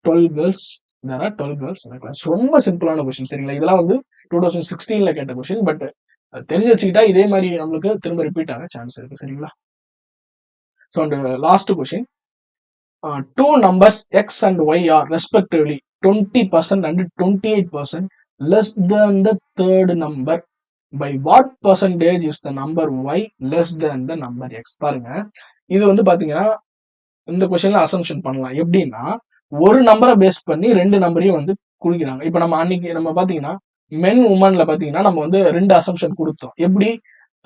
12 girls. there are 12 girls in a class. ரொம்ப சிம்பிளான கொஸ்டின் சரிங்களா. இதெல்லாம் வந்து 2016ல கேட்ட கொஸ்டின். பட் தெரிஞ்சு வச்சுக்கிட்டா இதே மாதிரி நம்மளுக்கு திரும்ப ரிப்பீட் ஆக சான்ஸ் இருக்கு சரிங்களா. ஸோ அந்த last question, two numbers x and y are respectively 20% and 28% less than the third number. By what percentage is the number y less than the number x? பாருங்க, இது வந்து பாத்தீங்கன்னா இந்த கொஸ்டின்ல அசம்ஷன் பண்ணலாம். எப்படின்னா, ஒரு நம்பரை பேஸ் பண்ணி ரெண்டு நம்பரையும் வந்து குறிக்கிறாங்க. இப்ப நம்ம அன்னைக்கு நம்ம பாத்தீங்கன்னா மென் உமன்ல பாத்தீங்கன்னா நம்ம வந்து ரெண்டு அசம்ஷன் கொடுத்தோம். எப்படி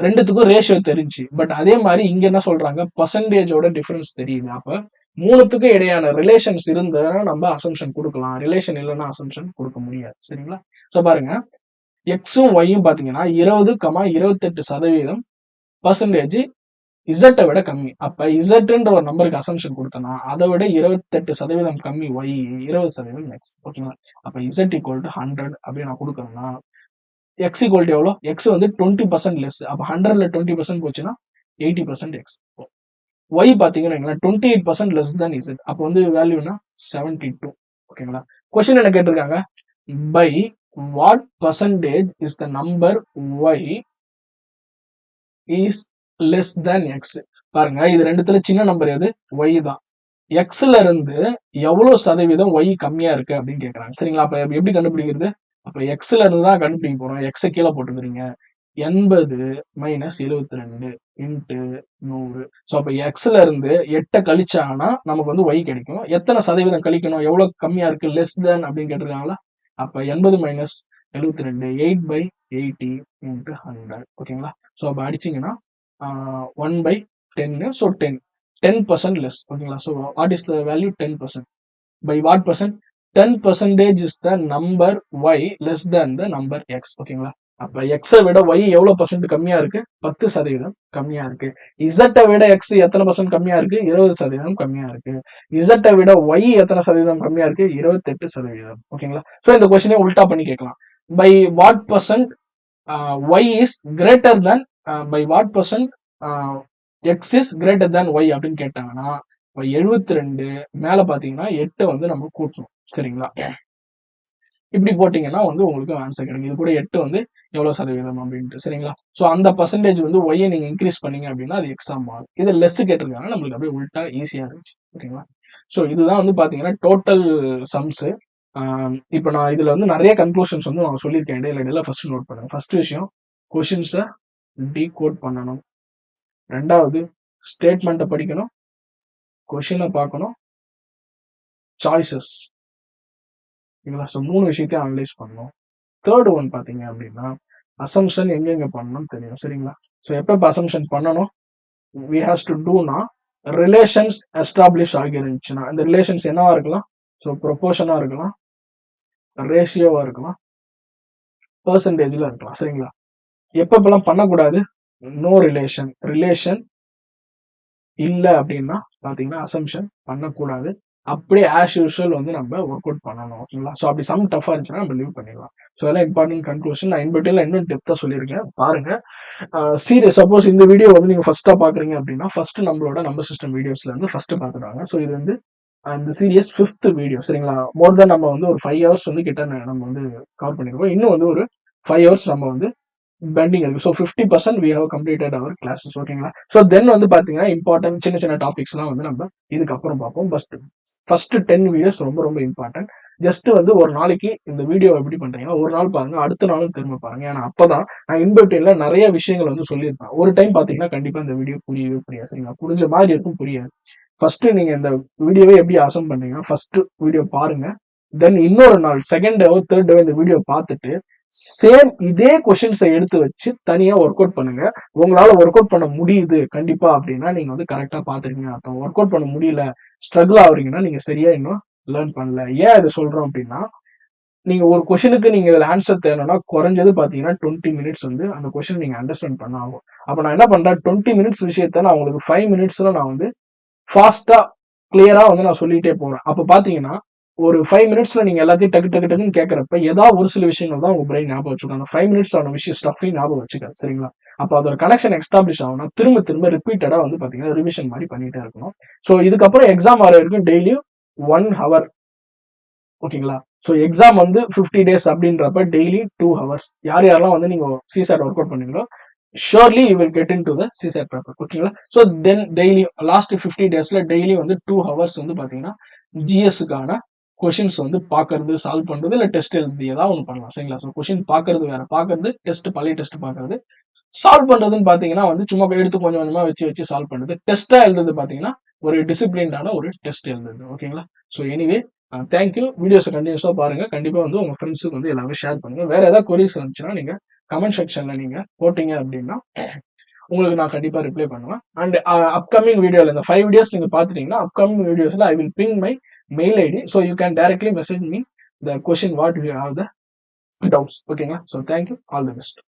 ரெண்டுத்துக்கும் ரேஷியோ தெரிஞ்சு. பட் அதே மாதிரி இங்க என்ன சொல்றாங்க, பர்சன்டேஜோட டிஃபரன்ஸ் தெரியுது. அப்ப மூணுத்துக்கும் இடையான ரிலேஷன்ஸ் இருந்தா நம்ம அசம்ஷன் கொடுக்கலாம். ரிலேஷன் இல்லைன்னா அசம்ஷன் கொடுக்க முடியாது சரிங்களா. ஸோ பாருங்க, எக்ஸும் ஒய்யும் பாத்தீங்கன்னா 20,28% பர்சன்டேஜ் இசட்டை விட கம்மி. அப்ப இசட்ன்ற ஒரு நம்பருக்கு அசம்ஷன் கொடுத்தனா அதை விட 28% கம்மி ஒய், 20% எக்ஸ் ஓகேங்களா. அப்ப இசட் ஈக்குவல் டு 100 அப்படின்னு நான் கொடுக்கறேன்னா எக்ஸ் ஈக்குவல் டு எவ்வளோ, எக்ஸ் வந்து 20% லெஸ். அப்ப 100ல 20% போச்சுன்னா 80% எக்ஸ். ஒய் பாத்தீங்கன்னா 28% லெஸ் தான் இசட். அப்போ வந்து வேல்யூனா 72 ஓகேங்களா. கொஸ்டின் என்ன கேட்டிருக்காங்க, by what percentage is the number y is less than x. பாருங்க, இது ரெண்டுத்துல சின்ன நம்பர் எது, ஒய் தான். எக்ஸ்ல இருந்து எவ்வளவு சதவீதம் ஒய் கம்மியா இருக்கு அப்படின்னு கேட்கறாங்க சரிங்களா. அப்ப எப்படி கண்டுபிடிக்கிறது, அப்ப எக்ஸ்ல இருந்து தான் கண்டுபிடிக்க போறோம். எக்ஸ கீழே போட்டுக்கிறீங்க, 80 மைனஸ் 72 இன்ட்டு 100. ஸோ அப்ப எக்ஸ்ல இருந்து 8 கழிச்சாங்கன்னா நமக்கு வந்து ஒய் கிடைக்கும். எத்தனை சதவீதம் கழிக்கணும், எவ்வளவு கம்மியா இருக்கு, லெஸ் தேன் அப்படின்னு கேட்டிருக்காங்களா. அப்ப 80 மைனஸ் 72 8/80 இன்ட்டு 100 ஓகேங்களா. ஸோ அப்ப அடிச்சிங்கன்னா 1/10. ஸோ 10% less ஓகேங்களா. So what is the value, 10%. By what percent, 10% is the number y less than the number x ஓகேங்களா. அப்ப எக்ஸை விட ஒய் எவ்வளவு பர்சன்ட் கம்மியா இருக்கு, 10% கம்மியா இருக்கு. இசட்டை விட எக்ஸ் எத்தனை பர்சன்ட் கம்மியா இருக்கு, 20% கம்மியா இருக்கு. இசட்டை விட ஒய் எத்தனை சதவீதம் கம்மியா இருக்கு, 28% ஓகேங்களா. ஸோ இந்த கொஸ்டினை உல்டா பண்ணி கேட்கலாம். By what percent y is greater than, by what percent x is greater than y அப்படின்னு கேட்டாங்கன்னா 72 மேல பாத்தீங்கன்னா 8 வந்து நம்ம கூட்டணும் சரிங்களா. இப்படி போட்டீங்கன்னா வந்து உங்களுக்கு ஆன்சர் கிடைக்கும். இது கூட 8 வந்து எவ்வளவு சதவீதம் அப்படின்ட்டு சரிங்களா. ஸோ அந்த பர்சன்டேஜ் வந்து ஒய்யை நீங்க இன்க்ரீஸ் பண்ணீங்க அப்படின்னா அது எக்ஸா மாறும். இது லெஸ் கேட்டிருக்காங்க, நம்மளுக்கு அப்படியே உல்டா ஈஸியா இருந்துச்சு ஓகேங்களா. ஸோ இதுதான் வந்து பாத்தீங்கன்னா டோட்டல் சம்ஸ். இப்போ நான் இதுல வந்து நிறைய கன்க்ளூஷன்ஸ் வந்து நான் சொல்லியிருக்கேன் இடையில. ஃபர்ஸ்ட் நோட் பண்ணுங்க. ஃபர்ஸ்ட் விஷயம், கொஸ்டின்ஸை டீகோட் பண்ணணும். ரெண்டாவது, ஸ்டேட்மெண்ட்டை படிக்கணும், கொஸ்டினை பார்க்கணும், சாய்ஸஸ் ஓகேங்களா. ஸோ 3 விஷயத்தையும் அனலைஸ் பண்ணணும். தேர்ட் ஒன் பார்த்தீங்க அப்படின்னா அசம்ஷன் எங்கெங்க பண்ணணும்னு தெரியும் சரிங்களா. ஸோ எப்போ அசம்ஷன் பண்ணணும், வி ஹேஸ் டு டூனா ரிலேஷன்ஸ் எஸ்டாப்ளிஷ் ஆகிருந்துச்சுன்னா, இந்த ரிலேஷன்ஸ் என்னவா இருக்கலாம், ஸோ ப்ரொபோர்ஷனா இருக்கலாம், ரேஷியோவா இருக்கலாம், பெர்சன்டேஜ்ல இருக்கலாம் சரிங்களா. எப்பெல்லாம் பண்ணக்கூடாது, நோ ரிலேஷன் இல்ல அப்படின்னா பாத்தீங்கன்னா அசம்ஷன் பண்ணக்கூடாது. அப்படியே ஆஸ் யூஷுவல் வந்து நம்ம ஒர்க் அவுட் பண்ணணும் ஓகேங்களா. ஸோ அப்படி சம் டஃபா இருந்துச்சுன்னா நம்ம லீவ் பண்ணிடலாம். ஸோ அதெல்லாம் இம்பார்ட்டன்ட் கன்க்ளூஷன். நான் இன்பிட்டில் இன்னும் டெப்தா சொல்லியிருக்கேன் பாருங்க. சீரியஸ் சப்போஸ் இந்த வீடியோ வந்து நீங்க ஃபர்ஸ்டா பாக்குறீங்க அப்படின்னா ஃபர்ஸ்ட் நம்மளோட நம்பர் சிஸ்டம் வீடியோஸ்ல இருந்து ஃபர்ஸ்ட் பாத்துறாங்க. ஸோ இது வந்து அந்த சீரியஸ் 5th வீடியோ சரிங்களா. மோர் தென் நம்ம வந்து ஒரு 5 hours வந்து கிட்ட நம்ம வந்து கவர் பண்ணிருக்கோம். இன்னும் வந்து ஒரு 5 hours நம்ம வந்து பெண்டிங் இருக்கு. So 50% we have completed our classes ஓகேங்களா. ஸோ தென் வந்து பாத்தீங்கன்னா இம்பார்ட்டன்ட் சின்ன டாபிக்ஸ்லாம் வந்து நம்ம இதுக்கப்புறம் பார்ப்போம். ஃபர்ஸ்ட் 10 வீடியோஸ் ரொம்ப ரொம்ப இம்பார்ட்டன்ட். ஜஸ்ட் வந்து ஒரு நாளைக்கு இந்த வீடியோ எப்படி பண்றீங்கன்னா ஒரு நாள் பாருங்க, அடுத்த நாளும் திரும்ப பாருங்க. ஏன்னா அப்பதான் நான் இன்பிட்வீன்ல நிறைய விஷயங்கள் வந்து சொல்லியிருப்பேன். ஒரு டைம் பாத்தீங்கன்னா கண்டிப்பா இந்த வீடியோ புரியாது சரிங்களா. புரிஞ்ச மாதிரி இருக்கும், புரியாது. ஃபர்ஸ்ட் நீங்க இந்த வீடியோவை எப்படி அசம் பண்றீங்கன்னா ஃபர்ஸ்ட் வீடியோ பாருங்க, தென் இன்னொரு நாள் செகண்ட் டேவோ தேர்ட் டேவோ இந்த வீடியோ பார்த்துட்டு சேம் இதே கொஸ்டின்ஸை எடுத்து வச்சு தனியா ஒர்க் அவுட் பண்ணுங்க. உங்களால ஒர்க் அவுட் பண்ண முடியுது கண்டிப்பா அப்படின்னா நீங்க வந்து கரெக்டா பாத்துருக்கீங்க அர்த்தம். ஒர்க் அவுட் பண்ண முடியல, ஸ்ட்ரகிள் ஆகுறீங்கன்னா நீங்க சரியா இன்னும் லேர்ன் பண்ணல. ஏன் இதை சொல்றோம் அப்படின்னா, நீங்க ஒரு கொஸ்டினுக்கு நீங்க இதுல ஆன்சர் தேவைன்னா குறைஞ்சது பாத்தீங்கன்னா 20 மினிட்ஸ் வந்து அந்த கொஸ்டின் நீங்க அண்டர்ஸ்டாண்ட் பண்ண ஆகும். அப்ப நான் என்ன பண்றேன், 20 மினிட்ஸ் விஷயத்த நான் உங்களுக்கு 5 மினிட்ஸ்ல நான் வந்து ஃபாஸ்டா கிளியரா வந்து நான் சொல்லிட்டே போறேன். அப்ப பாத்தீங்கன்னா ஒரு 5 மினிட்ஸ்ல நீங்க எல்லாத்தையும் டக்குன்னு கேட்கறப்ப ஏதாவது ஒரு சில விஷயங்கள் தான் உங்க பிரெயின் ஞாபகம் வச்சுக்கணும். அந்த 5 மினிட்ஸ் ஆன விஷயம் ஸ்டஃபையும் ஞாபகம் வச்சுக்காது சரிங்களா. அப்ப அதோட கனெக்ஷன் எஸ்டாப்ளிஷ் ஆகும்னா திரும்ப ரிப்பீட்டடா வந்து பாத்தீங்கன்னா ரிவிஷன் மாதிரி பண்ணிட்டே இருக்கணும். ஸோ இதுக்கப்புறம் எக்ஸாம் வர வரைக்கும் டெய்லியும் 1 hour ஓகேங்களா? ஸோ எக்ஸாம் வந்து 50 டேஸ் அப்படின்றப்ப டெய்லி 2 ஹவர்ஸ் யாரெல்லாம் வந்து நீங்க சிசாட் ஒர்க் அவுட் பண்ணீங்களோ surely you will get into the CSAT paper. ஓகேங்களா? ஸோ தென் டெய்லி லாஸ்ட் 50 டேஸ்ல டெய்லி வந்து 2 ஹவர்ஸ் வந்து பாத்தீங்கன்னா ஜிஎஸ்க்கான கொஷின்ஸ் வந்து பாக்குறது, சால்வ் பண்றது, இல்ல டெஸ்ட் எழுதி ஏதாவது ஒன்று பண்ணலாம். சரிங்களா? ஸோ கொஷின் பாக்குறது வேற, பாக்குறது டெஸ்ட், பழைய டெஸ்ட் பாக்குறது. சால்வ் பண்றதுன்னு பாத்தீங்கன்னா வந்து சும்மா எடுத்து கொஞ்சம் கொஞ்சமா வச்சு சால்வ் பண்றது. டெஸ்டா எழுதுறது பாத்தீங்கன்னா ஒரு டிசிப்ளின்டான ஒரு டெஸ்ட் எழுதுறது. ஓகேங்களா? So anyway thank you. வீடியோஸை கண்டினியூஸா பாருங்க. கண்டிப்பா வந்து உங்க ஃப்ரெண்ட்ஸுக்கு வந்து எல்லாமே ஷேர் பண்ணுங்க. வேற ஏதாவது கொரிஸ் இருந்துச்சுன்னா நீங்க கமெண்ட் செக்ஷன்ல நீங்க போட்டீங்க அப்படின்னா உங்களுக்கு நான் கண்டிப்பா ரிப்ளை பண்ணுவேன். அண்ட் அப்கமிங் வீடியோல இந்த 5 வீடியோஸ் நீங்க பாத்துட்டீங்கன்னா அப்கமிங் வீடியோஸ்ல I will ping my mail ID. So you can directly message me the question what you have the doubts. ஓகேங்களா? So thank you. All the best.